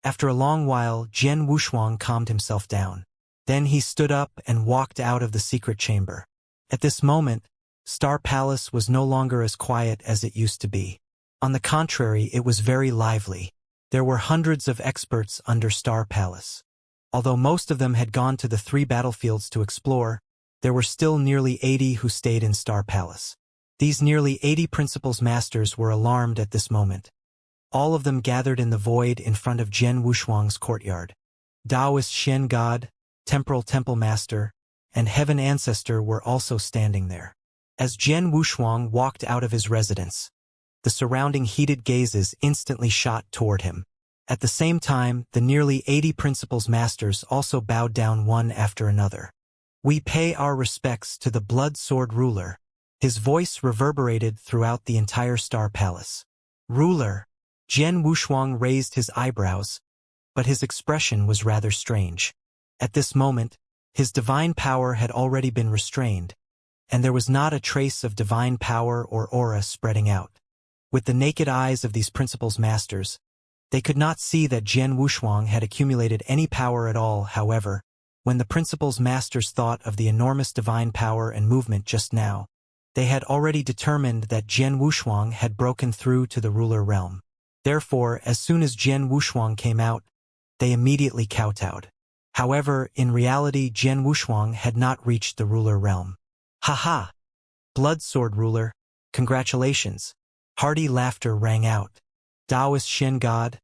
After a long while, Jian Wushuang calmed himself down. Then he stood up and walked out of the secret chamber. At this moment, Star Palace was no longer as quiet as it used to be. On the contrary, it was very lively. There were hundreds of experts under Star Palace. Although most of them had gone to the 3 battlefields to explore, there were still nearly 80 who stayed in Star Palace. These nearly 80 principals masters were alarmed at this moment. All of them gathered in the void in front of Jian Wushuang's courtyard. Taoist Shen God, Temporal Temple Master, and Heaven Ancestor were also standing there. As Jian Wushuang walked out of his residence, the surrounding heated gazes instantly shot toward him. At the same time, the nearly 80 principals masters also bowed down one after another. We pay our respects to the Blood Sword Ruler. His voice reverberated throughout the entire Star Palace. Ruler. Jian Wushuang raised his eyebrows, but his expression was rather strange. At this moment, his divine power had already been restrained, and there was not a trace of divine power or aura spreading out. With the naked eyes of these principals masters, they could not see that Jian Wushuang had accumulated any power at all. However, when the principals masters thought of the enormous divine power and movement just now, they had already determined that Jian Wushuang had broken through to the ruler realm. Therefore, as soon as Jian Wushuang came out, they immediately kowtowed. However, in reality, Jian Wushuang had not reached the ruler realm. Ha! Blood Sword Ruler, congratulations. Hearty laughter rang out. Taoist Shen God,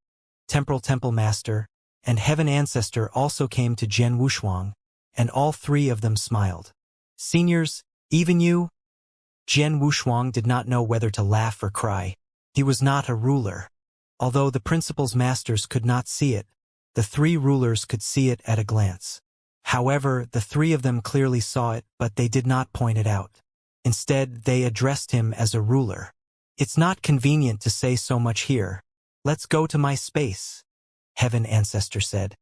Temporal Temple Master, and Heaven Ancestor also came to Jian Wushuang, and all 3 of them smiled. Seniors, even you? Jian Wushuang did not know whether to laugh or cry. He was not a ruler. Although the principals masters could not see it, the 3 rulers could see it at a glance. However, the 3 of them clearly saw it, but they did not point it out. Instead, they addressed him as a ruler. It's not convenient to say so much here. Let's go to my space, Heaven Ancestor said.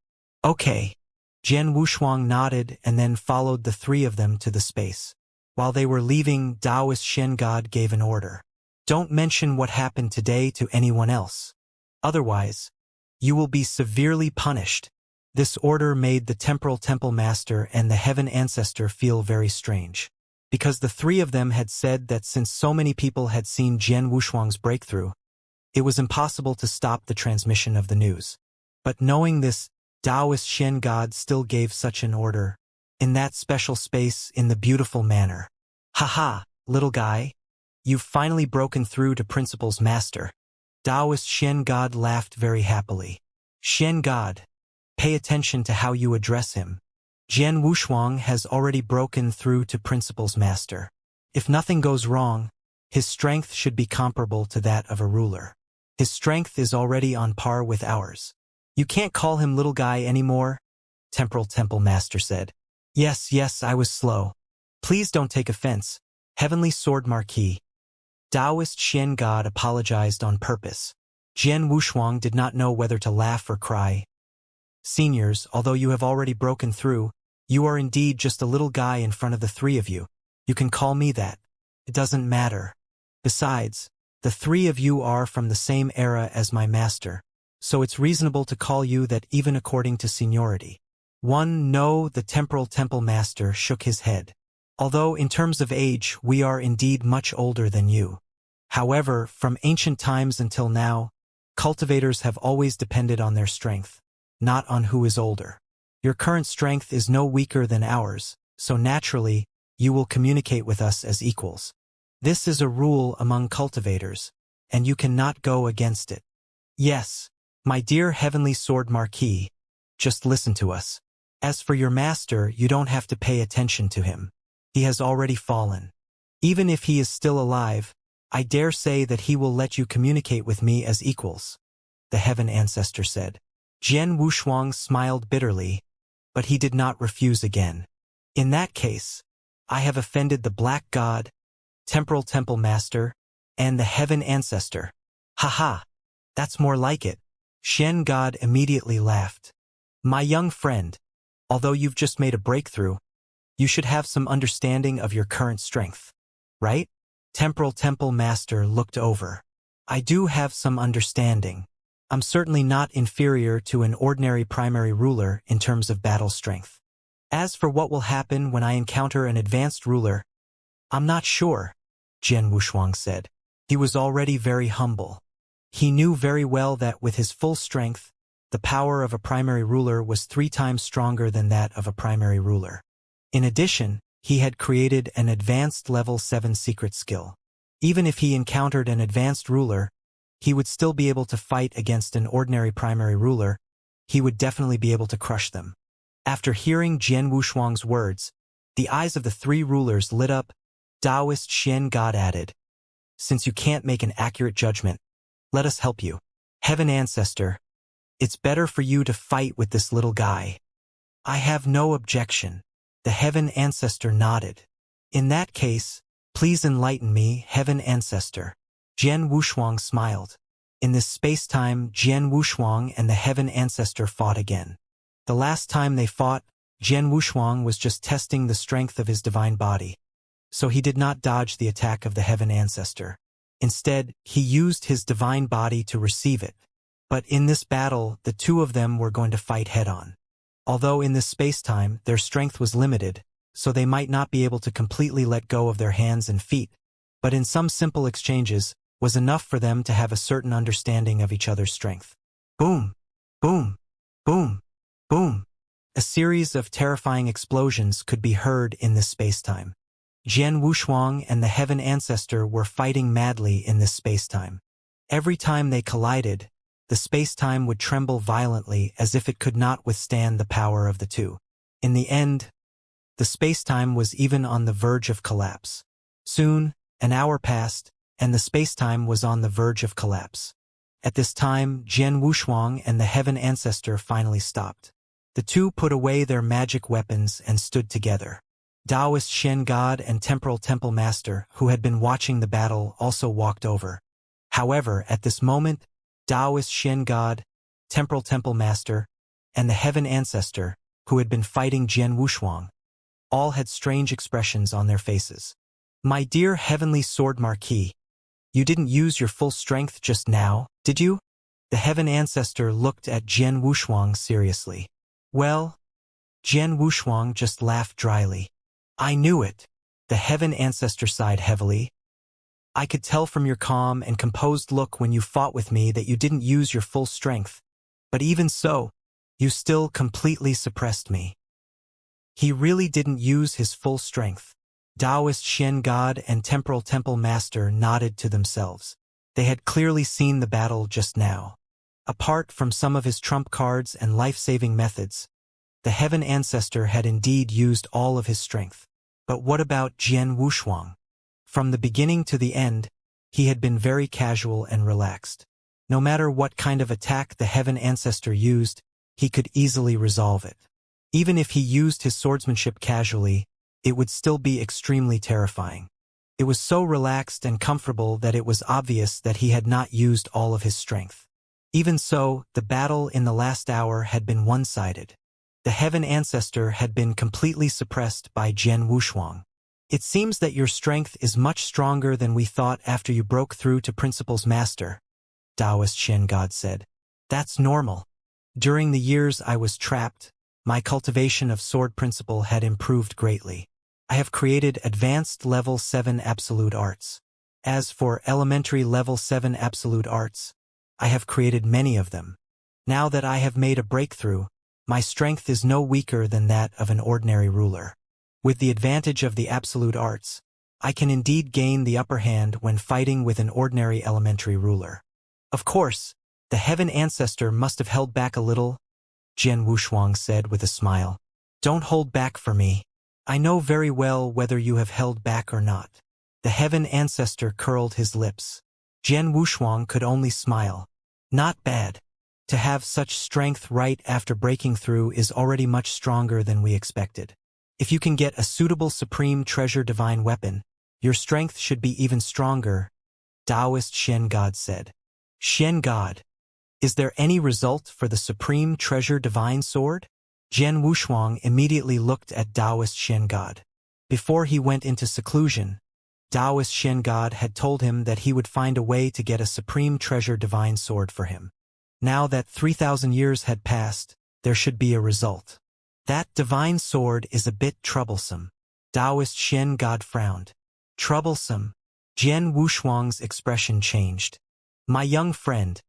Okay. Jian Wushuang nodded and then followed the 3 of them to the space. While they were leaving, Taoist Shen God gave an order. Don't mention what happened today to anyone else. Otherwise, you will be severely punished. This order made the Temporal Temple Master and the Heaven Ancestor feel very strange. Because the 3 of them had said that since so many people had seen Jian Wushuang's breakthrough, it was impossible to stop the transmission of the news. But knowing this, Taoist Shen God still gave such an order, in that special space, in the beautiful manner. Ha! Little guy. You've finally broken through to Principal's Master. Taoist Shen God laughed very happily. Shen God, pay attention to how you address him. Jian Wushuang has already broken through to Principal's Master. If nothing goes wrong, his strength should be comparable to that of a ruler. His strength is already on par with ours. You can't call him little guy anymore, Temporal Temple Master said. Yes, I was slow. Please don't take offense, Heavenly Sword Marquis. Taoist Shen God apologized on purpose. Jian Wushuang did not know whether to laugh or cry. Seniors, although you have already broken through, you are indeed just a little guy in front of the 3 of you. You can call me that. It doesn't matter. Besides, the 3 of you are from the same era as my master, so it's reasonable to call you that even according to seniority. No, the Temporal Temple Master shook his head. Although in terms of age we are indeed much older than you. However, from ancient times until now, cultivators have always depended on their strength, not on who is older. Your current strength is no weaker than ours, so naturally, you will communicate with us as equals. This is a rule among cultivators, and you cannot go against it. Yes, my dear Heavenly Sword Marquis, just listen to us. As for your master, you don't have to pay attention to him. He has already fallen. Even if he is still alive, I dare say that he will let you communicate with me as equals, the Heaven Ancestor said. Jian Wushuang smiled bitterly, but he did not refuse again. In that case, I have offended the Black God, Temporal Temple Master, and the Heaven Ancestor. Ha! That's more like it. Shen God immediately laughed. My young friend, although you've just made a breakthrough, you should have some understanding of your current strength, right? Temporal Temple Master looked over. I do have some understanding. I'm certainly not inferior to an ordinary primary ruler in terms of battle strength. As for what will happen when I encounter an advanced ruler, I'm not sure, Jian Wushuang said. He was already very humble. He knew very well that with his full strength, the power of a primary ruler was 3 times stronger than that of a primary ruler. In addition, he had created an advanced level 7 secret skill. Even if he encountered an advanced ruler, he would still be able to fight against an ordinary primary ruler. He would definitely be able to crush them. After hearing Jian Wushuang's words, the eyes of the 3 rulers lit up. Taoist Xian God added, "Since you can't make an accurate judgment, let us help you. Heaven Ancestor, it's better for you to fight with this little guy." "I have no objection." The Heaven Ancestor nodded. "In that case, please enlighten me, Heaven Ancestor." Jian Wushuang smiled. In this space-time, Jian Wushuang and the Heaven Ancestor fought again. The last time they fought, Jian Wushuang was just testing the strength of his divine body. So he did not dodge the attack of the Heaven Ancestor. Instead, he used his divine body to receive it. But in this battle, the 2 of them were going to fight head-on. Although in this space-time, their strength was limited, so they might not be able to completely let go of their hands and feet, but in some simple exchanges, was enough for them to have a certain understanding of each other's strength. Boom! Boom! Boom! Boom! A series of terrifying explosions could be heard in this space-time. Jian Wushuang and the Heaven Ancestor were fighting madly in this space-time. Every time they collided, the space-time would tremble violently as if it could not withstand the power of the 2. In the end, the space-time was even on the verge of collapse. Soon, an hour passed, and the space-time was on the verge of collapse. At this time, Jian Wushuang and the Heaven Ancestor finally stopped. The 2 put away their magic weapons and stood together. Taoist Shen God and Temporal Temple Master, who had been watching the battle, also walked over. However, at this moment, Taoist Shen God, Temporal Temple Master, and the Heaven Ancestor, who had been fighting Jian Wushuang, all had strange expressions on their faces. "My dear Heavenly Sword Marquis, you didn't use your full strength just now, did you?" The Heaven Ancestor looked at Jian Wushuang seriously. "Well," Jian Wushuang just laughed dryly. "I knew it." The Heaven Ancestor sighed heavily. "I could tell from your calm and composed look when you fought with me that you didn't use your full strength. But even so, you still completely suppressed me." He really didn't use his full strength. Taoist Shen God and Temporal Temple Master nodded to themselves. They had clearly seen the battle just now. Apart from some of his trump cards and life-saving methods, the Heaven Ancestor had indeed used all of his strength. But what about Jian Wushuang? From the beginning to the end, he had been very casual and relaxed. No matter what kind of attack the Heaven Ancestor used, he could easily resolve it. Even if he used his swordsmanship casually, it would still be extremely terrifying. It was so relaxed and comfortable that it was obvious that he had not used all of his strength. Even so, the battle in the last hour had been one-sided. The Heaven Ancestor had been completely suppressed by Jian Wushuang. "It seems that your strength is much stronger than we thought after you broke through to Principal's Master," Taoist Shen God said. "That's normal. During the years I was trapped, my cultivation of Sword Principle had improved greatly. I have created advanced level 7 absolute arts. As for elementary level 7 absolute arts, I have created many of them. Now that I have made a breakthrough, my strength is no weaker than that of an ordinary ruler. With the advantage of the absolute arts, I can indeed gain the upper hand when fighting with an ordinary elementary ruler." "Of course, the Heaven Ancestor must have held back a little," Jian Wushuang said with a smile. "Don't hold back for me. I know very well whether you have held back or not." The Heaven Ancestor curled his lips. Jian Wushuang could only smile. "Not bad. To have such strength right after breaking through is already much stronger than we expected. If you can get a suitable Supreme Treasure Divine Weapon, your strength should be even stronger," Taoist Shen God said. "Shen God, is there any result for the Supreme Treasure Divine Sword?" Jian Wushuang immediately looked at Taoist Shen God. Before he went into seclusion, Taoist Shen God had told him that he would find a way to get a Supreme Treasure Divine Sword for him. Now that 3,000 years had passed, there should be a result. That divine sword is a bit troublesome. Taoist Xian God frowned. Troublesome? Jian Wushuang's expression changed. My young friend,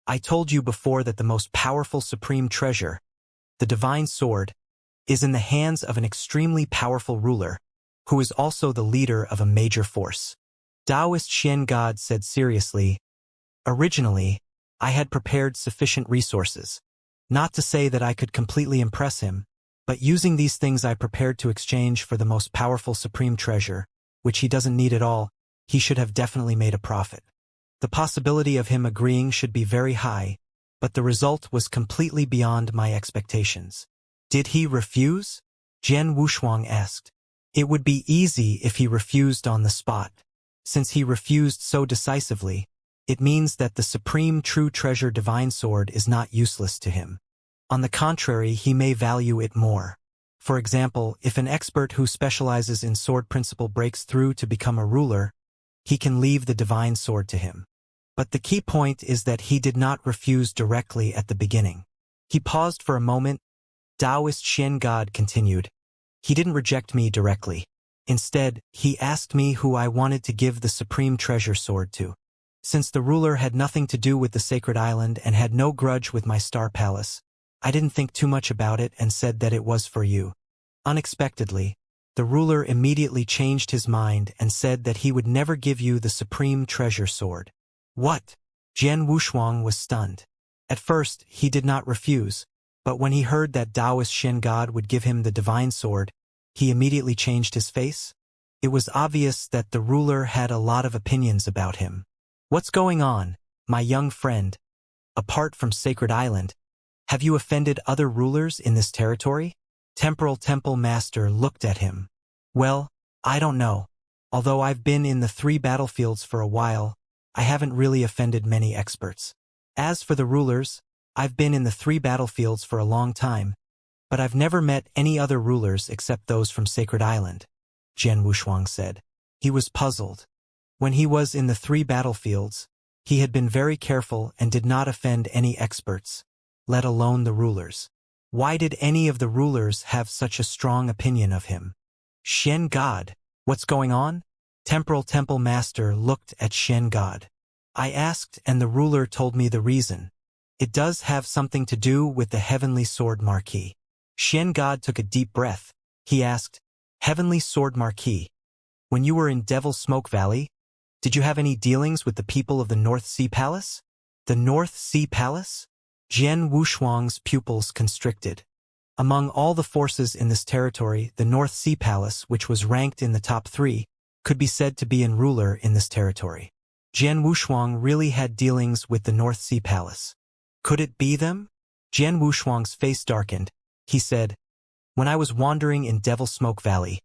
I told you before that the most powerful supreme treasure, the divine sword, is in the hands of an extremely powerful ruler, who is also the leader of a major force. Taoist Xian God said seriously, originally, I had prepared sufficient resources. Not to say that I could completely impress him, but using these things I prepared to exchange for the most powerful supreme treasure, which he doesn't need at all, he should have definitely made a profit. The possibility of him agreeing should be very high, but the result was completely beyond my expectations. Did he refuse? Jian Wushuang asked. It would be easy if he refused on the spot. Since he refused so decisively, it means that the supreme true treasure divine sword is not useless to him. On the contrary, he may value it more. For example, if an expert who specializes in sword principle breaks through to become a ruler, he can leave the divine sword to him. But the key point is that he did not refuse directly at the beginning. He paused for a moment. Taoist Xian God continued. He didn't reject me directly. Instead, he asked me who I wanted to give the supreme treasure sword to. Since the ruler had nothing to do with the sacred island and had no grudge with my star palace, I didn't think too much about it and said that it was for you. Unexpectedly, the ruler immediately changed his mind and said that he would never give you the supreme treasure sword. What? Jian Wushuang was stunned. At first, he did not refuse, but when he heard that Taoist Xian God would give him the divine sword, he immediately changed his face. It was obvious that the ruler had a lot of opinions about him. What's going on, my young friend? Apart from Sacred Island, have you offended other rulers in this territory? Temporal Temple Master looked at him. Well, I don't know. Although I've been in the 3 battlefields for a while, I haven't really offended many experts. As for the rulers, I've been in the 3 battlefields for a long time, but I've never met any other rulers except those from Sacred Island, Jian Wushuang said. He was puzzled. When he was in the 3 battlefields, he had been very careful and did not offend any experts, let alone the rulers. Why did any of the rulers have such a strong opinion of him? Xian God, what's going on? Temporal Temple Master looked at Xian God. I asked and the ruler told me the reason. It does have something to do with the Heavenly Sword Marquis. Xian God took a deep breath. He asked, Heavenly Sword Marquis, when you were in Devil's Smoke Valley, did you have any dealings with the people of the North Sea Palace? The North Sea Palace? Jian Wushuang's pupils constricted. Among all the forces in this territory, the North Sea Palace, which was ranked in the top 3, could be said to be a ruler in this territory. Jian Wushuang really had dealings with the North Sea Palace. Could it be them? Jian Wushuang's face darkened. He said, when I was wandering in Devil's Smoke Valley,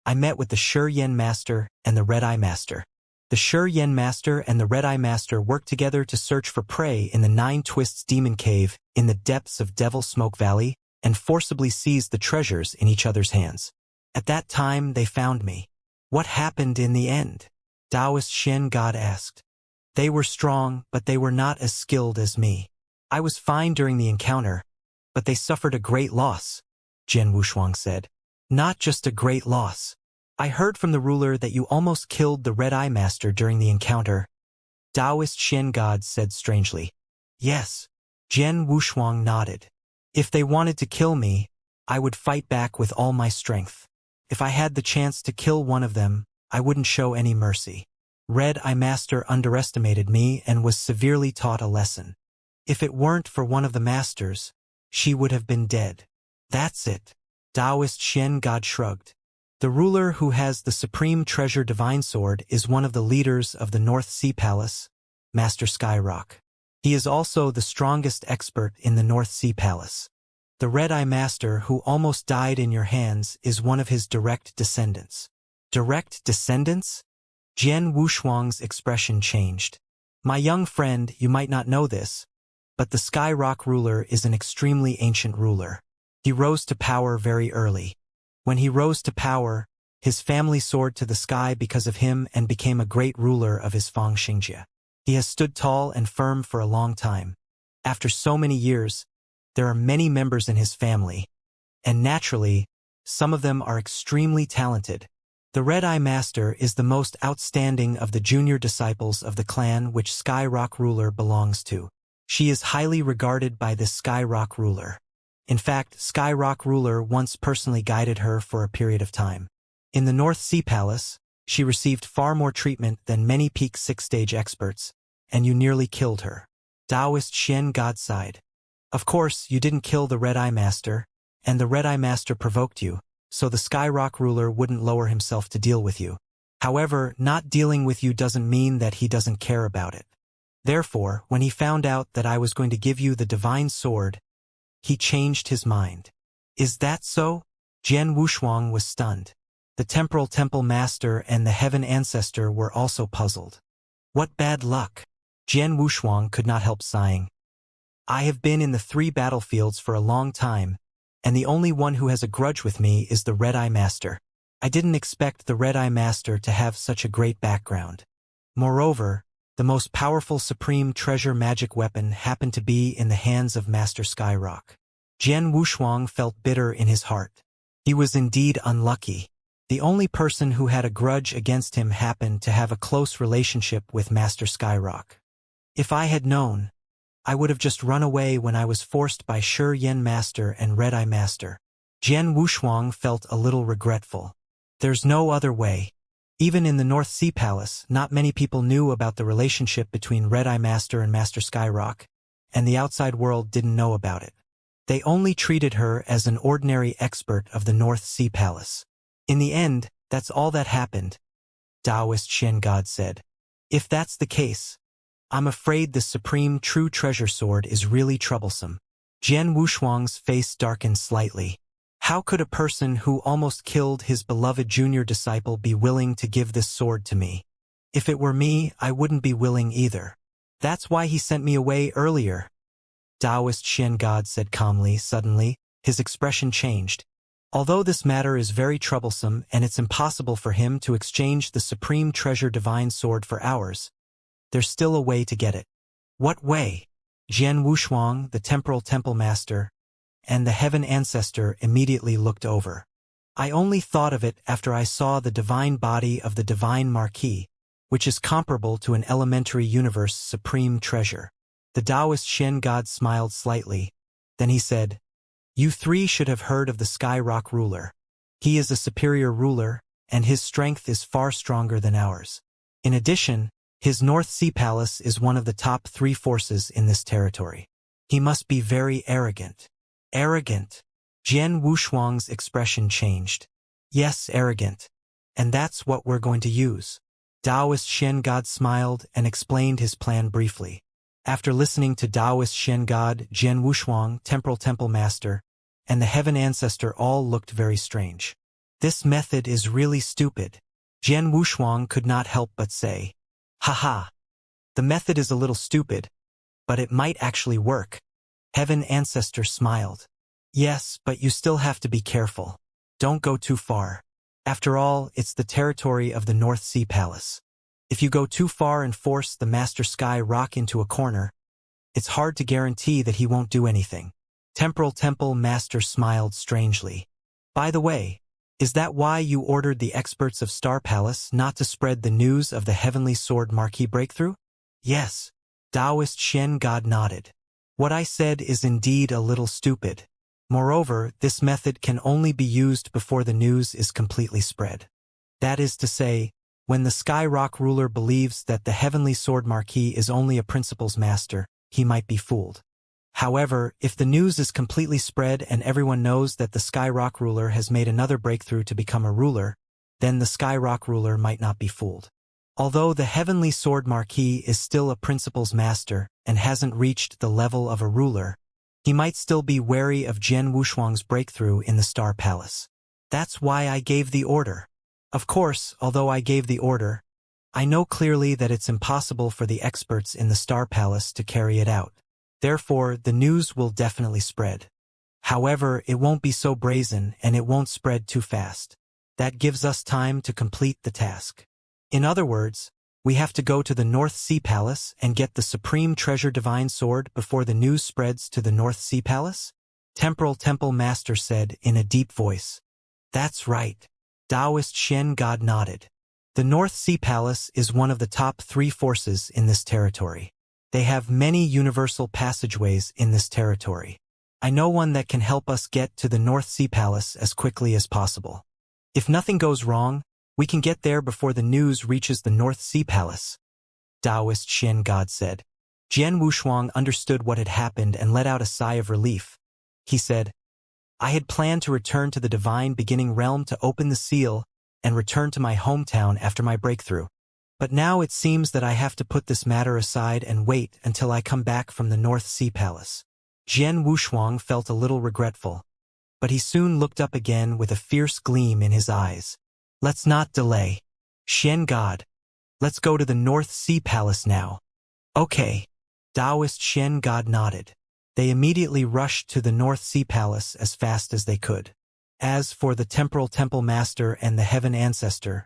I met with the Shi Yen Master and the Red Eye Master. The Shi Yen Master and the Red Eye Master worked together to search for prey in the 9 Twists Demon Cave in the depths of Devil's Smoke Valley and forcibly seized the treasures in each other's hands. At that time, they found me. What happened in the end? Taoist Xian God asked. They were strong, but they were not as skilled as me. I was fine during the encounter, but they suffered a great loss, Jian Wushuang said. Not just a great loss. I heard from the ruler that you almost killed the Red Eye Master during the encounter. Taoist Xian God said strangely. Yes. Jian Wushuang nodded. If they wanted to kill me, I would fight back with all my strength. If I had the chance to kill one of them, I wouldn't show any mercy. Red Eye Master underestimated me and was severely taught a lesson. If it weren't for one of the masters, she would have been dead. That's it. Taoist Xian God shrugged. The ruler who has the supreme treasure divine sword is one of the leaders of the North Sea Palace, Master Skyrock. He is also the strongest expert in the North Sea Palace. The Red Eye Master who almost died in your hands is one of his direct descendants. Direct descendants? Jian Wushuang's expression changed. My young friend, you might not know this, but the Skyrock ruler is an extremely ancient ruler. He rose to power very early. When he rose to power, his family soared to the sky because of him and became a great ruler of his Xianxia. He has stood tall and firm for a long time. After so many years, there are many members in his family, and naturally, some of them are extremely talented. The Red-Eye Master is the most outstanding of the junior disciples of the clan which Sky Rock Ruler belongs to. She is highly regarded by this Sky Rock Ruler. In fact, Sky Rock Ruler once personally guided her for a period of time. In the North Sea Palace, she received far more treatment than many peak 6-stage experts, and you nearly killed her. Taoist Xian God sighed. Of course, you didn't kill the Red-Eye Master, and the Red-Eye Master provoked you, so the Sky Rock Ruler wouldn't lower himself to deal with you. However, not dealing with you doesn't mean that he doesn't care about it. Therefore, when he found out that I was going to give you the Divine Sword, he changed his mind. Is that so? Jian Wushuang was stunned. The Temporal Temple Master and the Heaven Ancestor were also puzzled. What bad luck! Jian Wushuang could not help sighing. I have been in the 3 battlefields for a long time, and the only one who has a grudge with me is the Red-Eye Master. I didn't expect the Red-Eye Master to have such a great background. Moreover, the most powerful supreme treasure magic weapon happened to be in the hands of Master Skyrock. Jian Wushuang felt bitter in his heart. He was indeed unlucky. The only person who had a grudge against him happened to have a close relationship with Master Skyrock. If I had known, I would have just run away when I was forced by Shi Yen Master and Red-Eye Master. Jian Wushuang felt a little regretful. There's no other way. Even in the North Sea Palace, not many people knew about the relationship between Red-Eye Master and Master Skyrock, and the outside world didn't know about it. They only treated her as an ordinary expert of the North Sea Palace. In the end, that's all that happened, Taoist Shen God said. If that's the case, I'm afraid the Supreme True Treasure Sword is really troublesome. Jian Wushuang's face darkened slightly. How could a person who almost killed his beloved junior disciple be willing to give this sword to me? If it were me, I wouldn't be willing either. That's why he sent me away earlier, Taoist Shen God said calmly. Suddenly, his expression changed. Although this matter is very troublesome and it's impossible for him to exchange the Supreme Treasure Divine Sword for ours, there's still a way to get it. What way? Jian Wushuang, the Temporal Temple Master, and the Heaven Ancestor immediately looked over. I only thought of it after I saw the divine body of the Divine Marquis, which is comparable to an elementary universe supreme treasure. The Taoist Shen God smiled slightly. Then he said, You 3 should have heard of the Sky Rock Ruler. He is a superior ruler, and his strength is far stronger than ours. In addition, his North Sea Palace is one of the top 3 forces in this territory. He must be very arrogant. Arrogant? Jian Wushuang's expression changed. Yes, arrogant. And that's what we're going to use. Taoist Shen God smiled and explained his plan briefly. After listening to Taoist Shen God, Jian Wushuang, Temporal Temple Master, and the Heaven Ancestor all looked very strange. This method is really stupid. Jian Wushuang could not help but say, Haha. The method is a little stupid, but it might actually work. Heaven Ancestor smiled. Yes, but you still have to be careful. Don't go too far. After all, it's the territory of the North Sea Palace. If you go too far and force the Master Sky Rock into a corner, it's hard to guarantee that he won't do anything. Temporal Temple Master smiled strangely. By the way, is that why you ordered the experts of Star Palace not to spread the news of the Heavenly Sword Marquis breakthrough? Yes. Taoist Shen God nodded. What I said is indeed a little stupid. Moreover, this method can only be used before the news is completely spread. That is to say, when the Sky Rock Ruler believes that the Heavenly Sword Marquis is only a principal's master, he might be fooled. However, if the news is completely spread and everyone knows that the Sky Rock Ruler has made another breakthrough to become a ruler, then the Sky Rock Ruler might not be fooled. Although the Heavenly Sword Marquis is still a principal's master and hasn't reached the level of a ruler, he might still be wary of Jian Wushuang's breakthrough in the Star Palace. That's why I gave the order. Of course, although I gave the order, I know clearly that it's impossible for the experts in the Star Palace to carry it out. Therefore, the news will definitely spread. However, it won't be so brazen and it won't spread too fast. That gives us time to complete the task. In other words, We have to go to the North Sea Palace and get the Supreme Treasure Divine Sword before the news spreads to the North Sea Palace? Temporal Temple Master said in a deep voice. That's right. Taoist Shen God nodded. The North Sea Palace is one of the top 3 forces in this territory. They have many universal passageways in this territory. I know one that can help us get to the North Sea Palace as quickly as possible. If nothing goes wrong, we can get there before the news reaches the North Sea Palace, Taoist Shen God said. Jian Wushuang understood what had happened and let out a sigh of relief. He said, I had planned to return to the Divine Beginning Realm to open the seal and return to my hometown after my breakthrough. But now it seems that I have to put this matter aside and wait until I come back from the North Sea Palace. Jian Wushuang felt a little regretful, but he soon looked up again with a fierce gleam in his eyes. Let's not delay. Shen God, let's go to the North Sea Palace now. Okay. Taoist Shen God nodded. They immediately rushed to the North Sea Palace as fast as they could. As for the Temporal Temple Master and the Heaven Ancestor,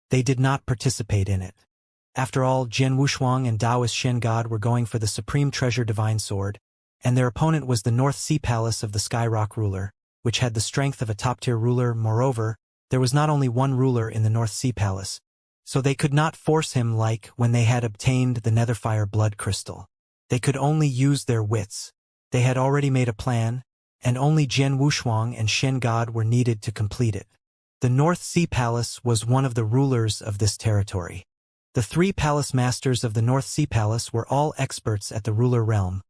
they did not participate in it. After all, Jian Wushuang and Taoist Shen God were going for the Supreme Treasure Divine Sword, and their opponent was the North Sea Palace of the Sky Rock ruler, which had the strength of a top-tier ruler. Moreover, there was not only one ruler in the North Sea Palace, so they could not force him like when they had obtained the Netherfire Blood Crystal. They could only use their wits. They had already made a plan, and only Jian Wushuang and Shen God were needed to complete it. The North Sea Palace was one of the rulers of this territory. The 3 palace masters of the North Sea Palace were all experts at the ruler realm,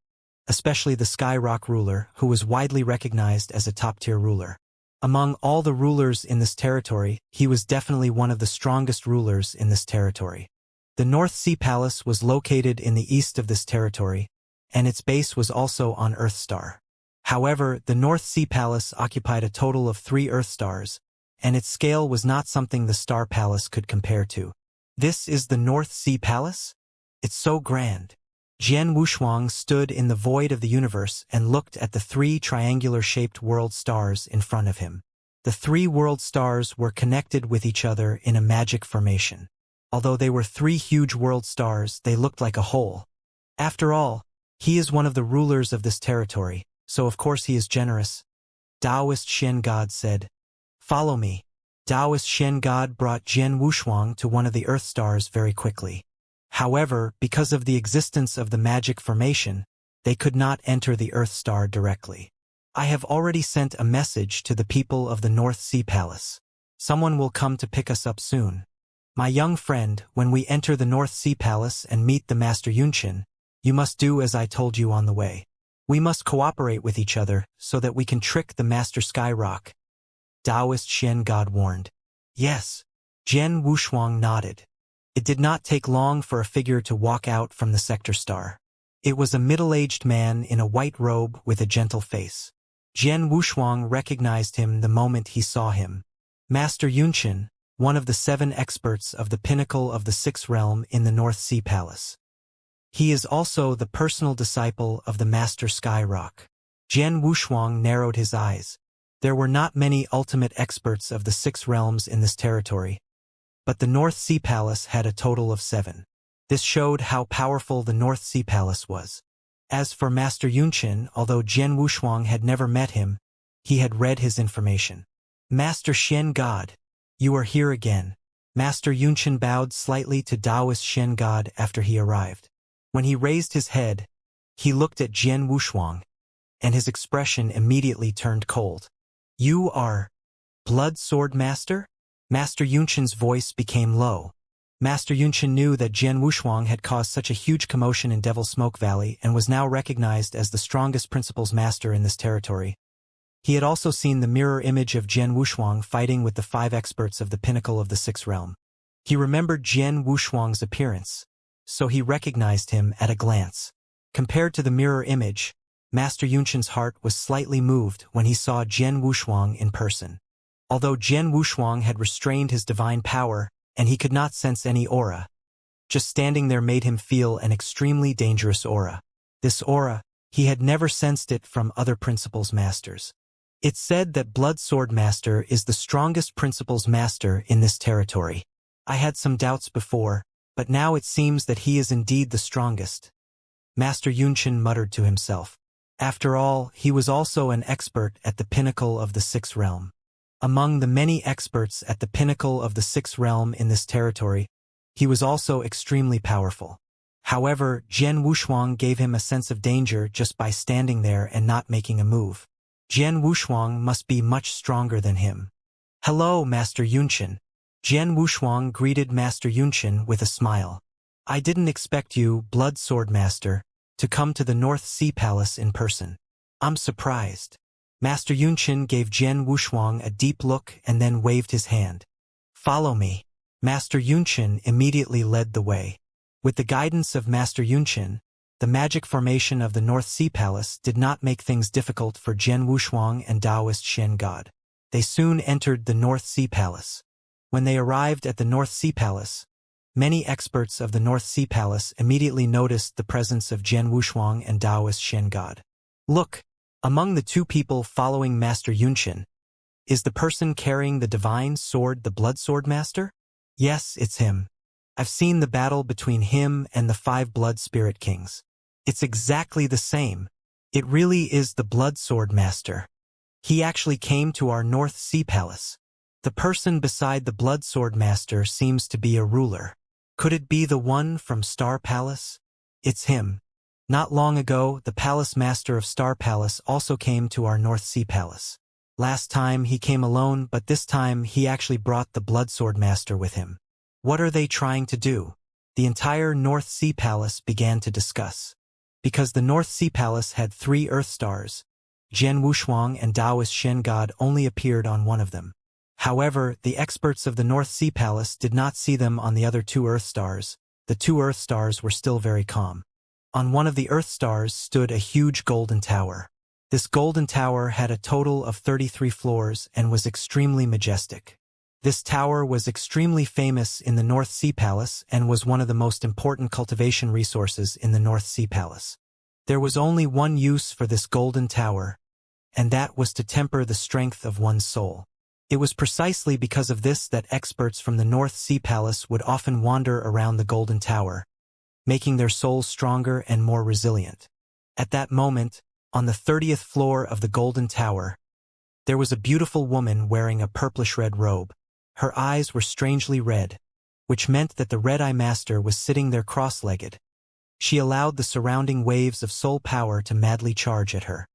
especially the Sky Rock ruler, who was widely recognized as a top-tier ruler. Among all the rulers in this territory, he was definitely one of the strongest rulers in this territory. The North Sea Palace was located in the east of this territory, and its base was also on Earthstar. However, the North Sea Palace occupied a total of 3 Earthstars, and its scale was not something the Star Palace could compare to. This is the North Sea Palace? It's so grand. Jian Wushuang stood in the void of the universe and looked at the 3 triangular-shaped world stars in front of him. The 3 world stars were connected with each other in a magic formation. Although they were 3 huge world stars, they looked like a whole. After all, he is one of the rulers of this territory, so of course he is generous. Taoist Shen God said, Follow me. Taoist Shen God brought Jian Wushuang to one of the Earth stars very quickly. However, because of the existence of the magic formation, they could not enter the Earth Star directly. I have already sent a message to the people of the North Sea Palace. Someone will come to pick us up soon. My young friend, when we enter the North Sea Palace and meet the Master Yunqin, you must do as I told you on the way. We must cooperate with each other so that we can trick the Master Skyrock. Taoist Shen God warned. Yes. Jian Wushuang nodded. It did not take long for a figure to walk out from the sector star. It was a middle-aged man in a white robe with a gentle face. Jian Wushuang recognized him the moment he saw him. Master Yunqin, one of the 7 experts of the pinnacle of the 6th realm in the North Sea Palace. He is also the personal disciple of the Master Skyrock. Jian Wushuang narrowed his eyes. There were not many ultimate experts of the 6 realms in this territory, but the North Sea Palace had a total of 7. This showed how powerful the North Sea Palace was. As for Master Yunqin, although Jian Wushuang had never met him, he had read his information. Master Shen God, you are here again. Master Yunqin bowed slightly to Taoist Shen God after he arrived. When he raised his head, he looked at Jian Wushuang, and his expression immediately turned cold. You are Blood Sword Master? Master Yunqin's voice became low. Master Yunqin knew that Jian Wushuang had caused such a huge commotion in Devil Smoke Valley and was now recognized as the strongest principles master in this territory. He had also seen the mirror image of Jian Wushuang fighting with the 5 experts of the pinnacle of the 6th realm. He remembered Jian Wushuang's appearance, so he recognized him at a glance. Compared to the mirror image, Master Yunqin's heart was slightly moved when he saw Jian Wushuang in person. Although Jian Wushuang had restrained his divine power, and he could not sense any aura, just standing there made him feel an extremely dangerous aura. This aura, he had never sensed it from other principles masters. It's said that Blood Sword Master is the strongest principles master in this territory. I had some doubts before, but now it seems that he is indeed the strongest. Master Yunchen muttered to himself. After all, he was also an expert at the pinnacle of the sixth realm. Among the many experts at the pinnacle of the sixth realm in this territory, he was also extremely powerful. However, Jian Wushuang gave him a sense of danger just by standing there and not making a move. Jian Wushuang must be much stronger than him. Hello, Master Yunchen. Jian Wushuang greeted Master Yunchen with a smile. I didn't expect you, Blood Sword Master, to come to the North Sea Palace in person. I'm surprised. Master Yunchen gave Jian Wushuang a deep look and then waved his hand. Follow me. Master Yunchen immediately led the way. With the guidance of Master Yunchen, the magic formation of the North Sea Palace did not make things difficult for Jian Wushuang and Taoist Shen God. They soon entered the North Sea Palace. When they arrived at the North Sea Palace, many experts of the North Sea Palace immediately noticed the presence of Jian Wushuang and Taoist Shen God. Look, among the two people following Master Yunchen, is the person carrying the divine sword the Blood Sword Master? Yes, it's him. I've seen the battle between him and the 5 Blood Spirit Kings. It's exactly the same. It really is the Blood Sword Master. He actually came to our North Sea Palace. The person beside the Blood Sword Master seems to be a ruler. Could it be the one from Star Palace? It's him. Not long ago, the Palace Master of Star Palace also came to our North Sea Palace. Last time he came alone, but this time he actually brought the Blood Sword Master with him. What are they trying to do? The entire North Sea Palace began to discuss. Because the North Sea Palace had 3 Earth stars, Jian Wushuang and Taoist Shen God only appeared on one of them. However, the experts of the North Sea Palace did not see them on the other 2 Earth stars. The 2 Earth stars were still very calm. On one of the Earth stars stood a huge golden tower. This golden tower had a total of 33 floors and was extremely majestic. This tower was extremely famous in the North Sea Palace and was one of the most important cultivation resources in the North Sea Palace. There was only one use for this golden tower, and that was to temper the strength of one's soul. It was precisely because of this that experts from the North Sea Palace would often wander around the golden tower, making their souls stronger and more resilient. At that moment, on the 30th floor of the golden tower, there was a beautiful woman wearing a purplish-red robe. Her eyes were strangely red, which meant that the Red-Eye Master was sitting there cross-legged. She allowed the surrounding waves of soul power to madly charge at her.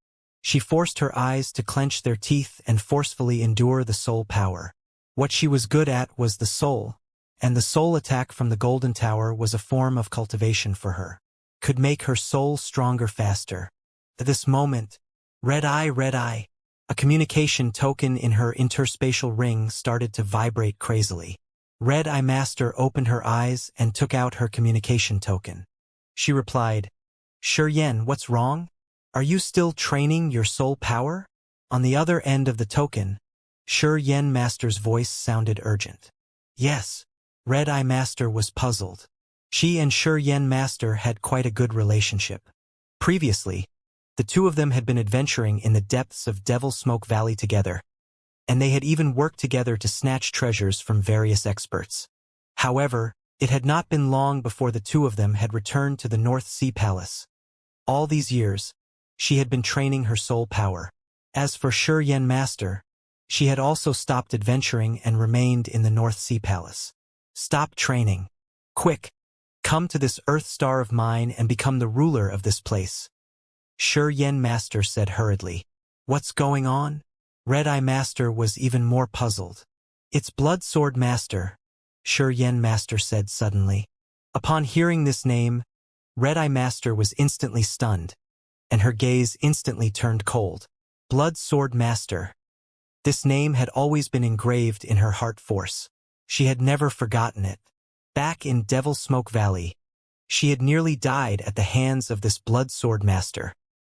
She forced her eyes to clench their teeth and forcefully endure the soul power. What she was good at was the soul, and the soul attack from the golden tower was a form of cultivation for her. Could make her soul stronger faster. At this moment, Red Eye, a communication token in her interspatial ring started to vibrate crazily. Red-Eye Master opened her eyes and took out her communication token. She replied, Shiyan, what's wrong? Are you still training your soul power? On the other end of the token, Shiyan Master's voice sounded urgent. Yes. Red-Eye Master was puzzled. She and Shiyan Master had quite a good relationship. Previously, the two of them had been adventuring in the depths of Devil Smoke Valley together, and they had even worked together to snatch treasures from various experts. However, it had not been long before the two of them had returned to the North Sea Palace. All these years, she had been training her soul power. As for Shiyan Master, she had also stopped adventuring and remained in the North Sea Palace. Stop training. Quick, come to this Earth Star of mine and become the ruler of this place. Shiyan Master said hurriedly. What's going on? Red-Eye Master was even more puzzled. It's Blood Sword Master, Shiyan Master said suddenly. Upon hearing this name, Red-Eye Master was instantly stunned, and her gaze instantly turned cold. Blood Sword Master. This name had always been engraved in her heart force. She had never forgotten it. Back in Devil Smoke Valley, she had nearly died at the hands of this Blood Sword Master.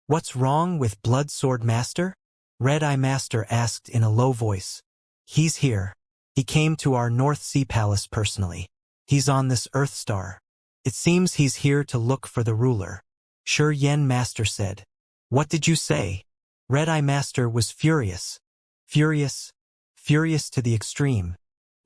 What's wrong with Blood Sword Master? Red-Eye Master asked in a low voice. He's here. He came to our North Sea Palace personally. He's on this Earth Star. It seems he's here to look for the ruler. Shiyan Master said. What did you say? Red-Eye Master was furious. Furious to the extreme.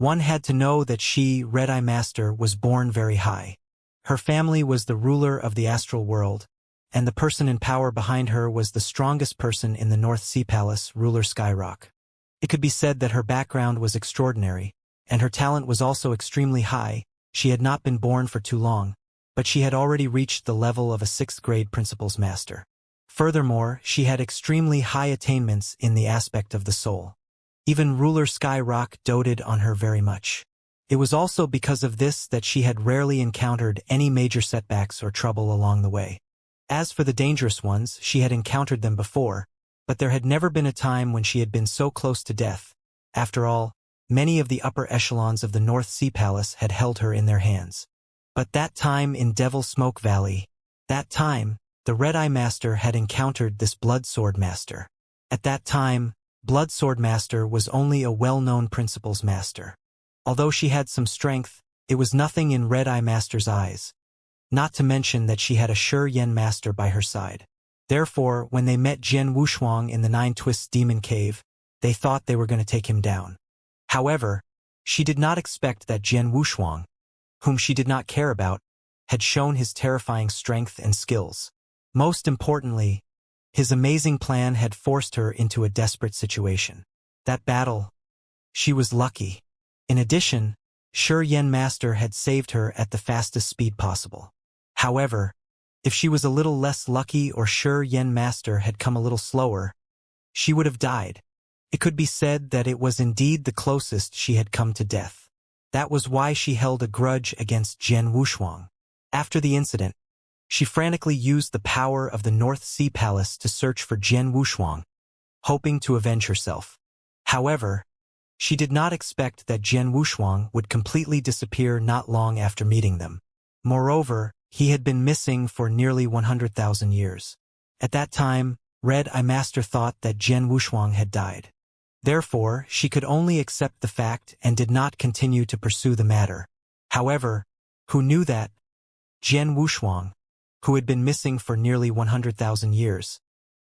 One had to know that she, Red-Eye Master, was born very high. Her family was the ruler of the astral world, and the person in power behind her was the strongest person in the North Sea Palace, ruler Skyrock. It could be said that her background was extraordinary, and her talent was also extremely high. She had not been born for too long, but she had already reached the level of a 6th-grade principal's master. Furthermore, she had extremely high attainments in the aspect of the soul. Even ruler Skyrock doted on her very much. It was also because of this that she had rarely encountered any major setbacks or trouble along the way. As for the dangerous ones, she had encountered them before, but there had never been a time when she had been so close to death. After all, many of the upper echelons of the North Sea Palace had held her in their hands. But that time in Devil Smoke Valley, that time, the Red-Eye Master had encountered this Blood Sword Master. At that time, Blood Sword Master was only a well-known principal's master. Although she had some strength, it was nothing in Red-Eye Master's eyes. Not to mention that she had a sure Yen Master by her side. Therefore, when they met Jian Wushuang in the Nine Twists Demon Cave, they thought they were going to take him down. However, she did not expect that Jian Wushuang, whom she did not care about, had shown his terrifying strength and skills. Most importantly, his amazing plan had forced her into a desperate situation. That battle, she was lucky. In addition, Sure Yen Master had saved her at the fastest speed possible. However, if she was a little less lucky or Sure Yen Master had come a little slower, she would have died. It could be said that it was indeed the closest she had come to death. That was why she held a grudge against Jian Wushuang. After the incident, she frantically used the power of the North Sea Palace to search for Jian Wushuang, hoping to avenge herself. However, she did not expect that Jian Wushuang would completely disappear not long after meeting them. Moreover, he had been missing for nearly 100,000 years. At that time, Red-Eye Master thought that Jian Wushuang had died. Therefore, she could only accept the fact and did not continue to pursue the matter. However, who knew that Jian Wushuang, who had been missing for nearly 100,000 years,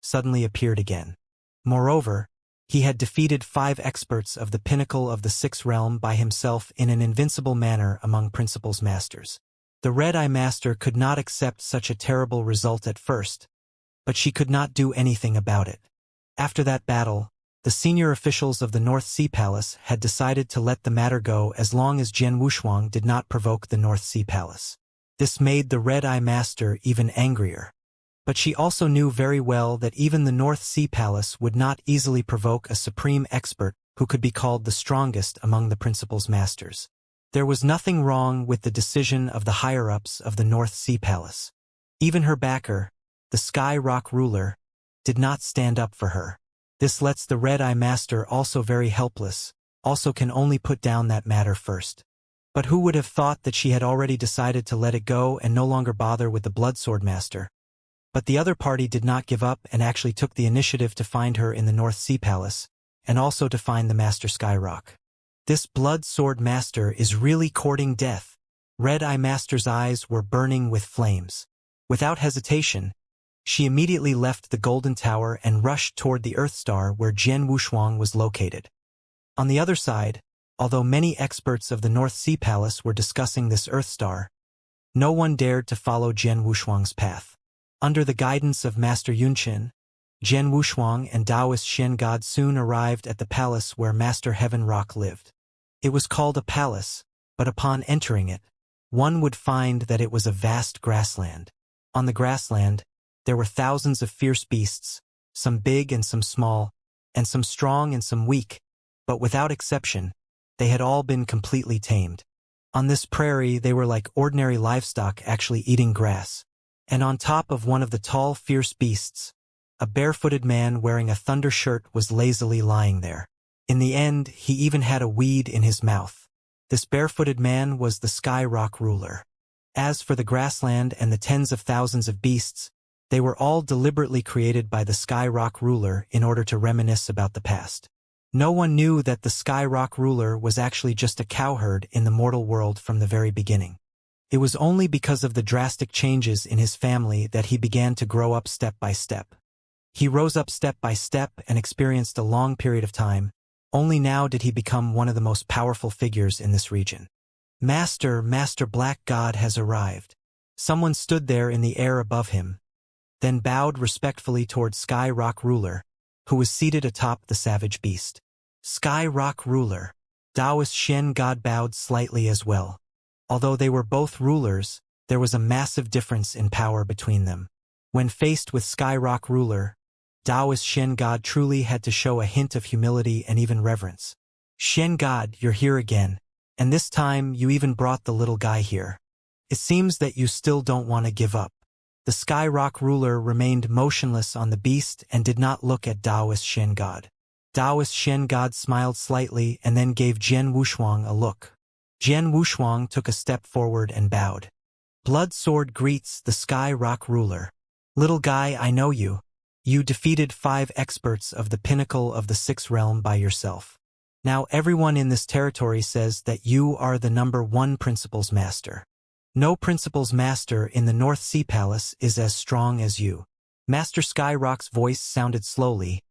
suddenly appeared again. Moreover, he had defeated 5 experts of the pinnacle of the 6th realm by himself in an invincible manner among principal's masters. The Red-Eye Master could not accept such a terrible result at first, but she could not do anything about it. After that battle, the senior officials of the North Sea Palace had decided to let the matter go as long as Jian Wushuang did not provoke the North Sea Palace. This made the Red-Eye Master even angrier. But she also knew very well that even the North Sea Palace would not easily provoke a supreme expert who could be called the strongest among the principal's masters. There was nothing wrong with the decision of the higher-ups of the North Sea Palace. Even her backer, the Sky Rock ruler, did not stand up for her. This lets the Red-Eye Master also very helpless, also can only put down that matter first. But who would have thought that she had already decided to let it go and no longer bother with the Blood Sword Master? But the other party did not give up and actually took the initiative to find her in the North Sea Palace, and also to find the Master Skyrock. This Blood Sword Master is really courting death. Red-Eye Master's eyes were burning with flames. Without hesitation, she immediately left the Golden Tower and rushed toward the Earth Star where Jian Wushuang was located. On the other side, although many experts of the North Sea Palace were discussing this Earth Star, no one dared to follow Jian Wushuang's path. Under the guidance of Master Yunqin, Jian Wushuang and Taoist Shen God soon arrived at the palace where Master Heaven Rock lived. It was called a palace, but upon entering it, one would find that it was a vast grassland. On the grassland, there were thousands of fierce beasts, some big and some small, and some strong and some weak, but without exception, they had all been completely tamed. On this prairie they were like ordinary livestock actually eating grass. And on top of one of the tall, fierce beasts, a barefooted man wearing a thunder shirt was lazily lying there. In the end, he even had a weed in his mouth. This barefooted man was the Sky Rock ruler. As for the grassland and the tens of thousands of beasts, they were all deliberately created by the Sky Rock ruler in order to reminisce about the past. No one knew that the Sky Rock ruler was actually just a cowherd in the mortal world from the very beginning. It was only because of the drastic changes in his family that he began to grow up step by step. He rose up step by step and experienced a long period of time, Only now did he become one of the most powerful figures in this region. Master, Black God has arrived. Someone stood there in the air above him, then bowed respectfully toward Sky Rock Ruler, who was seated atop the savage beast. Sky Rock Ruler. Taoist Shen God bowed slightly as well. Although they were both rulers, there was a massive difference in power between them. When faced with Sky Rock Ruler, Taoist Shen God truly had to show a hint of humility and even reverence. Shen God, you're here again, and this time you even brought the little guy here. It seems that you still don't want to give up. The Sky Rock Ruler remained motionless on the beast and did not look at Taoist Shen God. Taoist Shen God smiled slightly and then gave Jian Wushuang a look. Jian Wushuang took a step forward and bowed. Blood Sword greets the Sky Rock Ruler. Little guy, I know you. You defeated 5 experts of the pinnacle of the 6th realm by yourself. Now everyone in this territory says that you are the #1 Principles Master. No Principles Master in the North Sea Palace is as strong as you. Master Skyrock's voice sounded slowly.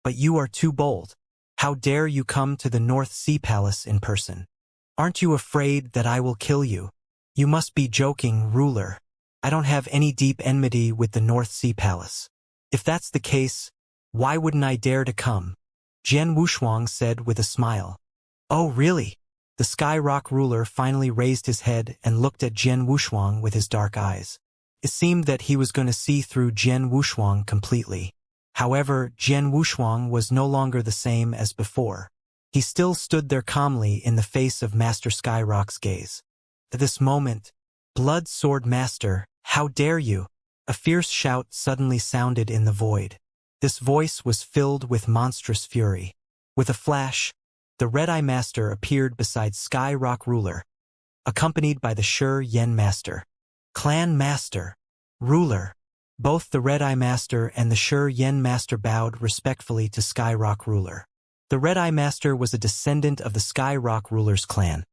But you are too bold. How dare you come to the North Sea Palace in person? Aren't you afraid that I will kill you? You must be joking, ruler. I don't have any deep enmity with the North Sea Palace. If that's the case, why wouldn't I dare to come? Jian Wushuang said with a smile. Oh really? The Sky Rock Ruler finally raised his head and looked at Jian Wushuang with his dark eyes. It seemed that he was going to see through Jian Wushuang completely. However, Jian Wushuang was no longer the same as before. He still stood there calmly in the face of Master Skyrock's gaze. At this moment, Blood Sword Master, how dare you? A fierce shout suddenly sounded in the void. This voice was filled with monstrous fury. With a flash, the Red-Eye Master appeared beside Sky Rock Ruler, accompanied by the Shi Yen Master. Clan Master, Ruler. Both the Red-Eye Master and the Shi Yen Master bowed respectfully to Sky Rock Ruler. The Red-Eye Master was a descendant of the Sky Rock Ruler's clan,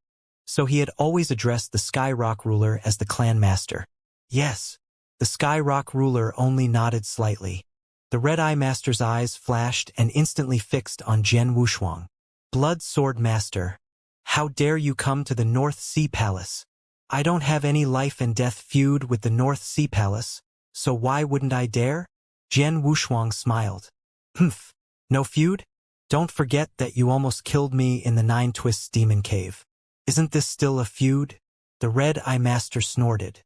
so he had always addressed the Sky Rock Ruler as the Clan Master. Yes. The Sky Rock Ruler only nodded slightly. The Red-Eye Master's eyes flashed and instantly fixed on Jian Wushuang. Blood Sword Master, how dare you come to the North Sea Palace? I don't have any life and death feud with the North Sea Palace, so why wouldn't I dare? Jian Wushuang smiled. Humph, no feud? Don't forget that you almost killed me in the 9 Twists Demon Cave. Isn't this still a feud? The Red-Eye Master snorted.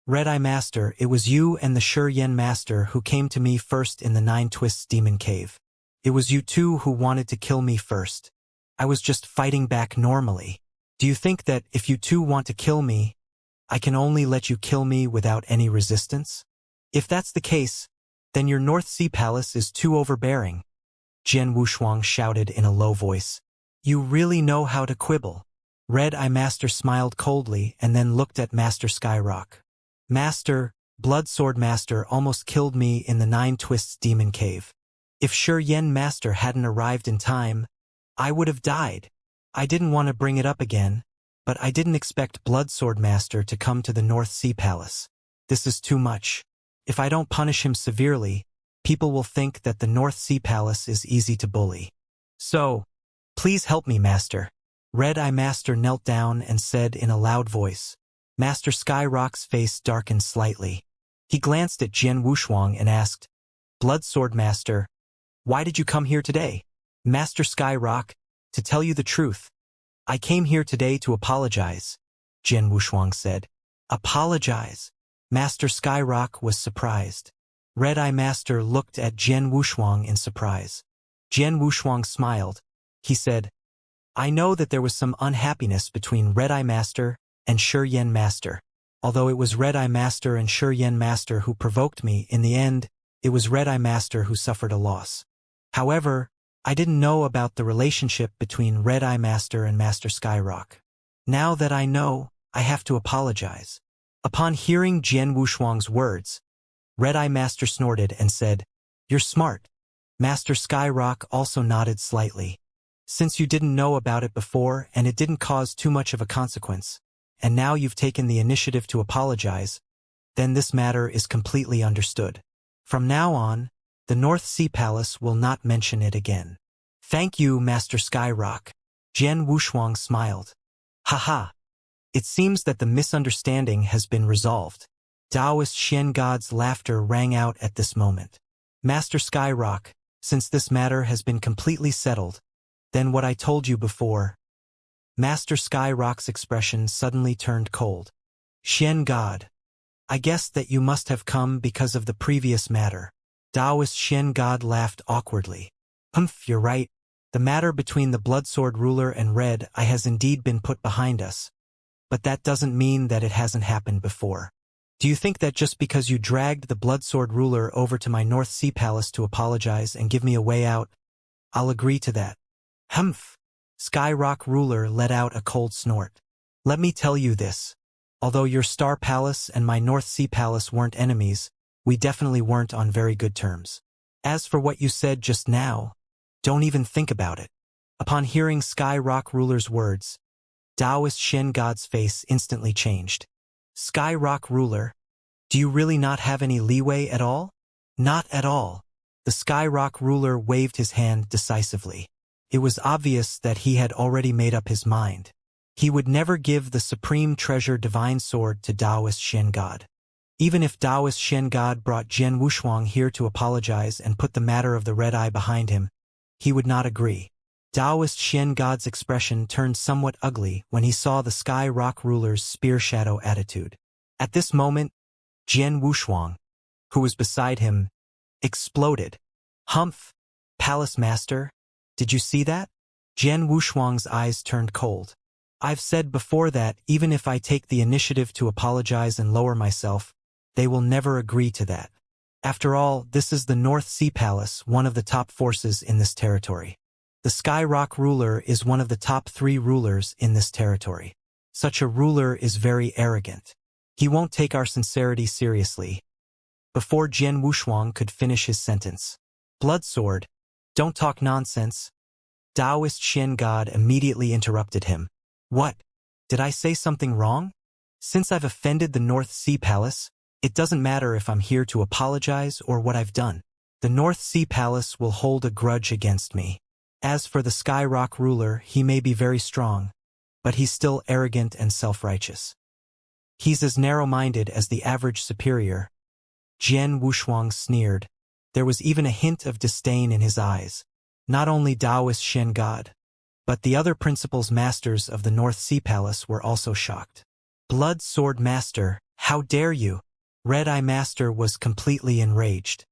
Red-Eye Master, it was you and the Shi Yen Master who came to me first in the 9 Twists Demon Cave. It was you two who wanted to kill me first. I was just fighting back normally. Do you think that if you two want to kill me, I can only let you kill me without any resistance? If that's the case, then your North Sea Palace is too overbearing. Jian Wushuang shouted in a low voice. You really know how to quibble. Red-Eye Master smiled coldly and then looked at Master Skyrock. Master, Blood Sword Master almost killed me in the 9 Twists Demon Cave. If Shi Yen Master hadn't arrived in time, I would have died. I didn't want to bring it up again, but I didn't expect Blood Sword Master to come to the North Sea Palace. This is too much. If I don't punish him severely, people will think that the North Sea Palace is easy to bully. So, please help me, Master. Red-Eye Master knelt down and said in a loud voice. Master Skyrock's face darkened slightly. He glanced at Jian Wushuang and asked, Blood Sword Master, why did you come here today? Master Skyrock, to tell you the truth, I came here today to apologize, Jian Wushuang said. Apologize? Master Skyrock was surprised. Red-Eye Master looked at Jian Wushuang in surprise. Jian Wushuang smiled. He said, I know that there was some unhappiness between Red-Eye Master and Shi Yen Master. Although it was Red-Eye Master and Shi Yen Master who provoked me, in the end, it was Red-Eye Master who suffered a loss. However, I didn't know about the relationship between Red-Eye Master and Master Skyrock. Now that I know, I have to apologize. Upon hearing Jian Wushuang's words, Red-Eye Master snorted and said, You're smart. Master Skyrock also nodded slightly. Since you didn't know about it before and it didn't cause too much of a consequence, and now you've taken the initiative to apologize, then this matter is completely understood. From now on, the North Sea Palace will not mention it again. Thank you, Master Skyrock. Jian Wushuang smiled. Haha. It seems that the misunderstanding has been resolved. Taoist Xian God's laughter rang out at this moment. Master Skyrock, since this matter has been completely settled, then what I told you before. Master Skyrock's expression suddenly turned cold. Xian God. I guessed that you must have come because of the previous matter. Taoist Xian God laughed awkwardly. You're right. The matter between the Bloodsword ruler and Red Eye has indeed been put behind us. But that doesn't mean that it hasn't happened before. Do you think that just because you dragged the Bloodsword ruler over to my North Sea Palace to apologize and give me a way out, I'll agree to that? Humph! Skyrock ruler let out a cold snort. Let me tell you this. Although your Star Palace and my North Sea Palace weren't enemies, we definitely weren't on very good terms. As for what you said just now, don't even think about it. Upon hearing Skyrock ruler's words, Taoist Xian God's face instantly changed. Skyrock ruler, do you really not have any leeway at all? Not at all. The Skyrock ruler waved his hand decisively. It was obvious that he had already made up his mind. He would never give the supreme treasure divine sword to Taoist Xian God. Even if Taoist Xian God brought Jian Wushuang here to apologize and put the matter of the Red Eye behind him, he would not agree. Taoist Xian God's expression turned somewhat ugly when he saw the Sky Rock ruler's spear shadow attitude. At this moment, Jian Wushuang, who was beside him, exploded. Humph! Palace Master, did you see that? Jian Wushuang's eyes turned cold. I've said before that even if I take the initiative to apologize and lower myself, they will never agree to that. After all, this is the North Sea Palace, one of the top forces in this territory. The Skyrock ruler is one of the top 3 rulers in this territory. Such a ruler is very arrogant. He won't take our sincerity seriously. Before Jian Wushuang could finish his sentence, Bloodsword, don't talk nonsense. Taoist Xian God immediately interrupted him. What? Did I say something wrong? Since I've offended the North Sea Palace, it doesn't matter if I'm here to apologize or what I've done. The North Sea Palace will hold a grudge against me. As for the Skyrock ruler, he may be very strong, but he's still arrogant and self-righteous. He's as narrow-minded as the average superior. Jian Wushuang sneered. There was even a hint of disdain in his eyes. Not only Taoist Xian God, but the other principals masters of the North Sea Palace were also shocked. Blood Sword Master, how dare you? Red Eye Master was completely enraged.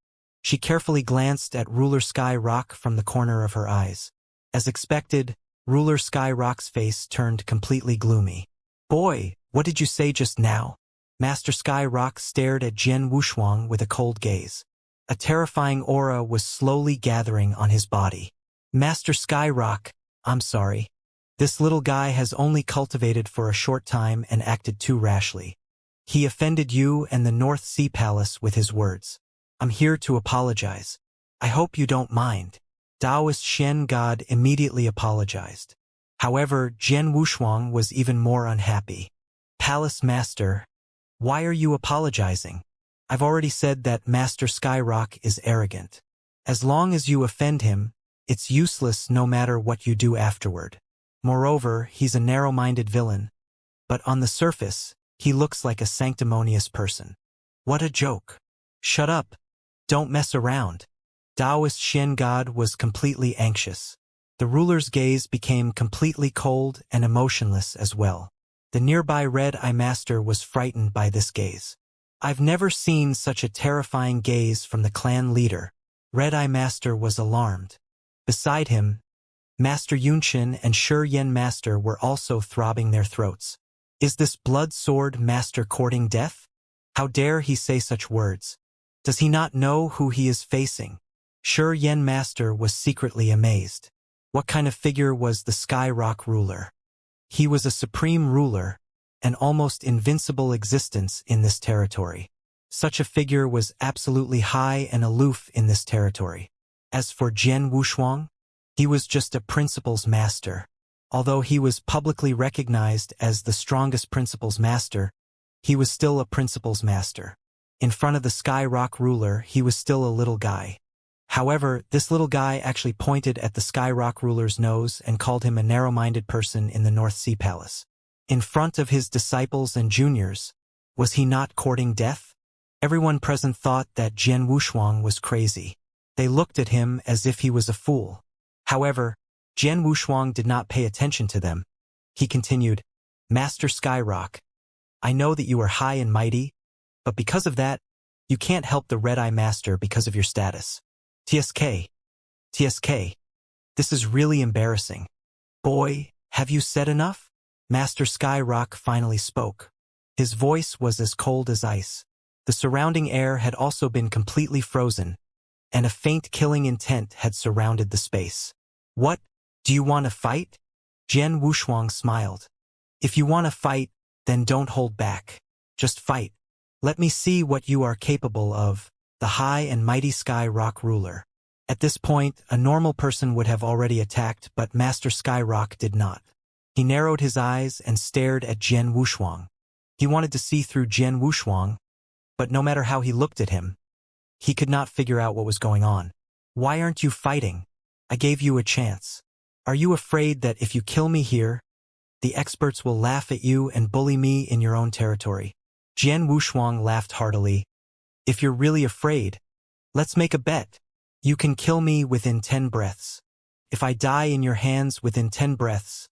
She carefully glanced at Ruler Skyrock from the corner of her eyes. As expected, Ruler Skyrock's face turned completely gloomy. Boy, what did you say just now? Master Skyrock stared at Jian Wushuang with a cold gaze. A terrifying aura was slowly gathering on his body. Master Skyrock, I'm sorry. This little guy has only cultivated for a short time and acted too rashly. He offended you and the North Sea Palace with his words. I'm here to apologize. I hope you don't mind. Taoist Xian God immediately apologized. However, Jian Wushuang was even more unhappy. Palace Master, why are you apologizing? I've already said that Master Skyrock is arrogant. As long as you offend him, it's useless no matter what you do afterward. Moreover, he's a narrow-minded villain. But on the surface, he looks like a sanctimonious person. What a joke. Shut up. Don't mess around. Taoist Xian God was completely anxious. The ruler's gaze became completely cold and emotionless as well. The nearby Red Eye Master was frightened by this gaze. I've never seen such a terrifying gaze from the clan leader. Red Eye Master was alarmed. Beside him, Master Yunxin and Shi Yen Master were also throbbing their throats. Is this Blood Sword Master courting death? How dare he say such words? Does he not know who he is facing? Shi Yen Master was secretly amazed. What kind of figure was the Skyrock ruler? He was a supreme ruler, an almost invincible existence in this territory. Such a figure was absolutely high and aloof in this territory. As for Jian Wushuang, he was just a principal's master. Although he was publicly recognized as the strongest principal's master, he was still a principal's master. In front of the Skyrock ruler, he was still a little guy. However, this little guy actually pointed at the Sky Rock ruler's nose and called him a narrow-minded person in the North Sea Palace. In front of his disciples and juniors, was he not courting death? Everyone present thought that Jian Wushuang was crazy. They looked at him as if he was a fool. However, Jian Wushuang did not pay attention to them. He continued, "Master Skyrock, I know that you are high and mighty, but because of that, you can't help the Red-Eye Master because of your status. TSK, this is really embarrassing. Boy, have you said enough?" Master Skyrock finally spoke. His voice was as cold as ice. The surrounding air had also been completely frozen, and a faint killing intent had surrounded the space. "What? Do you want to fight?" Jian Wushuang smiled. "If you want to fight, then don't hold back. Just fight. Let me see what you are capable of, the high and mighty Sky Rock ruler." At this point, a normal person would have already attacked, but Master Skyrock did not. He narrowed his eyes and stared at Jian Wushuang. He wanted to see through Jian Wushuang, but no matter how he looked at him, he could not figure out what was going on. "Why aren't you fighting? I gave you a chance. Are you afraid that if you kill me here, the experts will laugh at you and bully me in your own territory?" Jian Wushuang laughed heartily. "If you're really afraid, let's make a bet. You can kill me within 10 breaths. If I die in your hands within 10 breaths,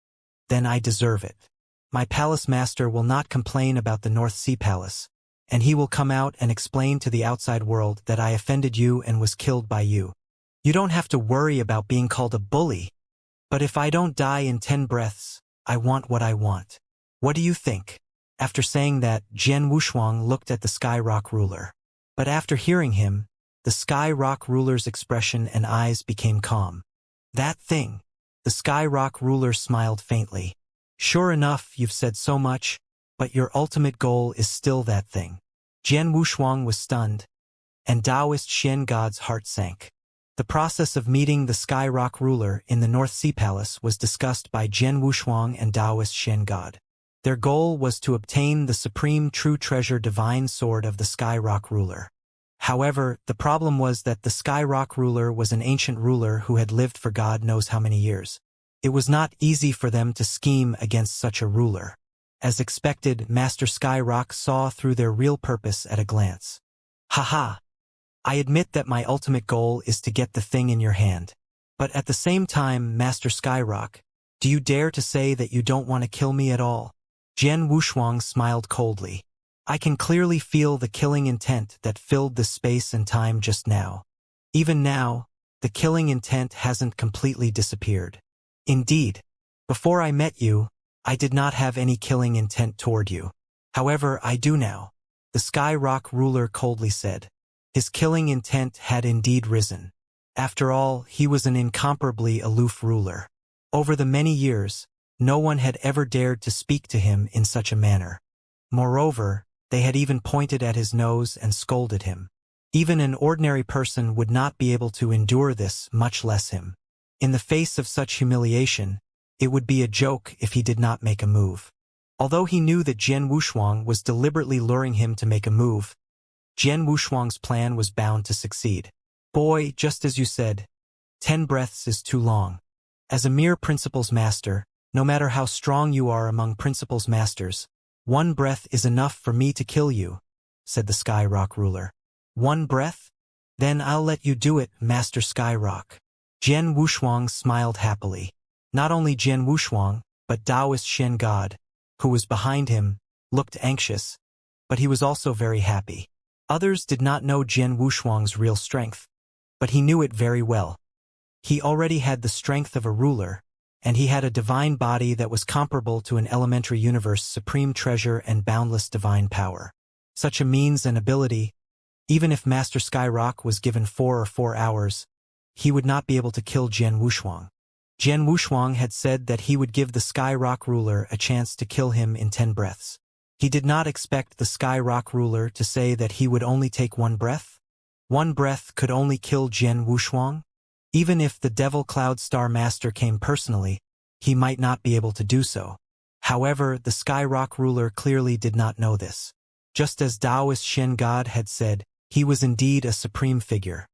then I deserve it. My palace master will not complain about the North Sea Palace, and he will come out and explain to the outside world that I offended you and was killed by you. You don't have to worry about being called a bully, but if I don't die in 10 breaths, I want what I want. What do you think?" After saying that, Jian Wushuang looked at the Sky Rock ruler. But after hearing him, the Sky Rock ruler's expression and eyes became calm. "That thing." The Sky Rock ruler smiled faintly. "Sure enough, you've said so much, but your ultimate goal is still that thing." Jian Wushuang was stunned, and Taoist Shen God's heart sank. The process of meeting the Sky Rock ruler in the North Sea Palace was discussed by Jian Wushuang and Taoist Shen God. Their goal was to obtain the supreme true treasure divine sword of the Sky Rock ruler. However, the problem was that the Sky Rock ruler was an ancient ruler who had lived for God knows how many years. It was not easy for them to scheme against such a ruler. As expected, Master Sky Rock saw through their real purpose at a glance. "Haha! I admit that my ultimate goal is to get the thing in your hand. But at the same time, Master Sky Rock, do you dare to say that you don't want to kill me at all?" Jian Wushuang smiled coldly. "I can clearly feel the killing intent that filled the space and time just now. Even now, the killing intent hasn't completely disappeared. Indeed, before I met you, I did not have any killing intent toward you. However, I do now," the Sky Rock ruler coldly said. His killing intent had indeed risen. After all, he was an incomparably aloof ruler. Over the many years, no one had ever dared to speak to him in such a manner. Moreover, they had even pointed at his nose and scolded him. Even an ordinary person would not be able to endure this, much less him. In the face of such humiliation, it would be a joke if he did not make a move. Although he knew that Jian Wushuang was deliberately luring him to make a move, Jian Wushuang's plan was bound to succeed. "Boy, just as you said, 10 breaths is too long. As a mere principles master, no matter how strong you are among principles masters, 1 breath is enough for me to kill you," said the Sky Rock ruler. "1 breath? Then I'll let you do it, Master Sky Rock." Jian Wushuang smiled happily. Not only Jian Wushuang, but Taoist Shen God, who was behind him, looked anxious, but he was also very happy. Others did not know Jian Wushuang's real strength, but he knew it very well. He already had the strength of a ruler, and he had a divine body that was comparable to an elementary universe supreme treasure and boundless divine power. Such a means and ability, even if Master Skyrock was given 4 hours, he would not be able to kill Jian Wushuang. Jian Wushuang had said that he would give the Sky Rock ruler a chance to kill him in 10 breaths. He did not expect the Sky Rock ruler to say that he would only take 1 breath. 1 breath could only kill Jian Wushuang. Even if the Devil Cloud Star Master came personally, he might not be able to do so. However, the Sky Rock ruler clearly did not know this. Just as Taoist Shen God had said, he was indeed a supreme figure.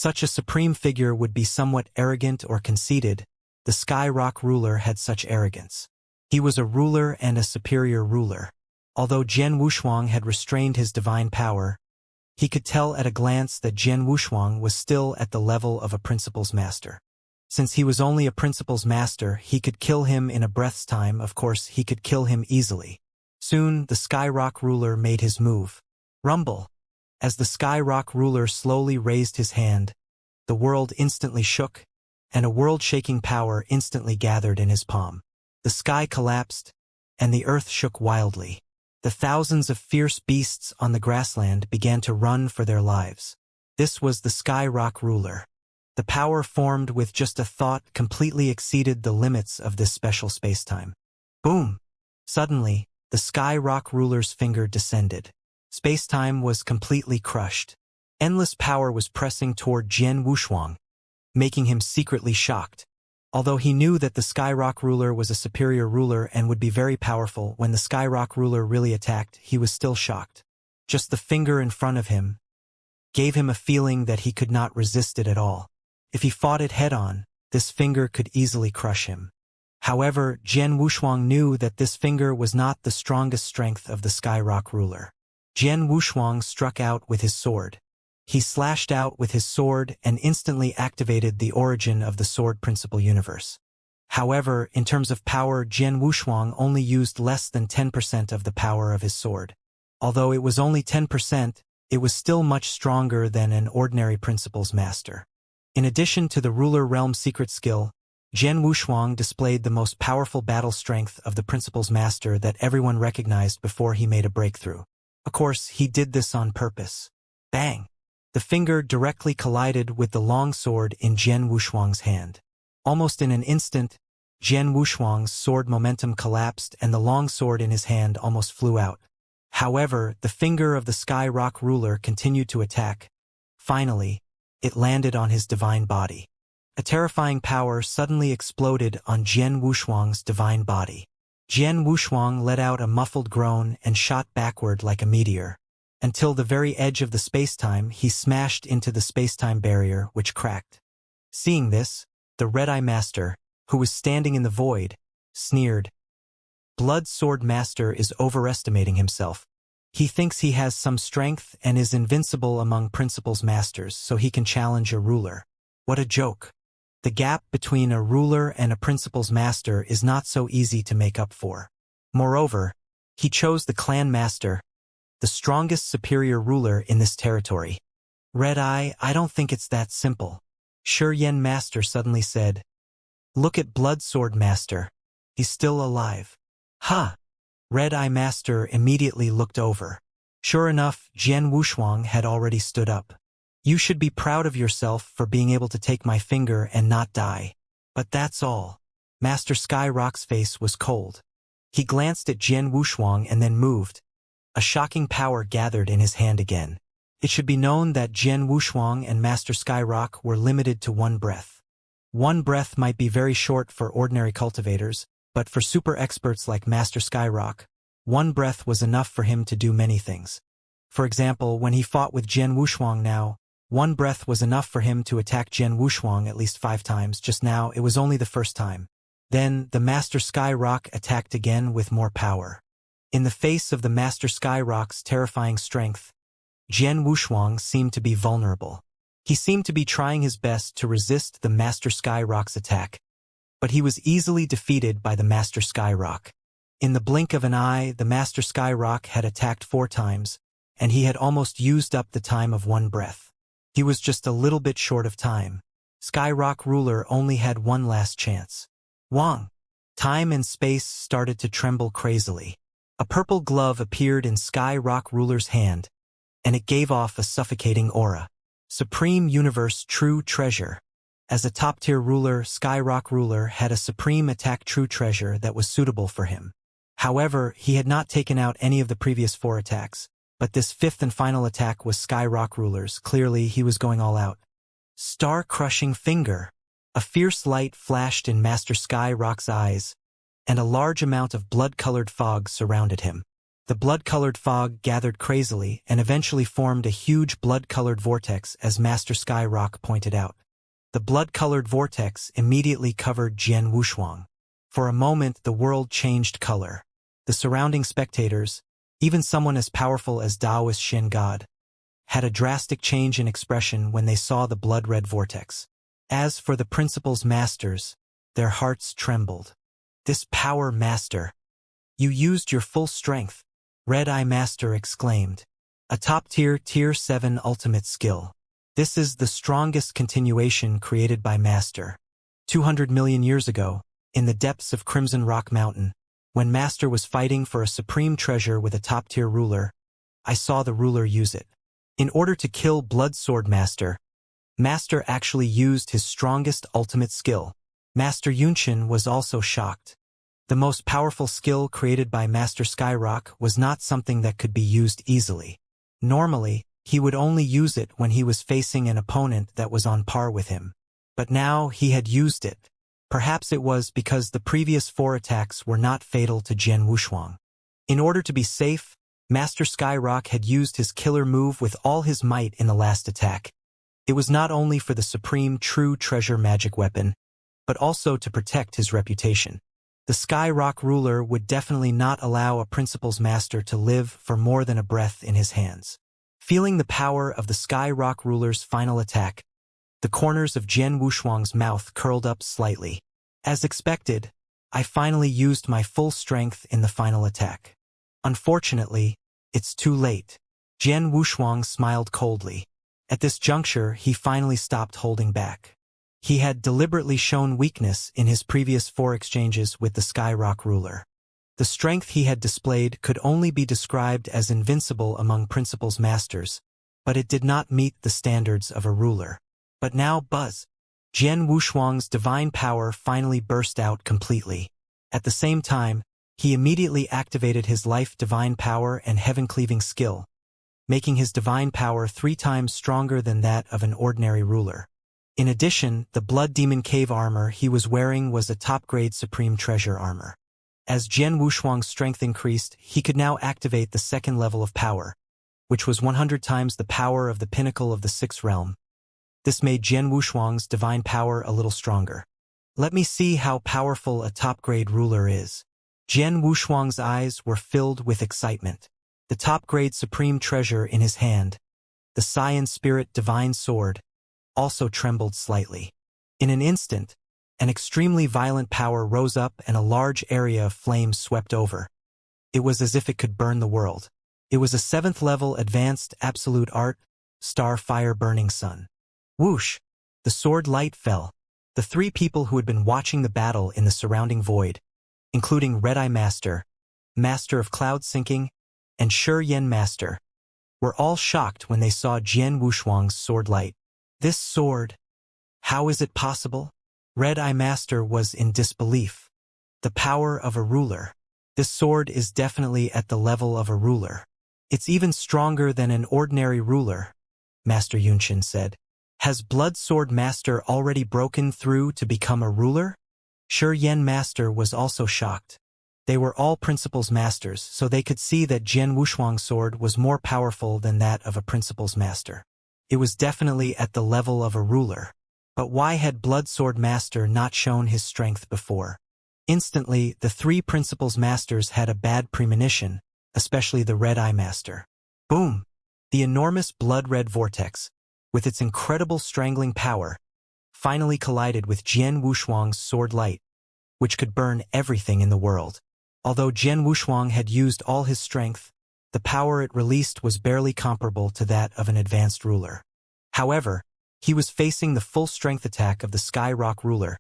Such a supreme figure would be somewhat arrogant or conceited. The Sky Rock ruler had such arrogance. He was a ruler and a superior ruler. Although Jian Wushuang had restrained his divine power, he could tell at a glance that Jian Wushuang was still at the level of a principal's master. Since he was only a principal's master, he could kill him in a breath's time. Of course, he could kill him easily. Soon, the Sky Rock ruler made his move. Rumble! As the Sky Rock ruler slowly raised his hand, the world instantly shook, and a world-shaking power instantly gathered in his palm. The sky collapsed, and the earth shook wildly. The thousands of fierce beasts on the grassland began to run for their lives. This was the Sky Rock ruler. The power formed with just a thought completely exceeded the limits of this special spacetime. Boom! Suddenly, the Sky Rock ruler's finger descended. Spacetime was completely crushed. Endless power was pressing toward Jian Wushuang, making him secretly shocked. Although he knew that the Sky Rock ruler was a superior ruler and would be very powerful, when the Sky Rock ruler really attacked, he was still shocked. Just the finger in front of him gave him a feeling that he could not resist it at all. If he fought it head-on, this finger could easily crush him. However, Jian Wushuang knew that this finger was not the strongest strength of the Sky Rock ruler. Jian Wushuang struck out with his sword. He slashed out with his sword and instantly activated the origin of the sword principle universe. However, in terms of power, Jian Wushuang only used less than 10% of the power of his sword. Although it was only 10%, it was still much stronger than an ordinary principle's master. In addition to the ruler realm secret skill, Jian Wushuang displayed the most powerful battle strength of the principle's master that everyone recognized before he made a breakthrough. Of course, he did this on purpose. Bang! The finger directly collided with the long sword in Jian Wushuang's hand. Almost in an instant, Jian Wushuang's sword momentum collapsed and the long sword in his hand almost flew out. However, the finger of the Sky Rock ruler continued to attack. Finally, it landed on his divine body. A terrifying power suddenly exploded on Jian Wushuang's divine body. Jian Wushuang let out a muffled groan and shot backward like a meteor. Until the very edge of the spacetime, he smashed into the spacetime barrier, which cracked. Seeing this, the Red-Eye Master, who was standing in the void, sneered. Blood Sword Master is overestimating himself. He thinks he has some strength and is invincible among principles masters, so he can challenge a ruler. What a joke. The gap between a ruler and a principles master is not so easy to make up for. Moreover, he chose the clan master, the strongest superior ruler in this territory. Red-Eye, I don't think it's that simple. Shi-Yen Master suddenly said. Look at Blood Sword Master. He's still alive. Ha! Red-Eye Master immediately looked over. Sure enough, Jian Wushuang had already stood up. You should be proud of yourself for being able to take my finger and not die. But that's all. Master Sky Rock's face was cold. He glanced at Jian Wushuang and then moved. A shocking power gathered in his hand again. It should be known that Jian Wushuang and Master Sky Rock were limited to one breath. One breath might be very short for ordinary cultivators, but for super experts like Master Sky Rock, one breath was enough for him to do many things. For example, when he fought with Jian Wushuang now, one breath was enough for him to attack Jian Wushuang at least 5 times. Just now, it was only the first time. Then, the Master Sky Rock attacked again with more power. In the face of the Master Sky Rock's terrifying strength, Jian Wushuang seemed to be vulnerable. He seemed to be trying his best to resist the Master Sky Rock's attack, but he was easily defeated by the Master Sky Rock. In the blink of an eye, the Master Sky Rock had attacked 4 times, and he had almost used up the time of one breath. He was just a little bit short of time. Sky Rock ruler only had one last chance. Wang! Time and space started to tremble crazily. A purple glove appeared in Sky Rock ruler's hand, and it gave off a suffocating aura. Supreme Universe True Treasure. As a top-tier ruler, Sky Rock ruler had a supreme attack true treasure that was suitable for him. However, he had not taken out any of the previous 4 attacks, but this 5th and final attack was Sky Rock ruler's. Clearly, he was going all out. Star-crushing finger. A fierce light flashed in Master Sky Rock's eyes, and a large amount of blood-colored fog surrounded him. The blood-colored fog gathered crazily and eventually formed a huge blood-colored vortex, as Master Skyrock pointed out. The blood-colored vortex immediately covered Jian Wushuang. For a moment the world changed color. The surrounding spectators, even someone as powerful as Taoist Shin God, had a drastic change in expression when they saw the blood-red vortex. As for the principal's masters, their hearts trembled. "This power, Master! You used your full strength," Red Eye Master exclaimed. "A top-tier Tier 7 ultimate skill. This is the strongest continuation created by Master. 200 million years ago, in the depths of Crimson Rock Mountain, when Master was fighting for a supreme treasure with a top-tier ruler, I saw the ruler use it. In order to kill Blood Sword Master, Master actually used his strongest ultimate skill." Master Yunshin was also shocked. The most powerful skill created by Master Skyrock was not something that could be used easily. Normally, he would only use it when he was facing an opponent that was on par with him. But now he had used it. Perhaps it was because the previous 4 attacks were not fatal to Jian Wushuang. In order to be safe, Master Skyrock had used his killer move with all his might in the last attack. It was not only for the supreme true treasure magic weapon, but also to protect his reputation. The Skyrock ruler would definitely not allow a principal's master to live for more than a breath in his hands. Feeling the power of the Skyrock ruler's final attack, the corners of Jian Wushuang's mouth curled up slightly. As expected, I finally used my full strength in the final attack. Unfortunately, it's too late. Jian Wushuang smiled coldly. At this juncture, he finally stopped holding back. He had deliberately shown weakness in his previous 4 exchanges with the Skyrock ruler. The strength he had displayed could only be described as invincible among principal's masters, but it did not meet the standards of a ruler. But now Jian Wushuang's divine power finally burst out completely. At the same time, he immediately activated his life divine power and heaven-cleaving skill, making his divine power 3 times stronger than that of an ordinary ruler. In addition, the Blood Demon Cave armor he was wearing was a top-grade Supreme Treasure armor. As Jian Wushuang's strength increased, he could now activate the 2nd level of power, which was 100 times the power of the pinnacle of the 6th realm. This made Jian Wushuang's divine power a little stronger. "Let me see how powerful a top-grade ruler is." Jian Wushuang's eyes were filled with excitement. The top-grade Supreme Treasure in his hand, the Saiyan Spirit Divine Sword, also trembled slightly. In an instant, an extremely violent power rose up and a large area of flames swept over. It was as if it could burn the world. It was a 7th-level advanced absolute art, Star Fire Burning Sun. Whoosh! The sword light fell. The 3 people who had been watching the battle in the surrounding void, including Red Eye Master, Master of Cloud Sinking, and Shi Yen Master, were all shocked when they saw Jian Wushuang's sword light. "This sword, how is it possible?" Red Eye Master was in disbelief. "The power of a ruler. This sword is definitely at the level of a ruler. It's even stronger than an ordinary ruler," Master Yunshin said. "Has Blood Sword Master already broken through to become a ruler?" Shi Yen Master was also shocked. They were all principal's masters, so they could see that Jian Wushuang's sword was more powerful than that of a principal's master. It was definitely at the level of a ruler. But why had Blood Sword Master not shown his strength before? Instantly, the 3 principal's masters had a bad premonition, especially the Red Eye Master. Boom! The enormous blood-red vortex, with its incredible strangling power, finally collided with Jian Wushuang's sword light, which could burn everything in the world. Although Jian Wushuang had used all his strength, the power it released was barely comparable to that of an advanced ruler. However, he was facing the full-strength attack of the Skyrock ruler,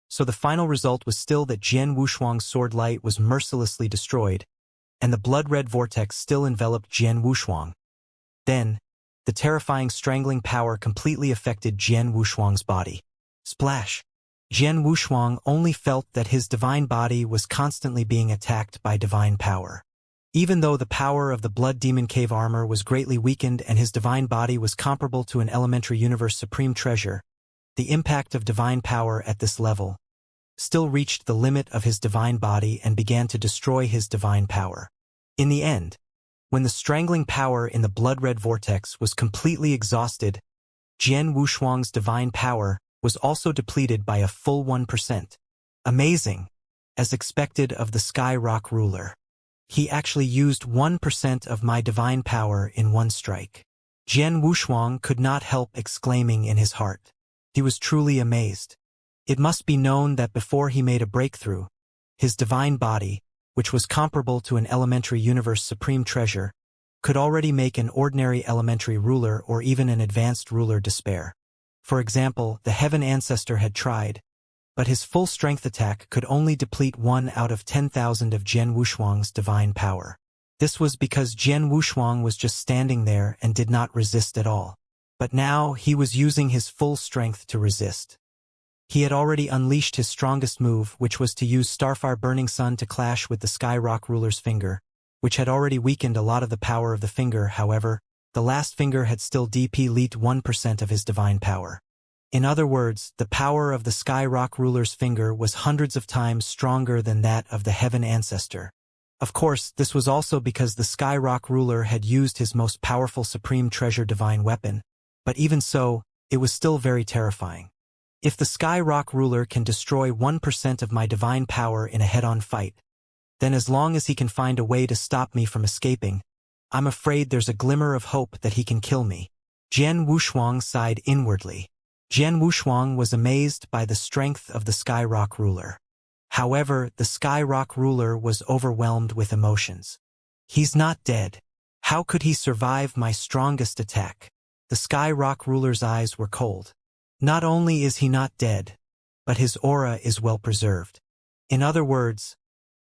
so the final result was still that Jian Wushuang's sword light was mercilessly destroyed, and the blood-red vortex still enveloped Jian Wushuang. Then, the terrifying strangling power completely affected Jian Wushuang's body. Splash! Jian Wushuang only felt that his divine body was constantly being attacked by divine power. Even though the power of the Blood Demon Cave armor was greatly weakened and his divine body was comparable to an elementary universe supreme treasure, the impact of divine power at this level still reached the limit of his divine body and began to destroy his divine power. In the end, when the strangling power in the blood-red vortex was completely exhausted, Jian Wushuang's divine power was also depleted by a full 1%. Amazing, as expected of the Sky Rock ruler. He actually used 1% of my divine power in one strike. Jian Wushuang could not help exclaiming in his heart. He was truly amazed. It must be known that before he made a breakthrough, his divine body, which was comparable to an elementary universe supreme treasure, could already make an ordinary elementary ruler or even an advanced ruler despair. For example, the Heaven Ancestor had tried, but his full strength attack could only deplete 1 out of 10,000 of Jian Wushuang's divine power. This was because Jian Wushuang was just standing there and did not resist at all. But now he was using his full strength to resist. He had already unleashed his strongest move, which was to use Starfire Burning Sun to clash with the Sky Rock ruler's finger, which had already weakened a lot of the power of the finger. However, the last finger had still depleted 1% of his divine power. In other words, the power of the Sky Rock ruler's finger was hundreds of times stronger than that of the Heaven Ancestor. Of course, this was also because the Sky Rock ruler had used his most powerful supreme treasure divine weapon, but even so, it was still very terrifying. If the Sky Rock ruler can destroy 1% of my divine power in a head-on fight, then as long as he can find a way to stop me from escaping, I'm afraid there's a glimmer of hope that he can kill me. Jian Wushuang sighed inwardly. Jian Wushuang was amazed by the strength of the Sky Rock ruler. However, the Sky Rock ruler was overwhelmed with emotions. He's not dead. How could he survive my strongest attack? The Sky Rock ruler's eyes were cold. Not only is he not dead, but his aura is well preserved. In other words,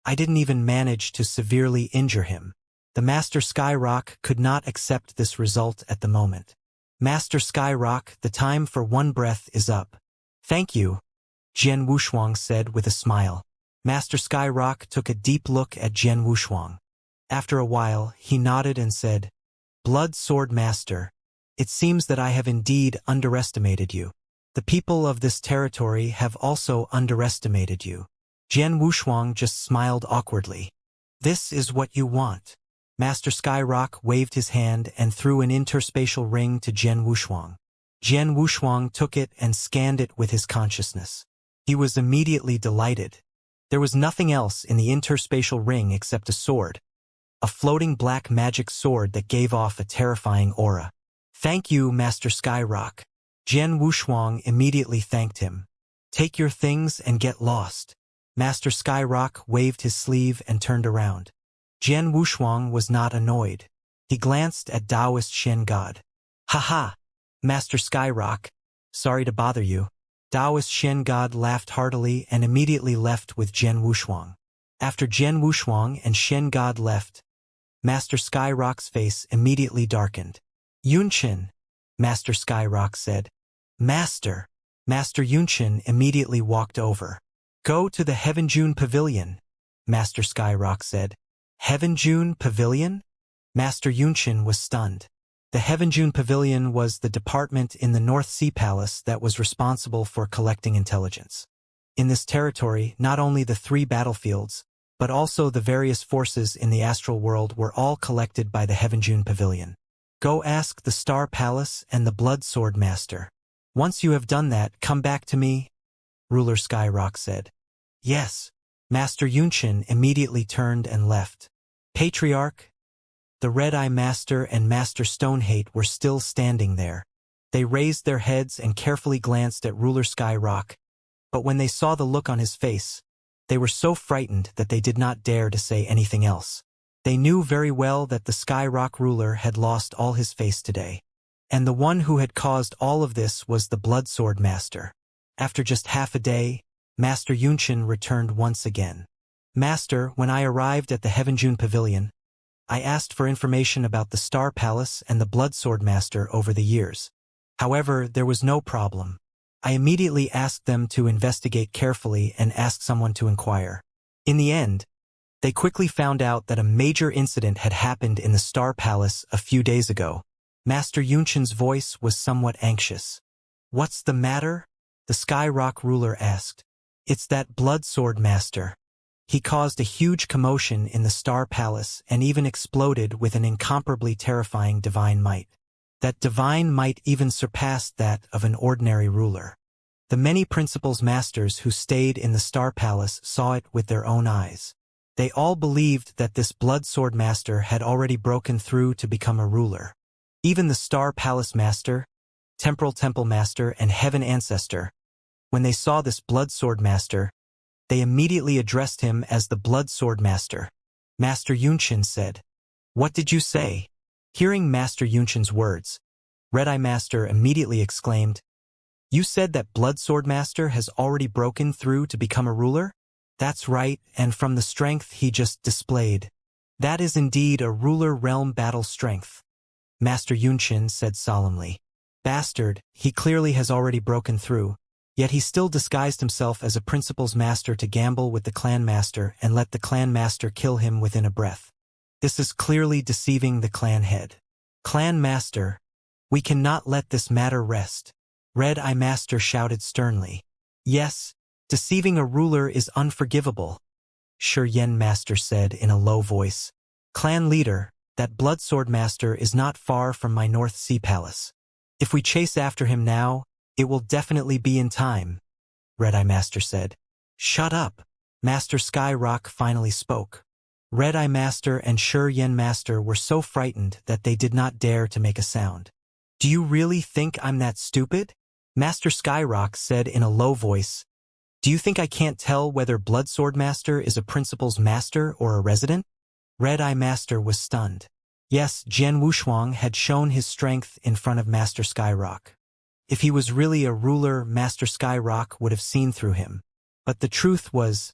I didn't even manage to severely injure him. The Master Sky Rock could not accept this result at the moment. Master Sky Rock, the time for one breath is up. Thank you, Jian Wushuang said with a smile. Master Sky Rock took a deep look at Jian Wushuang. After a while, he nodded and said, Blood Sword Master, it seems that I have indeed underestimated you. The people of this territory have also underestimated you. Jian Wushuang just smiled awkwardly. This is what you want. Master Sky Rock waved his hand and threw an interspatial ring to Jian Wushuang. Jian Wushuang took it and scanned it with his consciousness. He was immediately delighted. There was nothing else in the interspatial ring except a sword. A floating black magic sword that gave off a terrifying aura. Thank you, Master Sky Rock. Jian Wushuang immediately thanked him. Take your things and get lost. Master Sky Rock waved his sleeve and turned around. Jian Wushuang was not annoyed. He glanced at Taoist Shen God. Haha, Master Sky Rock. Sorry to bother you. Taoist Shen God laughed heartily and immediately left with Jian Wushuang. After Jian Wushuang and Shen God left, Master Sky Rock's face immediately darkened. Yunqin, Master Sky Rock said. Master. Master Yunqin immediately walked over. Go to the Heaven June Pavilion, Master Sky Rock said. Heaven June Pavilion? Master Yunqin was stunned. The Heaven June Pavilion was the department in the North Sea Palace that was responsible for collecting intelligence. In this territory, not only the 3 battlefields, but also the various forces in the astral world were all collected by the Heaven June Pavilion. Go ask the Star Palace and the Blood Sword Master. Once you have done that, come back to me, Ruler Sky Rock said. Yes. Master Yunqin immediately turned and left. Patriarch, the Red-Eye Master and Master Stonehate were still standing there. They raised their heads and carefully glanced at Ruler Sky Rock, but when they saw the look on his face, they were so frightened that they did not dare to say anything else. They knew very well that the Sky Rock ruler had lost all his face today. And the one who had caused all of this was the Blood Sword Master. After just half a day, Master Yunqin returned once again. Master, when I arrived at the Heaven June Pavilion, I asked for information about the Star Palace and the Blood Sword Master over the years. However, there was no problem. I immediately asked them to investigate carefully and ask someone to inquire. In the end, they quickly found out that a major incident had happened in the Star Palace a few days ago. Master Yunqin's voice was somewhat anxious. What's the matter? The Sky Rock ruler asked. It's that Blood Sword Master. He caused a huge commotion in the Star Palace and even exploded with an incomparably terrifying divine might. That divine might even surpassed that of an ordinary ruler. The many principals masters who stayed in the Star Palace saw it with their own eyes. They all believed that this blood sword master had already broken through to become a ruler. Even the Star Palace master, Temporal Temple master, and Heaven ancestor, when they saw this blood sword master, they immediately addressed him as the blood sword master. Master Yunqian said, "What did you say?" Hearing Master Yunqian's words, Red-Eye Master immediately exclaimed, "You said that blood sword master has already broken through to become a ruler?" "That's right, and from the strength he just displayed. That is indeed a ruler realm battle strength," Master Yunqian said solemnly. "Bastard, he clearly has already broken through. Yet he still disguised himself as a principal's master to gamble with the clan master and let the clan master kill him within a breath. This is clearly deceiving the clan head. Clan master, we cannot let this matter rest," Red-Eye Master shouted sternly. "Yes, deceiving a ruler is unforgivable," Shi-Yen Master said in a low voice. "Clan leader, that blood sword master is not far from my North Sea Palace. If we chase after him now, it will definitely be in time," Red-Eye Master said. "Shut up," Master Skyrock finally spoke. Red-Eye Master and Shi-Yen Master were so frightened that they did not dare to make a sound. "Do you really think I'm that stupid?" Master Skyrock said in a low voice. "Do you think I can't tell whether Blood Sword Master is a principal's master or a resident?" Red-Eye Master was stunned. Yes, Jian Wushuang had shown his strength in front of Master Skyrock. If he was really a ruler, Master Skyrock would have seen through him. But the truth was,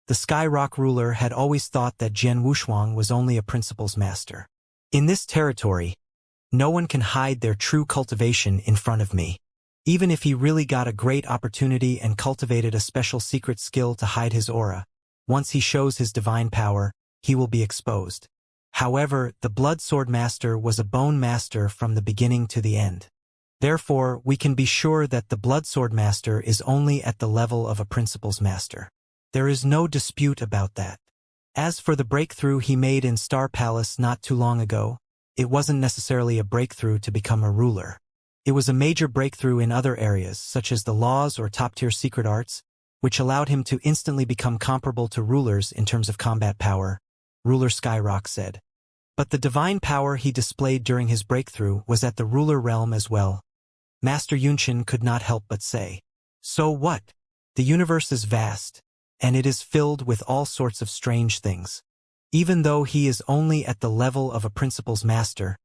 the Skyrock ruler had always thought that Jian Wushuang was only a principal's master. "In this territory, no one can hide their true cultivation in front of me. Even if he really got a great opportunity and cultivated a special secret skill to hide his aura, once he shows his divine power, he will be exposed." However, the Blood Sword Master was a bone master from the beginning to the end. Therefore, we can be sure that the Blood Sword Master is only at the level of a principal's master. There is no dispute about that. As for the breakthrough he made in Star Palace not too long ago, it wasn't necessarily a breakthrough to become a ruler. It was a major breakthrough in other areas, such as the laws or top-tier secret arts, which allowed him to instantly become comparable to rulers in terms of combat power, Ruler Skyrock said. But the divine power he displayed during his breakthrough was at the ruler realm as well. Master Yunqian could not help but say, "So what? The universe is vast, and it is filled with all sorts of strange things. Even though he is only at the level of a principal's master,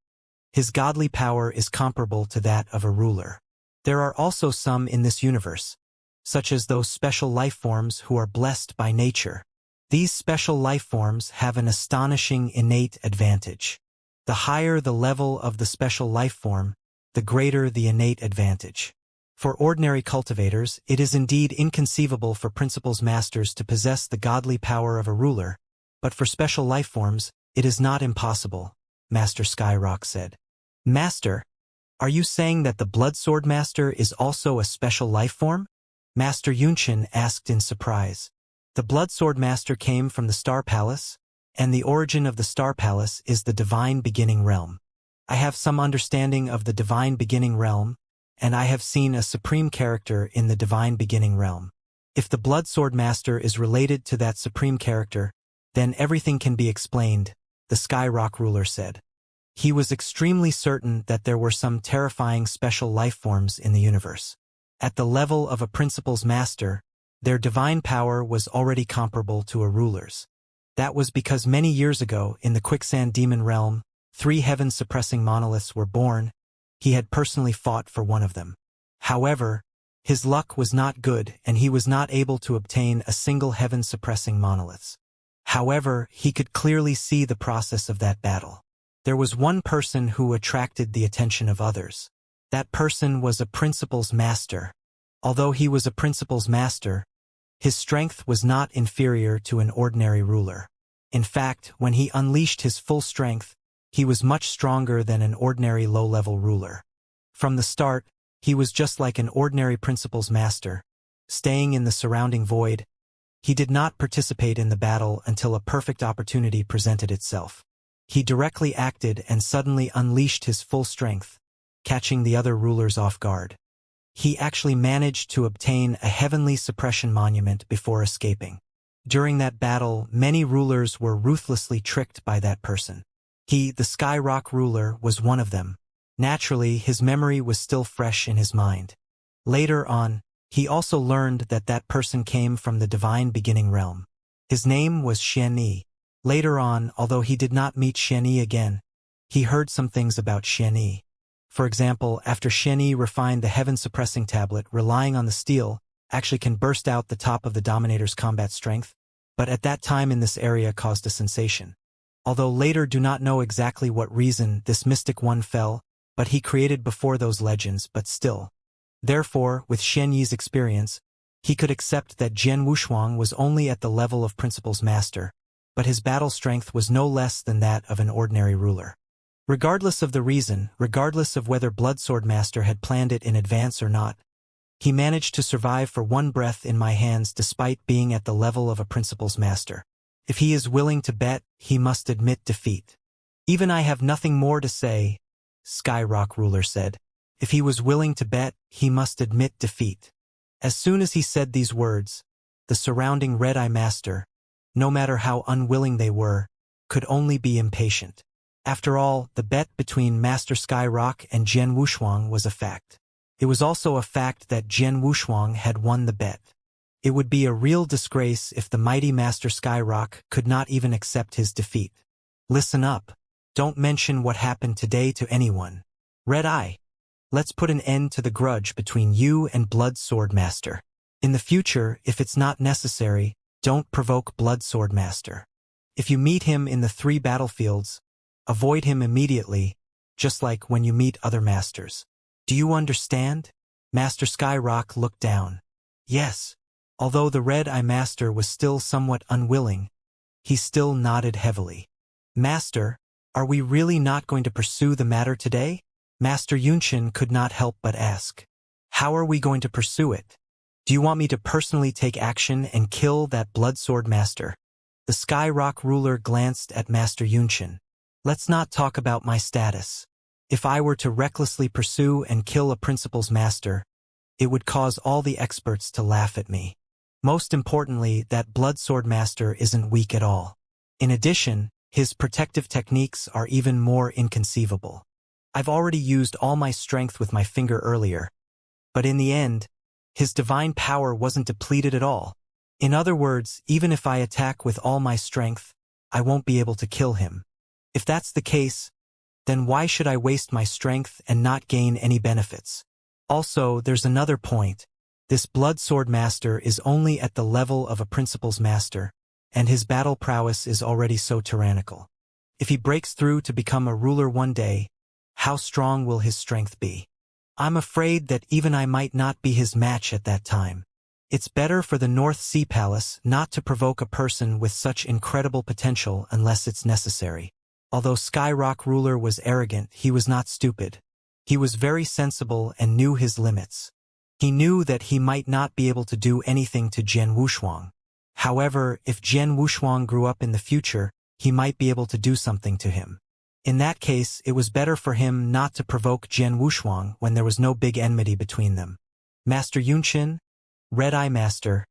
his godly power is comparable to that of a ruler. There are also some in this universe, such as those special life forms who are blessed by nature. These special life forms have an astonishing innate advantage. The higher the level of the special life form, the greater the innate advantage. For ordinary cultivators, it is indeed inconceivable for principal's masters to possess the godly power of a ruler, but for special life forms, it is not impossible," Master Skyrock said. "Master, are you saying that the Blood Sword Master is also a special life form?" Master Yunqian asked in surprise. "The Blood Sword Master came from the Star Palace, and the origin of the Star Palace is the Divine Beginning Realm. I have some understanding of the Divine Beginning Realm, and I have seen a supreme character in the Divine Beginning Realm. If the Blood Sword Master is related to that supreme character, then everything can be explained," the Skyrock ruler said. He was extremely certain that there were some terrifying special life forms in the universe. At the level of a principal's master, their divine power was already comparable to a ruler's. That was because many years ago, in the Quicksand Demon Realm, 3 heaven-suppressing monoliths were born. He had personally fought for one of them. However, his luck was not good and he was not able to obtain a single heaven-suppressing monolith. However, he could clearly see the process of that battle. There was one person who attracted the attention of others. That person was a principal's master. Although he was a principal's master, his strength was not inferior to an ordinary ruler. In fact, when he unleashed his full strength, he was much stronger than an ordinary low-level ruler. From the start, he was just like an ordinary principal's master, staying in the surrounding void. He did not participate in the battle until a perfect opportunity presented itself. He directly acted and suddenly unleashed his full strength, catching the other rulers off guard. He actually managed to obtain a heavenly suppression monument before escaping. During that battle, many rulers were ruthlessly tricked by that person. He, the Sky Rock ruler, was one of them. Naturally, his memory was still fresh in his mind. Later on, he also learned that that person came from the divine beginning realm. His name was Xianxia. Later on, although he did not meet Xianxia again, he heard some things about Xianxia. For example, after Xianxia refined the heaven-suppressing tablet, relying on the steel, actually can burst out the top of the Dominator's combat strength, but at that time in this area caused a sensation. Although later do not know exactly what reason this mystic one fell, but he created before those legends, but still. Therefore, with Xianxia's experience, he could accept that Jian Wushuang was only at the level of Principal's master, but his battle strength was no less than that of an ordinary ruler. Regardless of the reason, regardless of whether Bloodsword Master had planned it in advance or not, he managed to survive for one breath in my hands despite being at the level of a Principal's master. If he is willing to bet, he must admit defeat. Even I have nothing more to say, Sky Rock ruler said. If he was willing to bet, he must admit defeat. As soon as he said these words, the surrounding Red-Eye Master, no matter how unwilling they were, could only be impatient. After all, the bet between Master Sky Rock and Jian Wushuang was a fact. It was also a fact that Jian Wushuang had won the bet. It would be a real disgrace if the mighty Master Sky Rock could not even accept his defeat. Listen up. Don't mention what happened today to anyone. Red-Eye. Let's put an end to the grudge between you and Blood Sword Master. In the future, if it's not necessary, don't provoke Blood Sword Master. If you meet him in the 3 battlefields, avoid him immediately, just like when you meet other masters. Do you understand? Master Sky Rock looked down. Yes. Although the Red-Eye Master was still somewhat unwilling, he still nodded heavily. Master, are we really not going to pursue the matter today? Master Yunshin could not help but ask. How are we going to pursue it? Do you want me to personally take action and kill that Blood Sword Master? The Sky Rock ruler glanced at Master Yunshin. Let's not talk about my status. If I were to recklessly pursue and kill a Principal's master, it would cause all the experts to laugh at me. Most importantly, that Blood Sword Master isn't weak at all. In addition, his protective techniques are even more inconceivable. I've already used all my strength with my finger earlier, but in the end, his divine power wasn't depleted at all. In other words, even if I attack with all my strength, I won't be able to kill him. If that's the case, then why should I waste my strength and not gain any benefits? Also, there's another point. This Blood Sword Master is only at the level of a Principal's master, and his battle prowess is already so tyrannical. If he breaks through to become a ruler one day, how strong will his strength be? I'm afraid that even I might not be his match at that time. It's better for the North Sea Palace not to provoke a person with such incredible potential unless it's necessary. Although Sky Rock ruler was arrogant, he was not stupid. He was very sensible and knew his limits. He knew that he might not be able to do anything to Jian Wushuang. However, if Jian Wushuang grew up in the future, he might be able to do something to him. In that case, it was better for him not to provoke Jian Wushuang when there was no big enmity between them. Master Yunshin, Red-Eye Master,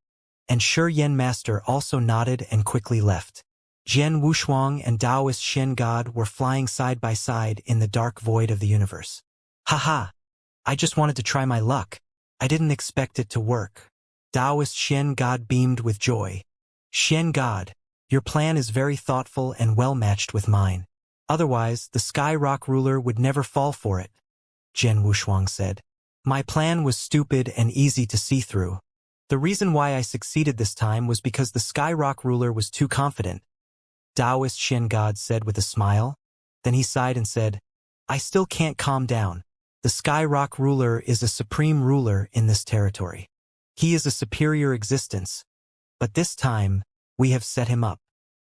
and Shi-Yen Master also nodded and quickly left. Jian Wushuang and Taoist Shen God were flying side by side in the dark void of the universe. Haha! I just wanted to try my luck. I didn't expect it to work. Taoist Shen God beamed with joy. Shen God, your plan is very thoughtful and well matched with mine. Otherwise, the Sky Rock ruler would never fall for it, Jian Wushuang said. My plan was stupid and easy to see through. The reason why I succeeded this time was because the Sky Rock ruler was too confident, Taoist Shen God said with a smile. Then he sighed and said, I still can't calm down. The Sky Rock ruler is a supreme ruler in this territory. He is a superior existence. But this time, we have set him up.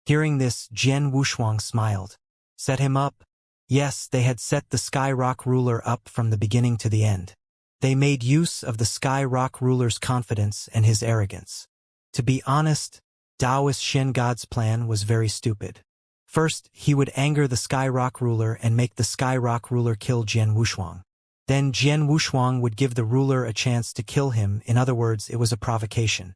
Hearing this, Jian Wushuang smiled. Set him up? Yes, they had set the Sky Rock ruler up from the beginning to the end. They made use of the Sky Rock ruler's confidence and his arrogance. To be honest, Taoist Shen God's plan was very stupid. First, he would anger the Sky Rock ruler and make the Sky Rock ruler kill Jian Wushuang. Then Jian Wushuang would give the ruler a chance to kill him. In other words, it was a provocation.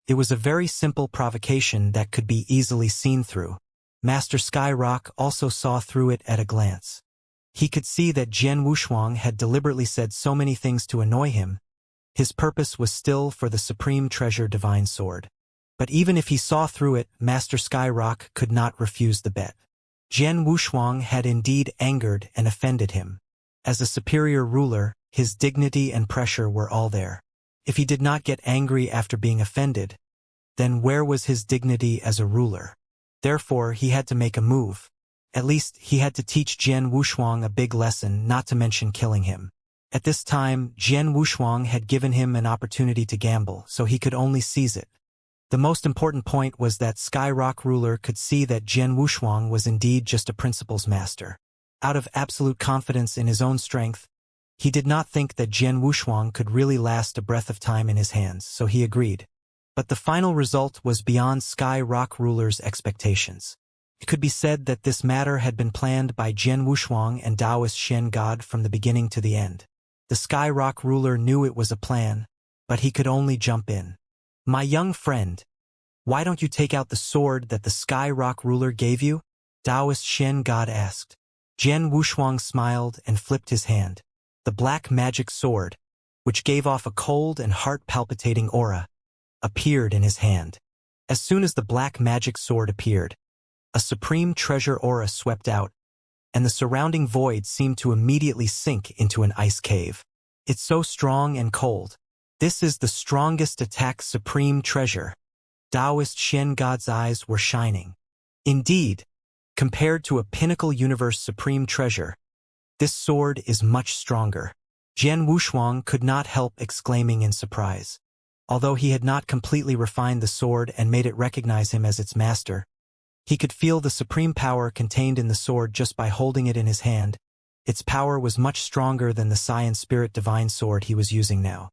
It was a very simple provocation that could be easily seen through. Master Sky Rock also saw through it at a glance. He could see that Jian Wushuang had deliberately said so many things to annoy him. His purpose was still for the Supreme Treasure Divine Sword. But even if he saw through it, Master Sky Rock could not refuse the bet. Jian Wushuang had indeed angered and offended him. As a superior ruler, his dignity and pressure were all there. If he did not get angry after being offended, then where was his dignity as a ruler? Therefore, he had to make a move. At least, he had to teach Jian Wushuang a big lesson, not to mention killing him. At this time, Jian Wushuang had given him an opportunity to gamble, so he could only seize it. The most important point was that Sky Rock ruler could see that Jian Wushuang was indeed just a principles master. Out of absolute confidence in his own strength, he did not think that Jian Wushuang could really last a breath of time in his hands, so he agreed. But the final result was beyond Sky Rock ruler's expectations. It could be said that this matter had been planned by Jian Wushuang and Taoist Shen God from the beginning to the end. The Sky Rock ruler knew it was a plan, but he could only jump in. "My young friend, why don't you take out the sword that the Sky Rock ruler gave you?" Taoist Shen God asked. Jian Wushuang smiled and flipped his hand. The black magic sword, which gave off a cold and heart-palpitating aura, appeared in his hand. As soon as the black magic sword appeared, a supreme treasure aura swept out, and the surrounding void seemed to immediately sink into an ice cave. "It's so strong and cold. This is the strongest attack supreme treasure." Taoist Shen God's eyes were shining. Indeed, compared to a pinnacle universe supreme treasure, this sword is much stronger. Jian Wushuang could not help exclaiming in surprise. Although he had not completely refined the sword and made it recognize him as its master, he could feel the supreme power contained in the sword just by holding it in his hand. Its power was much stronger than the Science Spirit Divine Sword he was using now.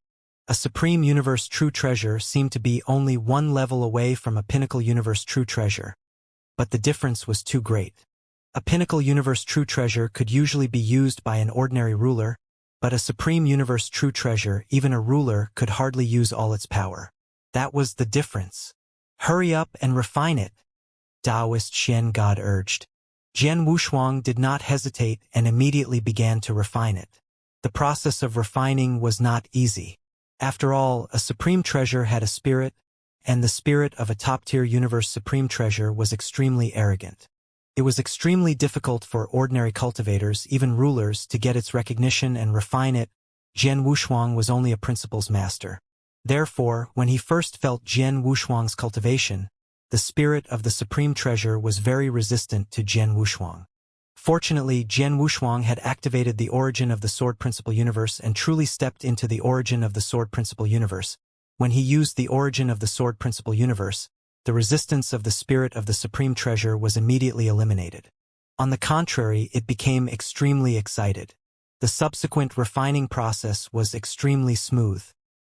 A Supreme Universe True Treasure seemed to be only one level away from a Pinnacle Universe True Treasure. But the difference was too great. A Pinnacle Universe True Treasure could usually be used by an ordinary ruler, but a Supreme Universe True Treasure, even a ruler, could hardly use all its power. That was the difference. "Hurry up and refine it," Taoist Shen God urged. Jian Wushuang did not hesitate and immediately began to refine it. The process of refining was not easy. After all, a supreme treasure had a spirit, and the spirit of a top-tier universe supreme treasure was extremely arrogant. It was extremely difficult for ordinary cultivators, even rulers, to get its recognition and refine it. Jian Wushuang was only a principles master. Therefore, when he first felt Jian Wushuang's cultivation, the spirit of the supreme treasure was very resistant to Jian Wushuang. Fortunately, Jian Wushuang had activated the origin of the Sword Principle Universe and truly stepped into the origin of the Sword Principle Universe. When he used the origin of the Sword Principle Universe, the resistance of the spirit of the supreme treasure was immediately eliminated. On the contrary, it became extremely excited. The subsequent refining process was extremely smooth.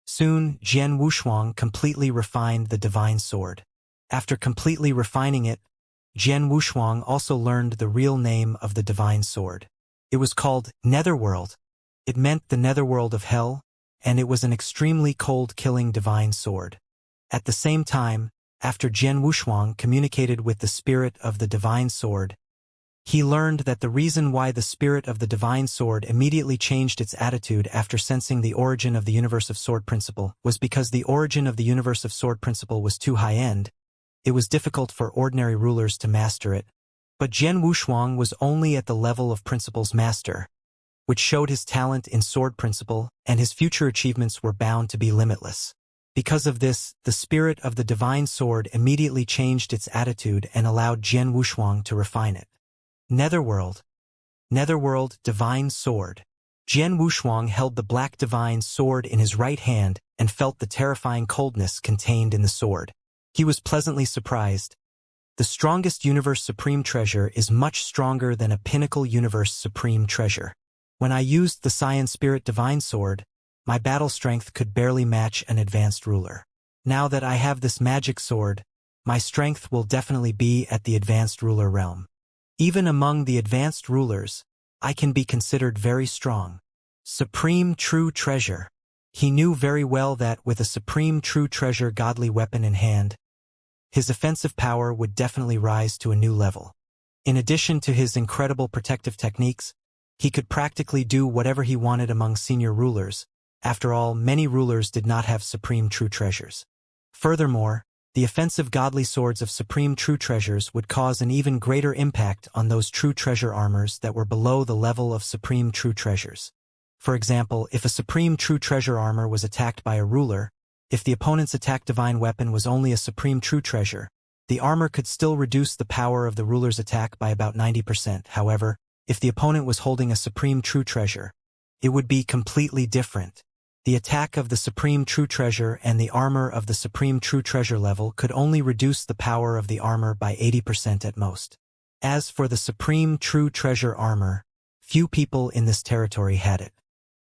Soon, Jian Wushuang completely refined the divine sword. After completely refining it, Jian Wushuang also learned the real name of the divine sword. It was called Netherworld. It meant the netherworld of hell, and it was an extremely cold-killing divine sword. At the same time, after Jian Wushuang communicated with the spirit of the divine sword, he learned that the reason why the spirit of the divine sword immediately changed its attitude after sensing the origin of the universe of sword principle was because the origin of the universe of sword principle was too high-end. It was difficult for ordinary rulers to master it. But Jian Wushuang was only at the level of principles master, which showed his talent in sword principle, and his future achievements were bound to be limitless. Because of this, the spirit of the divine sword immediately changed its attitude and allowed Jian Wushuang to refine it. Netherworld. Netherworld Divine Sword. Jian Wushuang held the black divine sword in his right hand and felt the terrifying coldness contained in the sword. He was pleasantly surprised. The strongest universe supreme treasure is much stronger than a pinnacle universe supreme treasure. When I used the Science Spirit Divine Sword, my battle strength could barely match an advanced ruler. Now that I have this magic sword, my strength will definitely be at the advanced ruler realm. Even among the advanced rulers, I can be considered very strong. Supreme true treasure. He knew very well that with a supreme true treasure godly weapon in hand, his offensive power would definitely rise to a new level. In addition to his incredible protective techniques, he could practically do whatever he wanted among senior rulers. After all, many rulers did not have supreme true treasures. Furthermore, the offensive godly swords of supreme true treasures would cause an even greater impact on those true treasure armors that were below the level of supreme true treasures. For example, if a supreme true treasure armor was attacked by a ruler, if the opponent's attack divine weapon was only a supreme true treasure, the armor could still reduce the power of the ruler's attack by about 90%. However, if the opponent was holding a supreme true treasure, it would be completely different. The attack of the supreme true treasure and the armor of the supreme true treasure level could only reduce the power of the armor by 80% at most. As for the supreme true treasure armor, few people in this territory had it.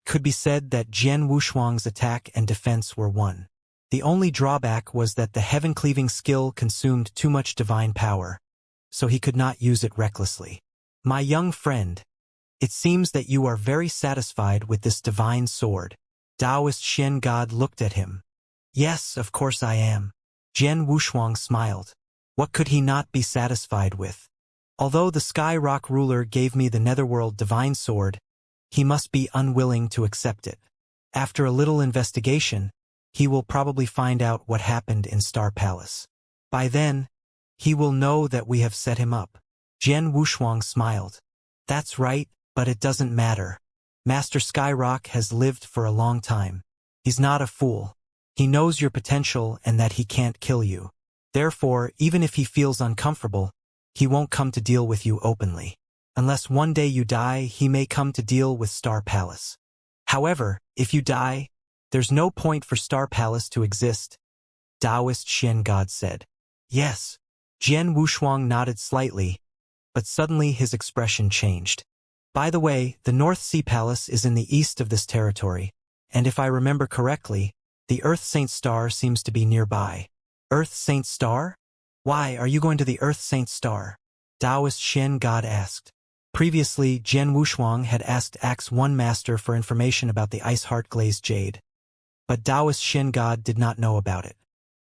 Could be said that Jian Wushuang's attack and defense were one. The only drawback was that the heaven-cleaving skill consumed too much divine power, so he could not use it recklessly. My young friend, it seems that you are very satisfied with this divine sword. Taoist Xian God looked at him. Yes, of course I am. Jian Wushuang smiled. What could he not be satisfied with? Although the Sky Rock ruler gave me the Netherworld divine sword, he must be unwilling to accept it. After a little investigation, he will probably find out what happened in Star Palace. By then, he will know that we have set him up. Jian Wushuang smiled. That's right, but it doesn't matter. Master Skyrock has lived for a long time. He's not a fool. He knows your potential and that he can't kill you. Therefore, even if he feels uncomfortable, he won't come to deal with you openly. Unless one day you die, he may come to deal with Star Palace. However, if you die, there's no point for Star Palace to exist, Taoist Xian God said. Yes. Jian Wushuang nodded slightly, but suddenly his expression changed. By the way, the North Sea Palace is in the east of this territory, and if I remember correctly, the Earth Saint Star seems to be nearby. Earth Saint Star? Why are you going to the Earth Saint Star? Taoist Xian God asked. Previously, Jian Wushuang had asked Axe One Master for information about the Ice Heart Glazed Jade, but Taoist Xian God did not know about it.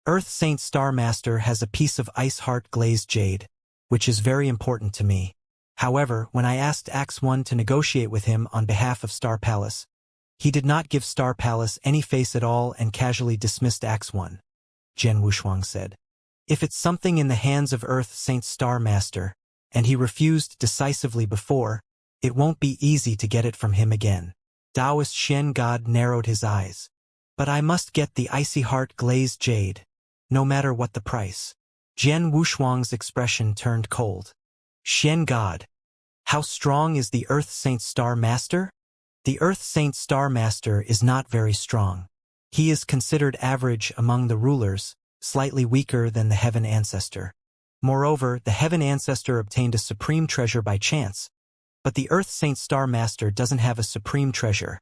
Earth Saint Star Master has a piece of Ice Heart Glazed Jade, which is very important to me. However, when I asked Axe One to negotiate with him on behalf of Star Palace, he did not give Star Palace any face at all and casually dismissed Axe One, Jian Wushuang said. If it's something in the hands of Earth Saint Star Master, and he refused decisively before, it won't be easy to get it from him again. Taoist Xian God narrowed his eyes. But I must get the Icy Heart Glazed Jade, no matter what the price. Jian Wushuang's expression turned cold. Xian God, how strong is the Earth Saint Star Master? The Earth Saint Star Master is not very strong. He is considered average among the rulers, slightly weaker than the Heaven Ancestor. Moreover, the Heaven Ancestor obtained a supreme treasure by chance, but the Earth Saint Star Master doesn't have a supreme treasure,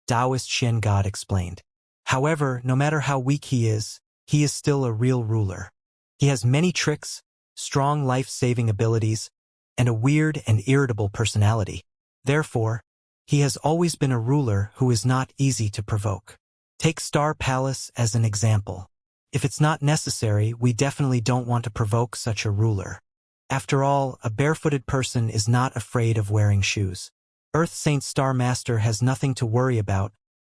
Taoist Xian God explained. However, no matter how weak he is still a real ruler. He has many tricks, strong life-saving abilities, and a weird and irritable personality. Therefore, he has always been a ruler who is not easy to provoke. Take Star Palace as an example. If it's not necessary, we definitely don't want to provoke such a ruler. After all, a barefooted person is not afraid of wearing shoes. Earth Saint Star Master has nothing to worry about,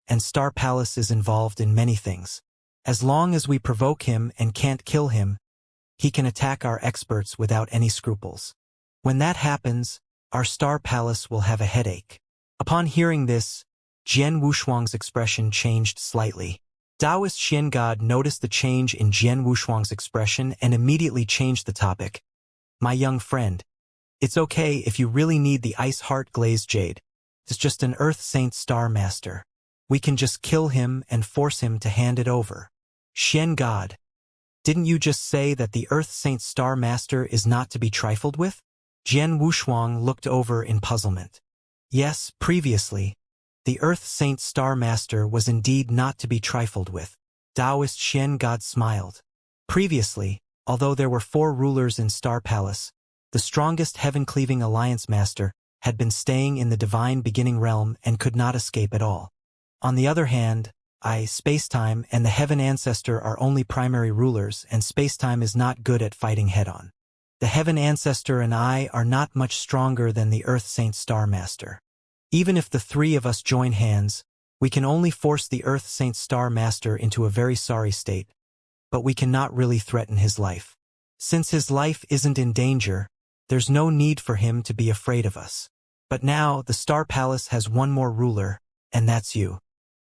and Star Palace is involved in many things. As long as we provoke him and can't kill him, he can attack our experts without any scruples. When that happens, our Star Palace will have a headache. Upon hearing this, Jian Wushuang's expression changed slightly. Taoist Xian God noticed the change in Jian Wushuang's expression and immediately changed the topic. My young friend, it's okay if you really need the Ice Heart Glazed Jade. It's just an Earth Saint Star Master. We can just kill him and force him to hand it over. Xian God, didn't you just say that the Earth Saint Star Master is not to be trifled with? Jian Wushuang looked over in puzzlement. Yes, previously, the Earth Saint Star Master was indeed not to be trifled with. Taoist Xian God smiled. Previously, although there were 4 rulers in Star Palace, the strongest heaven-cleaving alliance master had been staying in the divine beginning realm and could not escape at all. On the other hand, Spacetime and the Heaven Ancestor are only primary rulers, and Spacetime is not good at fighting head-on. The Heaven Ancestor and I are not much stronger than the Earth Saint Star Master. Even if the 3 of us join hands, we can only force the Earth Saint Star Master into a very sorry state, but we cannot really threaten his life. Since his life isn't in danger, there's no need for him to be afraid of us. But now, the Star Palace has one more ruler, and that's you.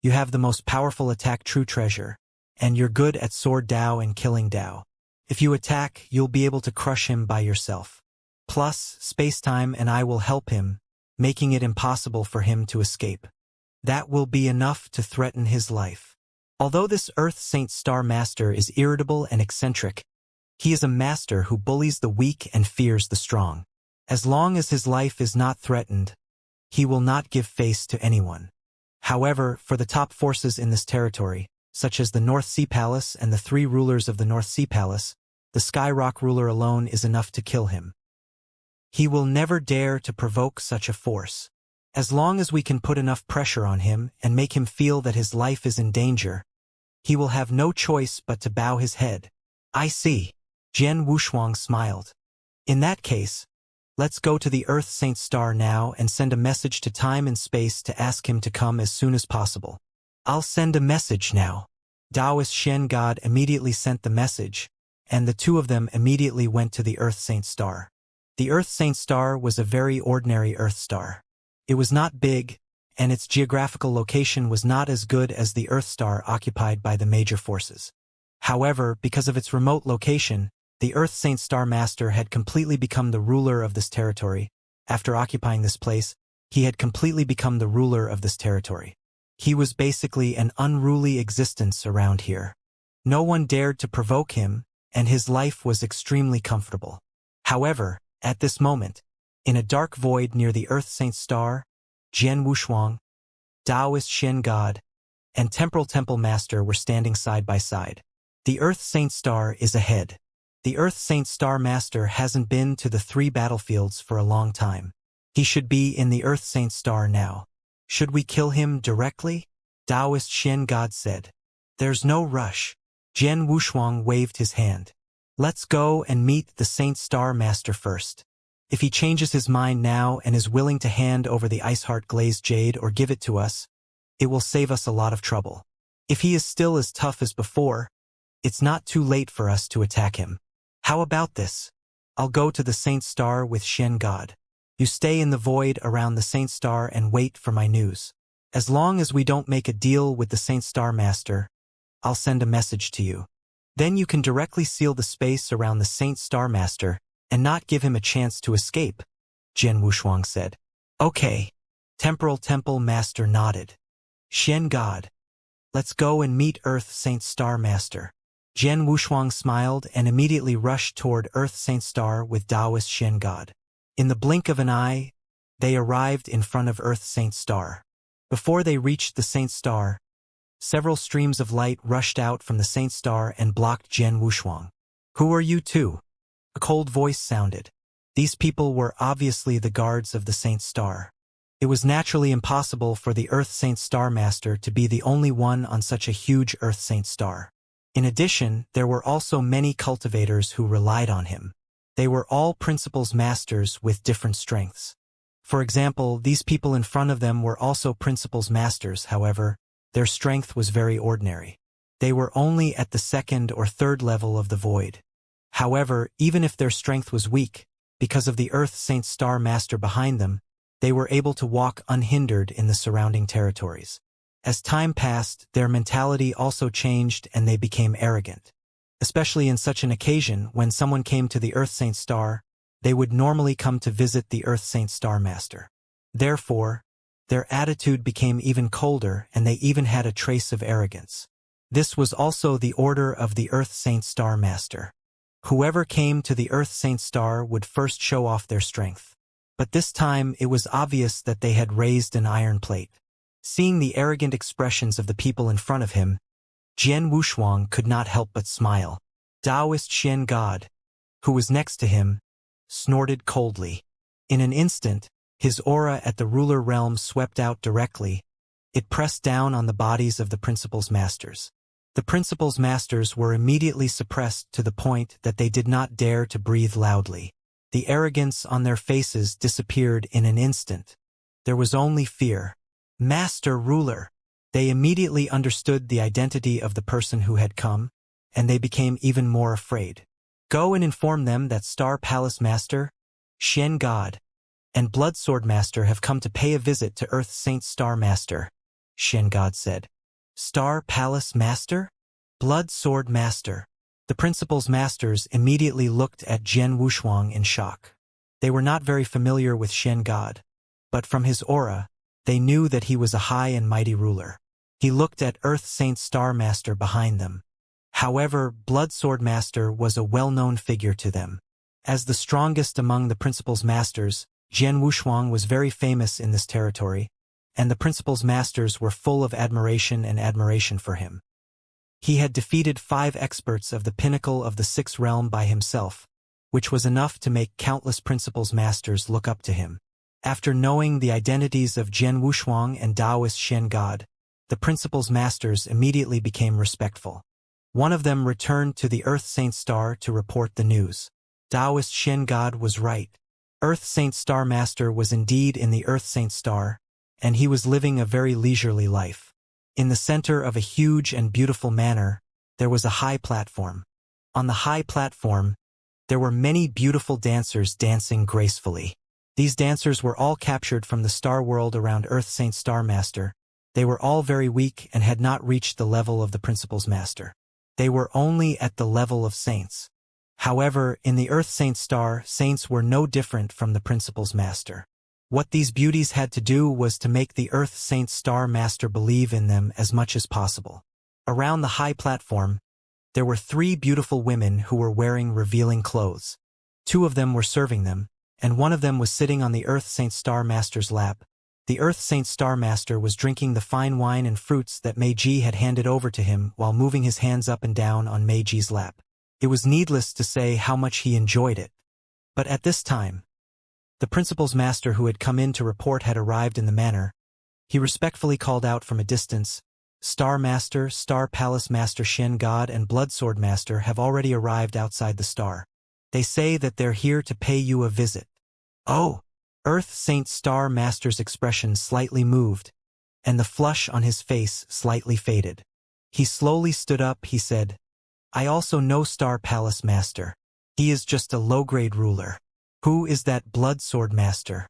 You have the most powerful attack true treasure, and you're good at sword Dao and killing Dao. If you attack, you'll be able to crush him by yourself. Plus, Spacetime and I will help him, making it impossible for him to escape. That will be enough to threaten his life. Although this Earth Saint Star Master is irritable and eccentric, he is a master who bullies the weak and fears the strong. As long as his life is not threatened, he will not give face to anyone. However, for the top forces in this territory, such as the North Sea Palace and the 3 rulers of the North Sea Palace, the Skyrock ruler alone is enough to kill him. He will never dare to provoke such a force. As long as we can put enough pressure on him and make him feel that his life is in danger, he will have no choice but to bow his head. I see. Jian Wushuang smiled. In that case, let's go to the Earth Saint Star now and send a message to time and space to ask him to come as soon as possible. I'll send a message now. Taoist Shen God immediately sent the message, and the 2 of them immediately went to the Earth Saint Star. The Earth Saint Star was a very ordinary Earth star. It was not big, and its geographical location was not as good as the Earth star occupied by the major forces. However, because of its remote location, the Earth Saint Star Master had completely become the ruler of this territory. After occupying this place, he had completely become the ruler of this territory. He was basically an unruly existence around here. No one dared to provoke him, and his life was extremely comfortable. However, at this moment, in a dark void near the Earth Saint Star, Jian Wushuang, Taoist Shen God, and Temporal Temple Master were standing side by side. The Earth Saint Star is ahead. The Earth Saint Star Master hasn't been to the 3 battlefields for a long time. He should be in the Earth Saint Star now. Should we kill him directly? Taoist Shen God said. There's no rush. Jian Wushuang waved his hand. Let's go and meet the Saint Star Master first. If he changes his mind now and is willing to hand over the Iceheart Glazed Jade or give it to us, it will save us a lot of trouble. If he is still as tough as before, it's not too late for us to attack him. How about this? I'll go to the Saint Star with Shen God. You stay in the void around the Saint Star and wait for my news. As long as we don't make a deal with the Saint Star Master, I'll send a message to you. Then you can directly seal the space around the Saint Star Master and not give him a chance to escape, Jian Wushuang said. Okay. Temporal Temple Master nodded. Shen God. Let's go and meet Earth Saint Star Master. Jian Wushuang smiled and immediately rushed toward Earth Saint Star with Taoist Shen God. In the blink of an eye, they arrived in front of Earth Saint Star. Before they reached the Saint Star, several streams of light rushed out from the Saint Star and blocked Jian Wushuang. Who are you 2? A cold voice sounded. These people were obviously the guards of the Saint Star. It was naturally impossible for the Earth Saint Star Master to be the only one on such a huge Earth Saint Star. In addition, there were also many cultivators who relied on him. They were all Principles Masters with different strengths. For example, these people in front of them were also Principles Masters, however, their strength was very ordinary. They were only at the 2nd or 3rd level of the void. However, even if their strength was weak, because of the Earth Saint Star Master behind them, they were able to walk unhindered in the surrounding territories. As time passed, their mentality also changed and they became arrogant. Especially in such an occasion, when someone came to the Earth Saint Star, they would normally come to visit the Earth Saint Star Master. Therefore, their attitude became even colder and they even had a trace of arrogance. This was also the order of the Earth Saint Star Master. Whoever came to the Earth Saint Star would first show off their strength. But this time it was obvious that they had raised an iron plate. Seeing the arrogant expressions of the people in front of him, Jian Wushuang could not help but smile. Taoist Xian God, who was next to him, snorted coldly. In an instant, his aura at the ruler realm swept out directly. It pressed down on the bodies of the principal's masters. The principal's masters were immediately suppressed to the point that they did not dare to breathe loudly. The arrogance on their faces disappeared in an instant. There was only fear. Master ruler! They immediately understood the identity of the person who had come, and they became even more afraid. Go and inform them that Star Palace Master, Xian God, and Blood Sword Master have come to pay a visit to Earth Saint Star Master, Xian God said. Star Palace Master? Blood Sword Master. The principal's masters immediately looked at Jian Wushuang in shock. They were not very familiar with Xian God, but from his aura, they knew that he was a high and mighty ruler. He looked at Earth Saint Star Master behind them. However, Blood Sword Master was a well-known figure to them. As the strongest among the principal's masters, Jian Wushuang was very famous in this territory, and the principal's masters were full of admiration for him. He had defeated 5 experts of the pinnacle of the 6th realm by himself, which was enough to make countless principal's masters look up to him. After knowing the identities of Jian Wushuang and Taoist Xian God, the principal's masters immediately became respectful. One of them returned to the Earth Saint Star to report the news. Taoist Xian God was right. Earth Saint Star Master was indeed in the Earth Saint Star, and he was living a very leisurely life. In the center of a huge and beautiful manor, there was a high platform. On the high platform, there were many beautiful dancers dancing gracefully. These dancers were all captured from the star world around Earth Saint Star Master. They were all very weak and had not reached the level of the principal's master. They were only at the level of saints. However, in the Earth Saint Star, saints were no different from the principal's master. What these beauties had to do was to make the Earth Saint Star Master believe in them as much as possible. Around the high platform, there were 3 beautiful women who were wearing revealing clothes. 2 of them were serving them, and one of them was sitting on the Earth Saint Star Master's lap. The Earth Saint Star Master was drinking the fine wine and fruits that Meiji had handed over to him while moving his hands up and down on Meiji's lap. It was needless to say how much he enjoyed it. But at this time, the principal's master who had come in to report had arrived in the manor. He respectfully called out from a distance, Star Master, Star Palace Master Xian God and Blood Sword Master have already arrived outside the star. They say that they're here to pay you a visit. Oh! Earth Saint Star Master's expression slightly moved, and the flush on his face slightly faded. He slowly stood up. He said, I also know Star Palace Master. He is just a low-grade ruler. Who is that Blood Sword Master?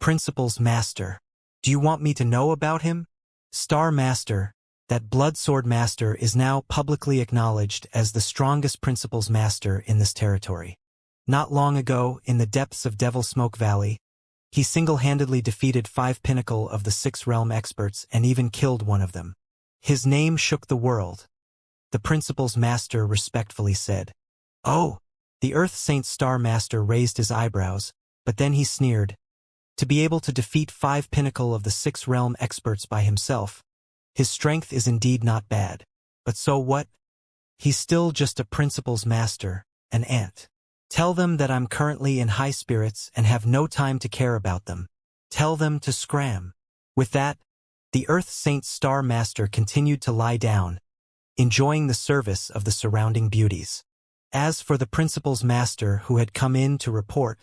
Principal's Master. Do you want me to know about him? Star Master, that Blood Sword Master is now publicly acknowledged as the strongest Principal's Master in this territory. Not long ago, in the depths of Devil Smoke Valley, he single-handedly defeated 5 pinnacle of the 6th realm experts and even killed one of them. His name shook the world. The Principal's Master respectfully said, Oh! The Earth Saint Star Master raised his eyebrows, but then he sneered. To be able to defeat 5 pinnacle of the 6th realm experts by himself, his strength is indeed not bad. But so what? He's still just a Principal's Master, an ant. Tell them that I'm currently in high spirits and have no time to care about them. Tell them to scram. With that, the Earth Saint Star Master continued to lie down, enjoying the service of the surrounding beauties. As for the Principal's Master who had come in to report,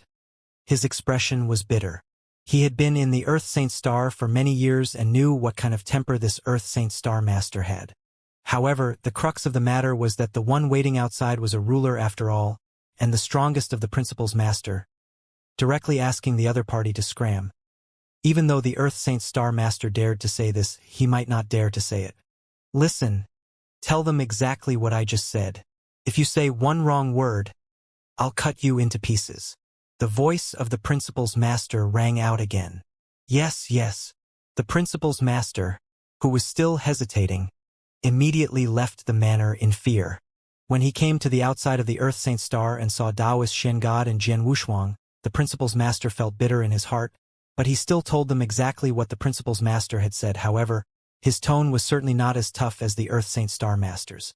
his expression was bitter. He had been in the Earth Saint Star for many years and knew what kind of temper this Earth Saint Star Master had. However, the crux of the matter was that the one waiting outside was a ruler after all, and the strongest of the Principal's Master, directly asking the other party to scram. Even though the Earth Saint Star Master dared to say this, he might not dare to say it. Listen, tell them exactly what I just said. If you say one wrong word, I'll cut you into pieces. The voice of the Principal's Master rang out again. Yes, yes. The Principal's Master, who was still hesitating, immediately left the manor in fear. When he came to the outside of the Earth Saint Star and saw Taoist Xian God and Jian Wushuang, the Principal's Master felt bitter in his heart, but he still told them exactly what the Principal's Master had said. However, His tone was certainly not as tough as the Earth Saint Star Master's.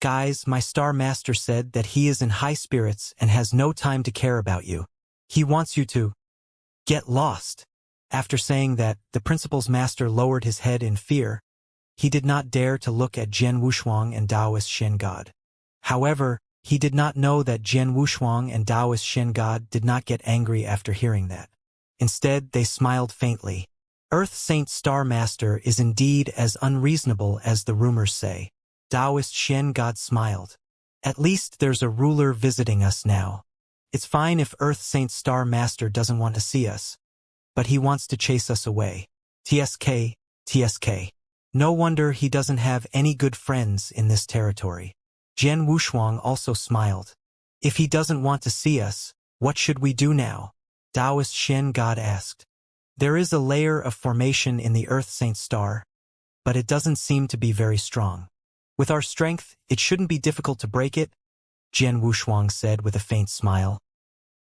Guys, my Star Master said that he is in high spirits and has no time to care about you. He wants you to get lost. After saying that, the Principal's Master lowered his head in fear. He did not dare to look at Jian Wushuang and Taoist Shen God. However, he did not know that Jian Wushuang and Taoist Shen God did not get angry after hearing that. Instead, they smiled faintly. Earth Saint Star Master is indeed as unreasonable as the rumors say. Taoist Shen God smiled. At least there's a ruler visiting us now. It's fine if Earth Saint Star Master doesn't want to see us, but he wants to chase us away. TSK, TSK. No wonder he doesn't have any good friends in this territory. Jian Wushuang also smiled. If he doesn't want to see us, what should we do now? Taoist Shen God asked. There is a layer of formation in the Earth Saint Star, but it doesn't seem to be very strong. With our strength, it shouldn't be difficult to break it, Jian Wushuang said with a faint smile.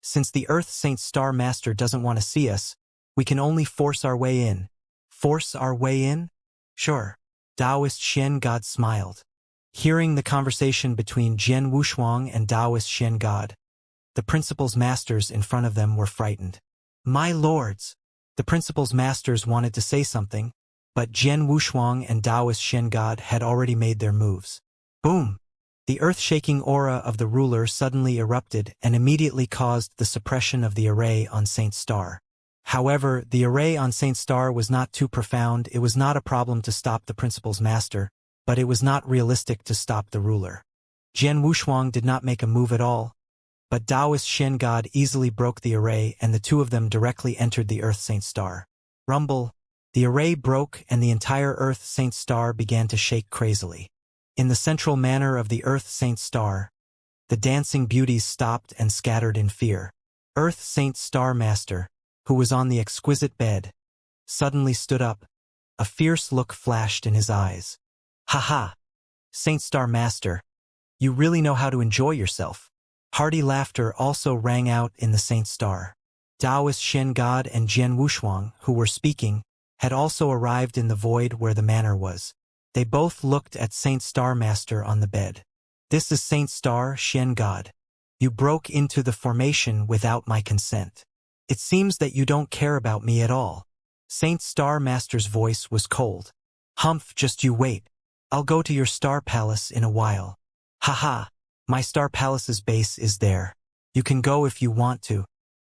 Since the Earth Saint Star Master doesn't want to see us, we can only force our way in. Force our way in? Sure. Taoist Shen God smiled. Hearing the conversation between Jian Wushuang and Taoist Shen God, the Principal's Masters in front of them were frightened. My lords! The Principal's Masters wanted to say something, but Jian Wushuang and Taoist Shen God had already made their moves. Boom! The earth-shaking aura of the ruler suddenly erupted and immediately caused the suppression of the array on Saint Star. However, the array on Saint Star was not too profound. It was not a problem to stop the Principal's Master, but it was not realistic to stop the ruler. Jian Wushuang did not make a move at all, but Taoist Shen God easily broke the array and the two of them directly entered the Earth Saint Star. Rumble! The array broke and the entire Earth Saint Star began to shake crazily. In the central manor of the Earth Saint Star, the dancing beauties stopped and scattered in fear. Earth Saint Star Master, who was on the exquisite bed, suddenly stood up. A fierce look flashed in his eyes. Ha ha! Saint Star Master, you really know how to enjoy yourself. Hearty laughter also rang out in the Saint Star. Taoist Shen God and Jian Wushuang, who were speaking, had also arrived in the void where the manor was. They both looked at Saint Star Master on the bed. This is Saint Star Shen God. You broke into the formation without my consent. It seems that you don't care about me at all. Saint Star Master's voice was cold. Humph, just you wait. I'll go to your Star Palace in a while. Haha, my Star Palace's base is there. You can go if you want to,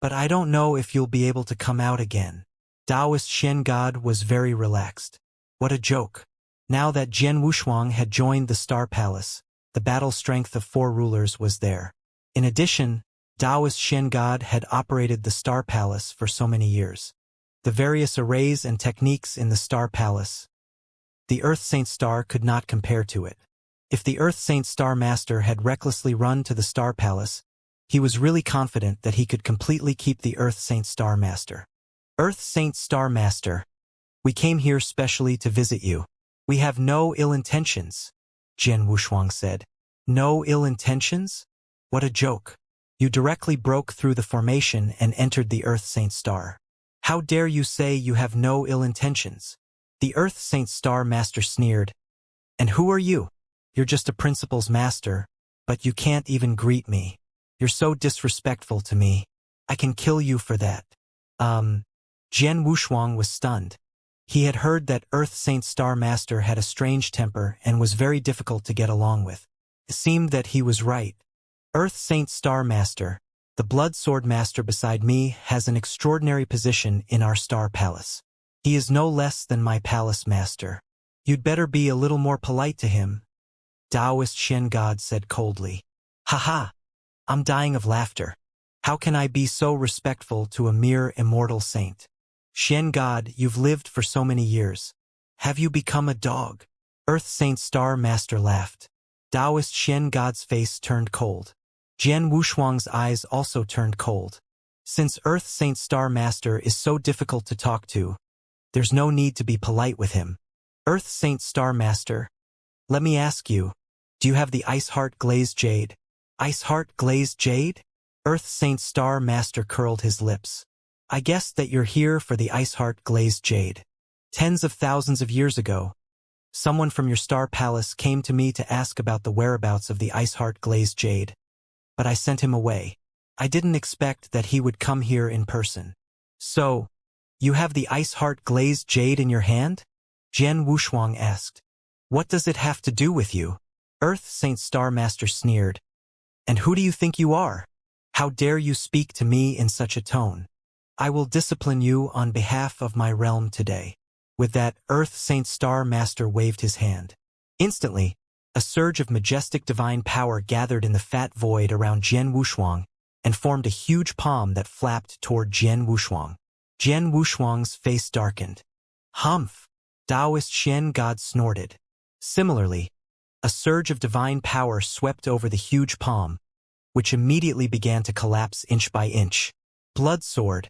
but I don't know if you'll be able to come out again. Taoist Shen God was very relaxed. What a joke. Now that Jian Wushuang had joined the Star Palace, the battle strength of 4 rulers was there. In addition, Taoist Shen God had operated the Star Palace for so many years. The various arrays and techniques in the Star Palace, the Earth Saint Star could not compare to it. If the Earth Saint Star Master had recklessly run to the Star Palace, he was really confident that he could completely keep the Earth Saint Star Master. Earth Saint Star Master, we came here specially to visit you. We have no ill intentions, Jian Wushuang said. No ill intentions? What a joke. You directly broke through the formation and entered the Earth Saint Star. How dare you say you have no ill intentions? The Earth Saint Star Master sneered. And who are you? You're just a Principal's Master, but you can't even greet me. You're so disrespectful to me. I can kill you for that. Jian Wushuang was stunned. He had heard that Earth Saint Star Master had a strange temper and was very difficult to get along with. It seemed that he was right. Earth Saint Star Master, the Blood Sword Master beside me, has an extraordinary position in our Star Palace. He is no less than my Palace Master. You'd better be a little more polite to him, Taoist Shen God said coldly. Haha, I'm dying of laughter. How can I be so respectful to a mere immortal saint? Shen God, you've lived for so many years. Have you become a dog? Earth Saint Star Master laughed. Taoist Shen God's face turned cold. Jian Wushuang's eyes also turned cold. Since Earth Saint Star Master is so difficult to talk to, there's no need to be polite with him. Earth Saint Star Master, let me ask you, do you have the Ice Heart Glazed Jade? Ice Heart Glazed Jade? Earth Saint Star Master curled his lips. I guess that you're here for the Ice Heart Glazed Jade. Tens of thousands of years ago, Someone from your star palace came to me to ask about the whereabouts of the Iceheart glazed jade. But I sent him away. I didn't expect that he would come here in person. So, you have the Iceheart glazed jade in your hand? Jian Wushuang asked. What does it have to do with you? Earth Saint Star Master sneered. And who do you think you are? How dare you speak to me in such a tone? I will discipline you on behalf of my realm today. With that, Earth Saint Star Master waved his hand. Instantly, a surge of majestic divine power gathered in the fat void around Jian Wushuang and formed a huge palm that flapped toward Jian Wushuang. Jian Wushuang's face darkened. Humph! Taoist Shen God snorted. Similarly, a surge of divine power swept over the huge palm, which immediately began to collapse inch by inch. Blood sword.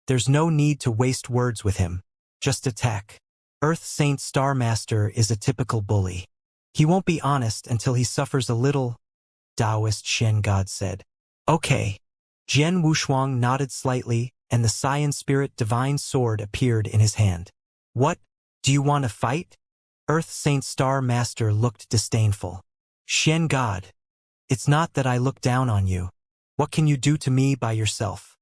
There's no need to waste words with him. Just attack. Earth Saint Star Master is a typical bully. He won't be honest until he suffers a little, Taoist Shen God said. Okay. Jian Wushuang nodded slightly, and the Saiyan Spirit Divine Sword appeared in his hand. What? Do you want to fight? Earth Saint Star Master looked disdainful. Shen God. It's not that I look down on you. What can you do to me by yourself?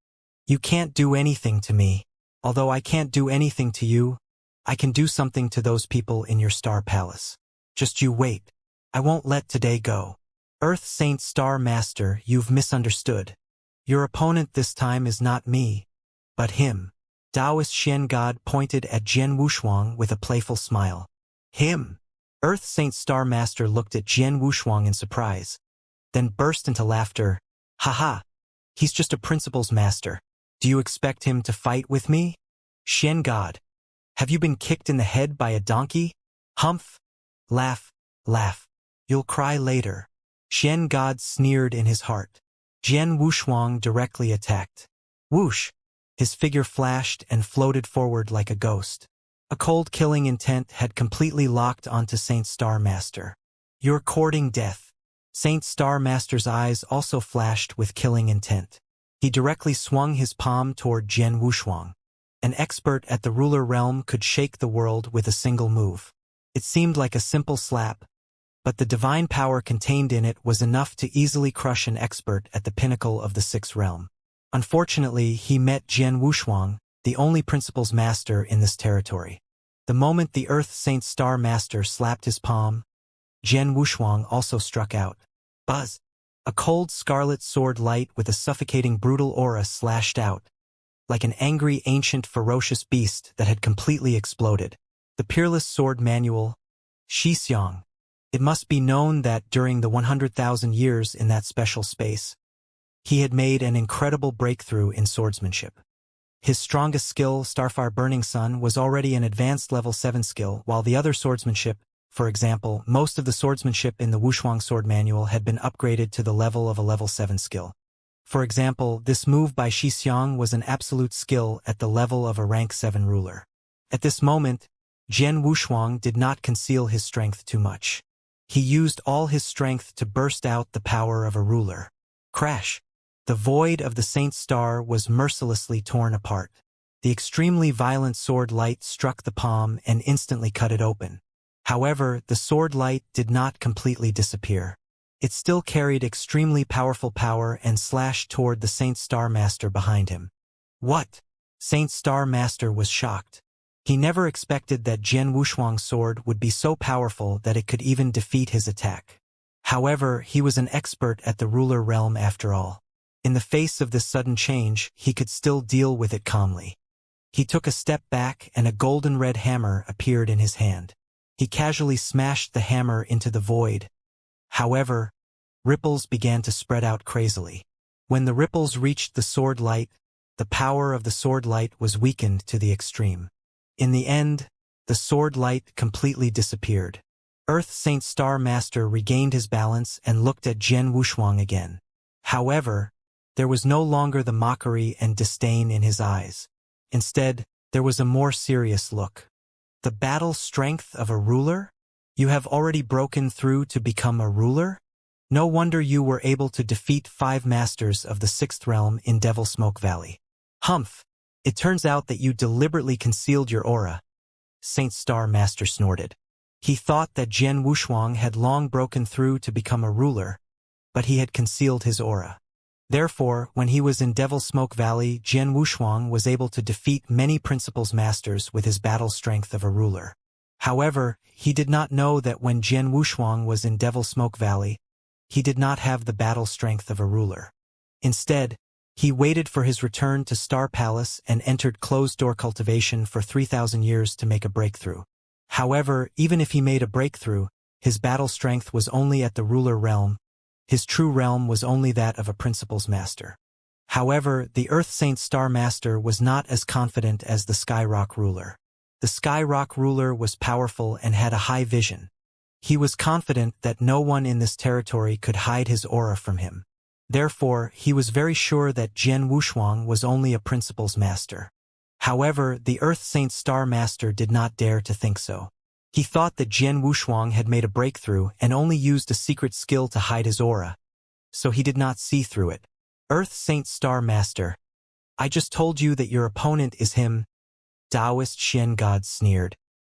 You can't do anything to me. Although I can't do anything to you, I can do something to those people in your star palace. Just you wait. I won't let today go. Earth Saint Star Master, you've misunderstood. Your opponent this time is not me, but him. Taoist Shen God pointed at Jian Wushuang with a playful smile. Him. Earth Saint Star Master looked at Jian Wushuang in surprise, then burst into laughter. Haha. He's just a principles master. Do you expect him to fight with me? Shen God. Have you been kicked in the head by a donkey? Humph. Laugh. Laugh. You'll cry later. Shen God sneered in his heart. Jian Wushuang directly attacked. Whoosh. His figure flashed and floated forward like a ghost. A cold killing intent had completely locked onto Saint Star Master. You're courting death. Saint Star Master's eyes also flashed with killing intent. He directly swung his palm toward Jian Wushuang. An expert at the ruler realm could shake the world with a single move. It seemed like a simple slap, but the divine power contained in it was enough to easily crush an expert at the pinnacle of the sixth realm. Unfortunately, he met Jian Wushuang, the only principles master in this territory. The moment the Earth Saint Star Master slapped his palm, Jian Wushuang also struck out. Buzz! A cold scarlet sword light with a suffocating brutal aura slashed out, like an angry ancient ferocious beast that had completely exploded. The Peerless Sword Manual, Xianxia. It must be known that during the 100,000 years in that special space, he had made an incredible breakthrough in swordsmanship. His strongest skill, Starfire Burning Sun, was already an advanced level 7 skill, while the other swordsmanship, for example, most of the swordsmanship in the Wushuang Sword Manual had been upgraded to the level of a level 7 skill. For example, this move by Xianxia was an absolute skill at the level of a rank 7 ruler. At this moment, Jian Wushuang did not conceal his strength too much. He used all his strength to burst out the power of a ruler. Crash! The void of the Saint Star was mercilessly torn apart. The extremely violent sword light struck the palm and instantly cut it open. However, the sword light did not completely disappear. It still carried extremely powerful power and slashed toward the Saint Star Master behind him. What? Saint Star Master was shocked. He never expected that Jian Wushuang's sword would be so powerful that it could even defeat his attack. However, he was an expert at the ruler realm after all. In the face of this sudden change, he could still deal with it calmly. He took a step back and a golden red hammer appeared in his hand. He casually smashed the hammer into the void. However, ripples began to spread out crazily. When the ripples reached the sword light, the power of the sword light was weakened to the extreme. In the end, the sword light completely disappeared. Earth Saint Star Master regained his balance and looked at Jian Wushuang again. However, there was no longer the mockery and disdain in his eyes. Instead, there was a more serious look. The battle strength of a ruler? You have already broken through to become a ruler? No wonder you were able to defeat 5 masters of the 6th realm in Devil Smoke Valley. Humph! It turns out that you deliberately concealed your aura. Saint Star Master snorted. He thought that Jian Wushuang had long broken through to become a ruler, but he had concealed his aura. Therefore, when he was in Devil Smoke Valley, Jian Wushuang was able to defeat many principles masters with his battle strength of a ruler. However, he did not know that when Jian Wushuang was in Devil Smoke Valley, he did not have the battle strength of a ruler. Instead, he waited for his return to Star Palace and entered closed-door cultivation for 3,000 years to make a breakthrough. However, even if he made a breakthrough, his battle strength was only at the ruler realm. His true realm was only that of a principles master. However, the Earth Saint Star Master was not as confident as the Sky Rock ruler. The Sky Rock ruler was powerful and had a high vision. He was confident that no one in this territory could hide his aura from him. Therefore, he was very sure that Jian Wushuang was only a principles master. However, the Earth Saint Star Master did not dare to think so. He thought that Jian Wushuang had made a breakthrough and only used a secret skill to hide his aura, so he did not see through it. Earth Saint Star Master, I just told you that your opponent is him, Taoist Shen God sneered.